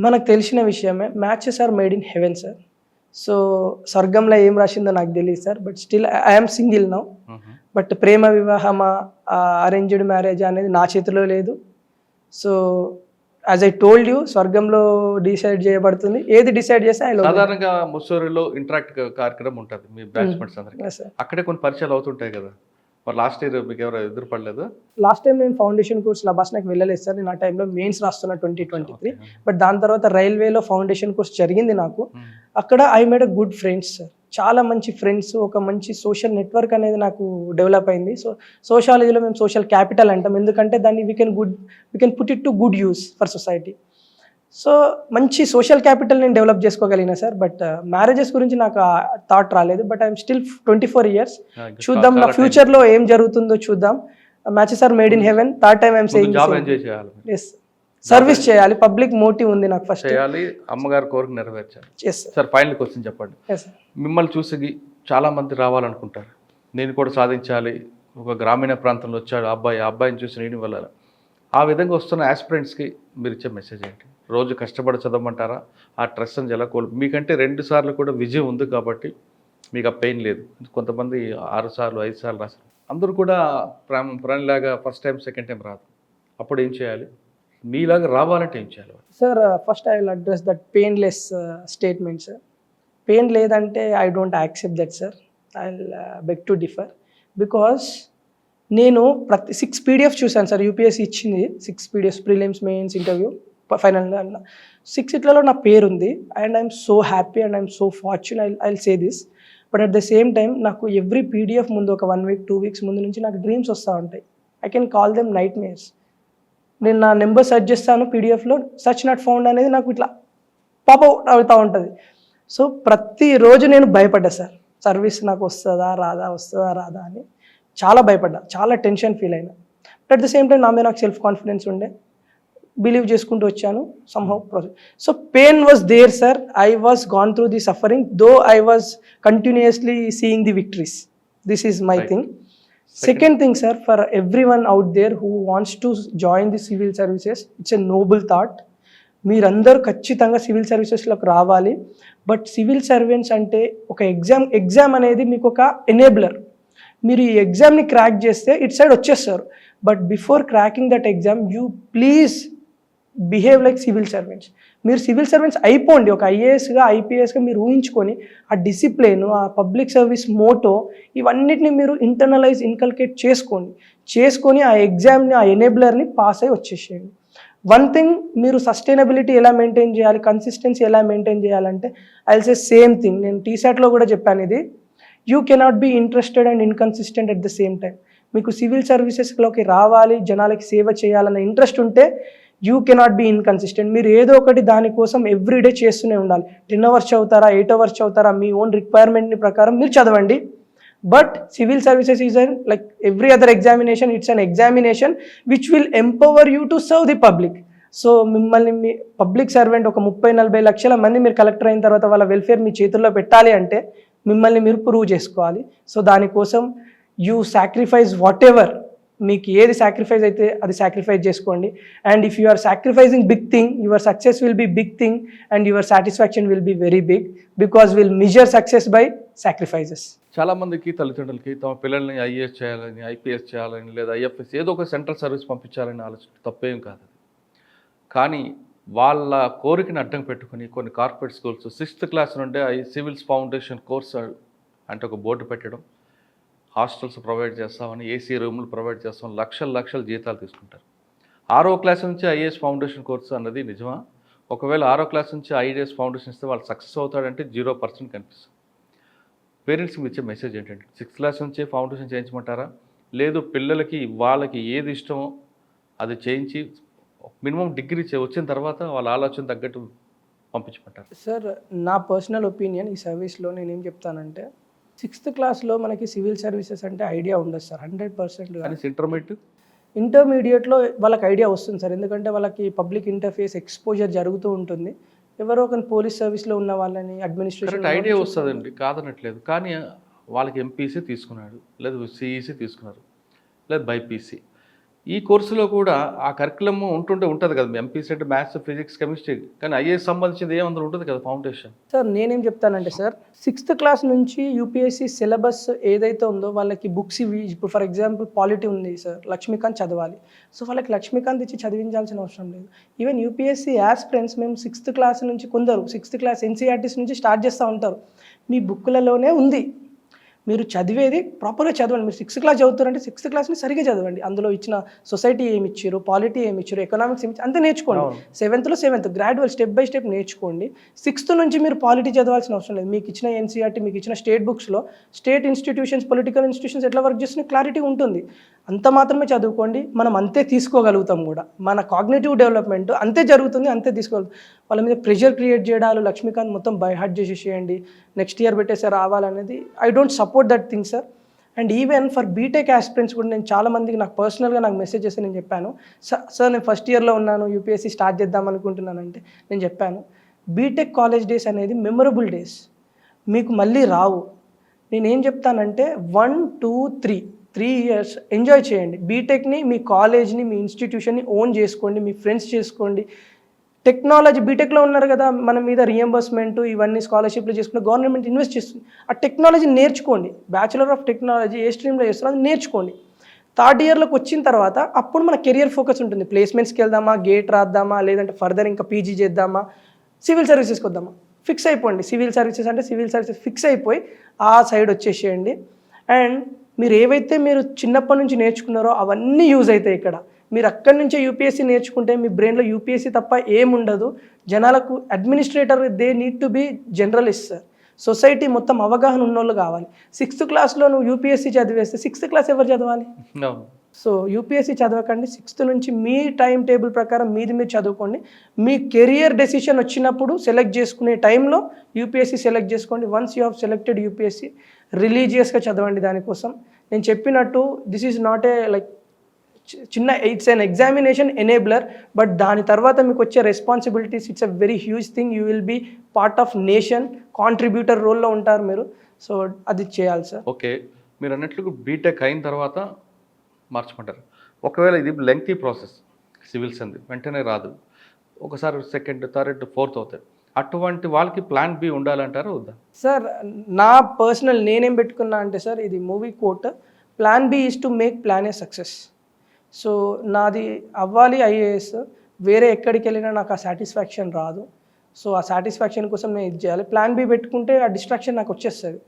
మనకు తెలిసిన విషయమే. Matches are made in heaven sir. So స్వర్గంలో ఏం రాసిందో నాకు తెలియదు sir. But still I'm single now. But ప్రేమ వివాహమా అరేంజ్డ్ మ్యారేజ్ అనేది నా చేతిలో లేదు. So as I told you, స్వర్గంలో డిసైడ్ చేయబడుతుంది. ఏది డిసైడ్ చేస్తే సాధారణంగా ముస్సూరిలో ఇంటరాక్ట్ కార్యక్రమం ఉంటుంది మీ బ్యాచ్మెంట్స్ అందరికీ. అక్కడే కొన్ని పరిచయాలు అవుతుంటాయి కదా. మరి లాస్ట్ ఇయర్ మీకు ఎవరు ఎదురుపడలేదు? లాస్ట్ టైం నేను ఫౌండేషన్ కోర్స్ లబాస్నాకి వెళ్ళలేదు సార్. నేను ఆ టైంలో మెయిన్స్ రాస్తున్నా 2023. బట్ దాని తర్వాత రైల్వేలో ఫౌండేషన్ కోర్స్ జరిగింది నాకు. అక్కడ I made a good friends sir. చాలా మంచి ఫ్రెండ్స్, ఒక మంచి సోషల్ నెట్వర్క్ అనేది నాకు డెవలప్ అయింది. సో సోషాలజీలో మేము సోషల్ క్యాపిటల్ అంటాం, ఎందుకంటే దాన్ని we can put it to good use for society. So మంచి సోషల్ క్యాపిటల్ నేను డెవలప్ చేసుకోగలిగిన సార్. బట్ మ్యారేజెస్ గురించి నాకు థాట్ రాలేదు. But I'm still 24 years. చూద్దాం నా ఫ్యూచర్లో ఏం జరుగుతుందో చూద్దాం. Matches are made in heaven. Third time I'm saying yes, service చేయాలి. పబ్లిక్ మోటివ్ ఉంది నాకు ఫస్ట్ చేయాలి. అమ్మగారి కోరిక నెరవేర్చాలి. Yes sir. ఫైనల్ క్వశ్చన్ చెప్పండి. మిమ్మల్ని చూసి చాలామంది రావాలనుకుంటారు. నేను కూడా సాధించాలి, ఒక గ్రామీణ ప్రాంతంలో వచ్చాడు ఆ అబ్బాయిని చూసి నేను వెళ్ళాలి. ఆ విధంగా వస్తున్న యాస్పిరెంట్స్కి మీరు ఇచ్చే మెసేజ్ ఏంటి? రోజు కష్టపడి చదవమంటారా? ఆ స్ట్రెస్ నుంచి ఎలా మీకంటే 2 సార్లు కూడా విజయం ఉంది కాబట్టి మీకు ఆ పెయిన్ లేదు. కొంతమంది 6 సార్లు 5 సార్లు రాశారు. అందరూ కూడా ప్రాణిలాగా ఫస్ట్ టైం సెకండ్ టైం రాదు. అప్పుడు ఏం చేయాలి? మీలాగా రావాలంటే ఏం చేయాలి? Sir first I will address that painless statement sir. Pain లేదంటే I don't accept that sir. I will beg to differ. Because నేను ప్రతి 6 పీడిఎఫ్ చూశాను సార్. యూపీఎస్సీ ఇచ్చింది 6 PDFs, prelims, mains, interview, final. 6 ఇట్లలో నా పేరు ఉంది. And I'm so happy and I'm so fortune. I will say this. But at the same time నాకు ఎవ్రీ పీడిఎఫ్ ముందు ఒక 1 వీక్ 2 వీక్స్ ముందు నుంచి నాకు డ్రీమ్స్ వస్తూ ఉంటాయి. I can call them night mares. నేను నా నెంబర్ సెర్చ్ చేస్తాను పీడిఎఫ్లో, సెర్చ్ నాట్ ఫౌండ్ అనేది నాకు ఇట్లా పాపౌట్ అవుతూ ఉంటుంది. సో ప్రతిరోజు నేను భయపడ్డా సార్, సర్వీస్ నాకు వస్తుందా రాదా అని చాలా భయపడ్డా, చాలా టెన్షన్ ఫీల్ అయినా. But at the same time నా మీద నాకు సెల్ఫ్ కాన్ఫిడెన్స్ ఉండే, బిలీవ్ చేసుకుంటూ వచ్చాను somehow process. So pain was there sir. I was gone through the suffering, though I was continuously seeing the victories. This is my thing. Second thing, sir, for everyone out there who wants to join the civil services, it's a noble thought. మీరందరూ ఖచ్చితంగా సివిల్ సర్వీసెస్లోకి రావాలి. బట్ సివిల్ సర్వెంట్స్ అంటే ఒక ఎగ్జామ్ అనేది మీకు ఒక ఎనేబులర్. మీరు ఈ ఎగ్జామ్ని క్రాక్ చేస్తే ఇటు సైడ్ వచ్చేస్తారు. But before cracking that exam you please behave like civil servants. మీరు సివిల్ సర్వెంట్స్ అయిపోండి. ఒక ఐఏఎస్గా ఐపీఎస్గా మీరు ఊహించుకొని ఆ డిసిప్లిన్, ఆ పబ్లిక్ సర్వీస్ మోటో, ఇవన్నిటిని మీరు ఇన్కల్కేట్ చేసుకొని ఆ ఎగ్జామ్ని, ఆ ఎనేబులర్ని పాస్ అయ్యి వచ్చేసేయండి. వన్ థింగ్, మీరు సస్టైనబిలిటీ ఎలా మెయింటైన్ చేయాలి, కన్సిస్టెన్సీ ఎలా మెయింటైన్ చేయాలంటే I will say same thing. నేను టీశాట్లో కూడా చెప్పాను ఇది. You cannot be interested and inconsistent at the same time. మీకు సివిల్ సర్వీసెస్లోకి రావాలి, జనాలకి సేవ చేయాలన్న ఇంట్రెస్ట్ ఉంటే యూ కెనాట్ బీ ఇన్కన్సిస్టెంట్. మీరు ఏదో ఒకటి దానికోసం ఎవ్రీడే చేస్తూనే ఉండాలి. 10 hours చదువుతారా, 8 hours చదువుతారా, మీ ఓన్ రిక్వైర్మెంట్ని ప్రకారం మీరు చదవండి. But civil services is like every other examination. It's an examination which will empower you to serve the public. So మిమ్మల్ని మీ పబ్లిక్ సర్వెంట్ ఒక 30-40 లక్షల మంది మీరు కలెక్టర్ అయిన తర్వాత వాళ్ళ వెల్ఫేర్ మీ చేతుల్లో పెట్టాలి అంటే మిమ్మల్ని మీరు ప్రూవ్ చేసుకోవాలి. సో దానికోసం యూ సాక్రిఫైస్ వాట్ ఎవర్, మీకు ఏది సాక్రిఫైస్ అయితే అది సాక్రిఫైస్ చేసుకోండి. And if you are sacrificing big thing, your success will be big thing and your satisfaction will be very big, because will measure success by sacrifices. చాలామందికి తల్లిదండ్రులకి తమ పిల్లల్ని ఐఏఎస్ చేయాలని, ఐపీఎస్ చేయాలని, లేదా ఐఎఫ్ఎస్ ఏదో ఒక సెంట్రల్ సర్వీస్ పంపించాలని ఆలోచన తప్పేం కాదు. కానీ వాళ్ళ కోరికని అడ్డం పెట్టుకుని కొన్ని కార్పొరేట్ స్కూల్స్ 6th క్లాస్ నుండే సివిల్స్ ఫౌండేషన్ కోర్స్ అంటే ఒక బోర్డు పెట్టడం, హాస్టల్స్ ప్రొవైడ్ చేస్తామని, ఏసీ రూములు ప్రొవైడ్ చేస్తామని లక్షల జీతాలు తీసుకుంటారు. 6వ క్లాస్ నుంచి ఐఏఎస్ ఫౌండేషన్ కోర్సు అన్నది నిజమా? ఒకవేళ 6వ క్లాస్ నుంచి ఐఏఎస్ ఫౌండేషన్ ఇస్తే వాళ్ళు సక్సెస్ అవుతాడంటే 0% కనిపిస్తుంది. పేరెంట్స్కి ఇచ్చే మెసేజ్ ఏంటంటే 6th క్లాస్ నుంచే ఫౌండేషన్ చేయించమంటారా, లేదు పిల్లలకి వాళ్ళకి ఏది ఇష్టమో అది చేయించి మినిమం డిగ్రీ వచ్చిన తర్వాత వాళ్ళ ఆలోచన తగ్గట్టు పంపించమంటారు? సార్ నా పర్సనల్ ఒపీనియన్ ఈ సర్వీస్లో నేనేం చెప్తానంటే 6th క్లాస్లో మనకి సివిల్ సర్వీసెస్ అంటే ఐడియా ఉండదు సార్ 100%. ఇంటర్మీడియట్లో వాళ్ళకి ఐడియా వస్తుంది సార్, ఎందుకంటే వాళ్ళకి పబ్లిక్ ఇంటర్ఫేస్ ఎక్స్పోజర్ జరుగుతూ ఉంటుంది. ఎవరో ఒక పోలీస్ సర్వీస్లో ఉన్న వాళ్ళని, అడ్మినిస్ట్రేషన్ ఐడియా వస్తుందండి, కాదనట్లేదు. కానీ వాళ్ళకి ఎంపీసీ తీసుకున్నాడు, లేదు సిఈసీ తీసుకున్నారు, లేదు బైపీసీ. ఈ కోర్సులో కూడా ఆ కరికులం ఉంటుంది కదా, ఎంపీసీ అంటే మ్యాథ్స్, ఫిజిక్స్, కెమిస్ట్రీ. కానీ ఐఏఎస్ సంబంధించింది ఏమందరూ ఉంటుంది కదా ఫౌండేషన్. సార్ నేనేం చెప్తానంటే సార్ 6th క్లాస్ నుంచి యూపీఎస్సీ సిలబస్ ఏదైతే ఉందో వాళ్ళకి బుక్స్ ఇవి, ఇప్పుడు ఫర్ ఎగ్జాంపుల్ పాలిటీ ఉంది సార్, లక్ష్మీకాంత్ చదవాలి. సో వాళ్ళకి లక్ష్మీకాంత్ ఇచ్చి చదివించాల్సిన అవసరం లేదు. ఈవెన్ యూపీఎస్సీ యాస్పిరెంట్స్ మేము 6th క్లాస్ నుంచి కొందరు 6th క్లాస్ ఎన్సీఆర్టీస్ నుంచి స్టార్ట్ చేస్తూ ఉంటారు. మీ బుక్లలోనే ఉంది, మీరు చదివేది ప్రాపర్గా చదవండి. మీరు 6th క్లాస్ చదువుతారంటే 6th క్లాస్ని సరిగ్గా చదవండి. అందులో ఇచ్చిన సొసైటీ ఏమి ఇచ్చారు, పాలిటీ ఏమి ఇచ్చారు, ఎకనామిక్స్ ఏమి ఇచ్చారు అంతే నేర్చుకోండి. 7th gradual step by step నేర్చుకోండి. 6th నుంచి మీరు పాలిటీ చదవాల్సిన అవసరం లేదు. మీకు ఇచ్చిన ఎన్సీఆర్టీ, మీకు ఇచ్చిన స్టేట్ బుక్స్లో స్టేట్ ఇన్స్టిట్యూషన్స్, పొలిటికల్ ఇన్స్టిట్యూషన్స్ ఎట్లా వర్క్ చేస్తున్న క్లారిటీ ఉంటుంది. అంత మాత్రమే చదువుకోండి. మనం అంతే తీసుకోగలుగుతాం కూడా. మన కాగ్నిటివ్ డెవలప్మెంట్ అంతే జరుగుతుంది, అంతే తీసుకోగలుగుతాం. వాళ్ళ మీద ప్రెషర్ క్రియేట్ చేయడాలు, లక్ష్మీకాంత్ మొత్తం బై హార్ట్ చేసేసేయండి, నెక్స్ట్ ఇయర్ పెట్టేసే రావాలనేది I don't support that thing sir. And even for BTech aspirants కూడా నేను చాలామందికి నాకు పర్సనల్గా నాకు మెసేజ్ చేస్తే నేను చెప్పాను, సార్ నేను ఫస్ట్ ఇయర్లో ఉన్నాను, యూపీఎస్సీ స్టార్ట్ చేద్దాం అనుకుంటున్నానంటే నేను చెప్పాను బీటెక్ కాలేజ్ డేస్ అనేది మెమరబుల్ డేస్, మీకు మళ్ళీ రావు. నేనేం చెప్తానంటే 1, 2, 3 ఇయర్స్ ఎంజాయ్ చేయండి. బీటెక్ని మీ కాలేజ్ని మీ ఇన్స్టిట్యూషన్ని ఓన్ చేసుకోండి, మీ ఫ్రెండ్స్ చేసుకోండి. టెక్నాలజీ బీటెక్లో ఉన్నారు కదా, మన మీద రియంబర్స్మెంట్ ఇవన్నీ స్కాలర్షిప్లు చేసుకుంటే గవర్నమెంట్ ఇన్వెస్ట్ చేస్తుంది. ఆ టెక్నాలజీ నేర్చుకోండి. బ్యాచులర్ ఆఫ్ టెక్నాలజీ ఏ స్ట్రీమ్లో చేస్తారో అది నేర్చుకోండి. థర్డ్ ఇయర్లోకి వచ్చిన తర్వాత అప్పుడు మన కెరియర్ ఫోకస్ ఉంటుంది. ప్లేస్మెంట్స్కి వెళ్దామా, గేట్ రాద్దామా, లేదంటే ఫర్దర్ ఇంకా పీజీ చేద్దామా, సివిల్ సర్వీసెస్కి వద్దామా, ఫిక్స్ అయిపోండి. సివిల్ సర్వీసెస్ అంటే సివిల్ సర్వీసెస్ ఫిక్స్ అయిపోయి ఆ సైడ్ వచ్చేసేయండి. అండ్ మీరు ఏవైతే మీరు చిన్నప్పటి నుంచి నేర్చుకున్నారో అవన్నీ యూజ్ అవుతాయి ఇక్కడ. మీరు అక్కడి నుంచే యూపీఎస్సీ నేర్చుకుంటే మీ బ్రెయిన్లో యూపీఎస్సీ తప్ప ఏముండదు. జనాలకు administrator they need to be generalist sir. Society మొత్తం అవగాహన ఉన్నోళ్ళు కావాలి. 6th క్లాస్లో నువ్వు యూపీఎస్సీ చదివేస్తే 6th క్లాస్ ఎవరు చదవాలి? So UPSC చదవకండి. 6th నుంచి మీ టైం టేబుల్ ప్రకారం మీది మీరు చదువుకోండి. మీ కెరియర్ డెసిషన్ వచ్చినప్పుడు సెలెక్ట్ చేసుకునే టైంలో యూపీఎస్సీ సెలెక్ట్ చేసుకోండి. Once you have selected UPSC రిలీజియస్గా చదవండి. దానికోసం నేను చెప్పినట్టు this is not a like చిన్న, it's an examination enabler, but దాని తర్వాత మీకు వచ్చే responsibilities it's a very huge thing. You will be part of nation, contributor రోల్లో ఉంటారు మీరు. సో అది చేయాలి సార్. ఓకే, మీరు అన్నట్లు బీటెక్ అయిన తర్వాత మార్చుకుంటారు. ఒకవేళ ఇది లెంగ్తీ ప్రాసెస్, సివిల్స్ అంది వెంటనే రాదు, ఒకసారి 2nd, 3rd, 4th అవుతాయి. అటువంటి వాళ్ళకి ప్లాన్ బి ఉండాలంటారు వద్దా? సార్ నా పర్సనల్ నేనేం పెట్టుకున్నా అంటే సార్, ఇది movie quote, plan B is to make plan A success. So నాది అవ్వాలి ఐఏఎస్, వేరే ఎక్కడికి వెళ్ళినా నాకు ఆ సాటిస్ఫాక్షన్ రాదు. సో ఆ సాటిస్ఫాక్షన్ కోసం నేను ఇది చేయాలి. ప్లాన్ బి పెట్టుకుంటే ఆ డిస్ట్రాక్షన్ నాకు వచ్చేస్తుంది.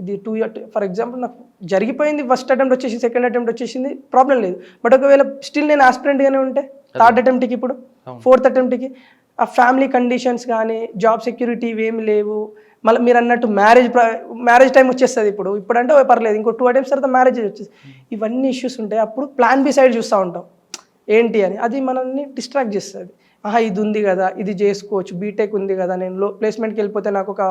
ఇది 2 years ఫర్ ఎగ్జాంపుల్ నాకు జరిగిపోయింది, ఫస్ట్ అటెంప్ట్ వచ్చేసి, సెకండ్ అటెంప్ట్ వచ్చేసింది, ప్రాబ్లం లేదు. బట్ ఒకవేళ స్టిల్ నేను ఆస్పిరెంట్గానే ఉంటే థర్డ్ అటెంప్ట్కి, ఇప్పుడు 4th అటెంప్ట్కి ఆ ఫ్యామిలీ కండిషన్స్ కానీ జాబ్ సెక్యూరిటీ ఇవేమి లేవు. మళ్ళీ మీరు అన్నట్టు మ్యారేజ్ టైం వచ్చేస్తుంది. ఇప్పుడు అంటే పర్లేదు, ఇంకో 2 attempts తర్వాత మ్యారేజ్ వచ్చేసి ఇవన్నీ ఇష్యూస్ ఉంటాయి. అప్పుడు ప్లాన్ బి సైడ్ చూస్తూ ఉంటాం ఏంటి అని. అది మనల్ని డిస్ట్రాక్ట్ చేస్తుంది. ఇది ఉంది కదా, ఇది చేసుకోవచ్చు, బీటెక్ ఉంది కదా, నేను ప్లేస్మెంట్కి వెళ్ళిపోతే నాకు ఒక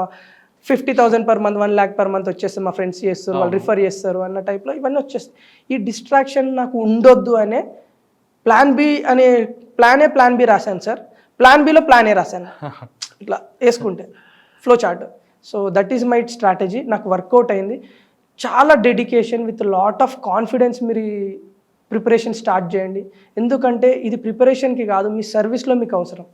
50,000 per month, 1 lakh per month వచ్చేస్తుంది, మా ఫ్రెండ్స్ చేస్తారు, వాళ్ళు రిఫర్ చేస్తారు అన్న టైప్లో ఇవన్నీ వచ్చేస్తాయి. ఈ డిస్ట్రాక్షన్ నాకు ఉండొద్దు అనే ప్లాన్ బి అనే ప్లాన్ బి రాశాను sir. Plan below plan A రాశాను, ఇట్లా వేసుకుంటే flow chart. So that is my strategy. నాకు వర్కౌట్ అయింది. చాలా dedication with lot of confidence మీరు ప్రిపరేషన్ స్టార్ట్ చేయండి. ఎందుకంటే ఇది ప్రిపరేషన్కి కాదు, మీ సర్వీస్లో మీకు అవసరం.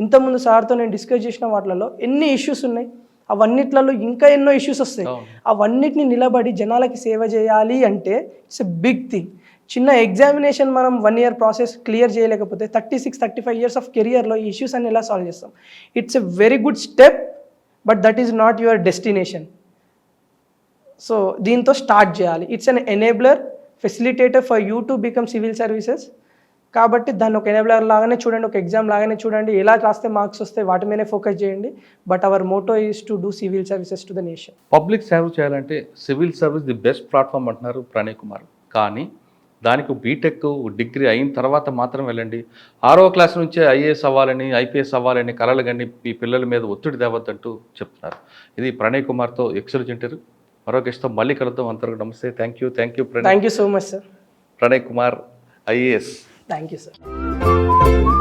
ఇంతకుముందు సార్తో నేను డిస్కస్ చేసిన వాటిలలో ఎన్ని ఇష్యూస్ ఉన్నాయి, అవన్నిట్లలో ఇంకా ఎన్నో ఇష్యూస్ వస్తాయి. అవన్నిటిని నిలబడి జనాలకి సేవ చేయాలి అంటే ఇట్స్ ఎ బిగ్ థింగ్. చిన్న ఎగ్జామినేషన్ మనం 1 year ప్రాసెస్ క్లియర్ చేయలేకపోతే 36-35 years ఆఫ్ కెరియర్లో ఈ ఇష్యూస్ అన్ని ఎలా సాల్వ్ చేస్తాం? It's a very good step, but that is not your destination. So దీంతో స్టార్ట్ చేయాలి. It's an enabler, facilitator for you to become civil services. కాబట్టి దాన్ని ఒక ఎనేబులర్ లాగానే చూడండి, ఒక ఎగ్జామ్ లాగానే చూడండి. ఎలా రాస్తే మార్క్స్ వస్తే వాటి మీదనే ఫోకస్ చేయండి. But our motto is to do civil services to the nation. Public service చేయాలంటే civil service the best platform అంటున్నారు ప్రణయ్ కుమార్. కానీ దానికి బీటెక్ డిగ్రీ అయిన తర్వాత మాత్రం వెళ్ళండి. 6వ క్లాస్ నుంచే ఐఏఎస్ అవ్వాలని, ఐపీఎస్ అవ్వాలని కలలు కానీ మీ పిల్లల మీద ఒత్తిడి తేవద్దంటూ చెప్తున్నారు. ఇది ప్రణయ్ కుమార్తో ఎక్సలెంట్ ఇంటర్వ్యూ. మరొక ఇష్టం మళ్ళీ కలుద్దాం. అంతవరకు నమస్తే. Thank you thank you so much sir. Pranay Kumar, IAS. Thank you sir.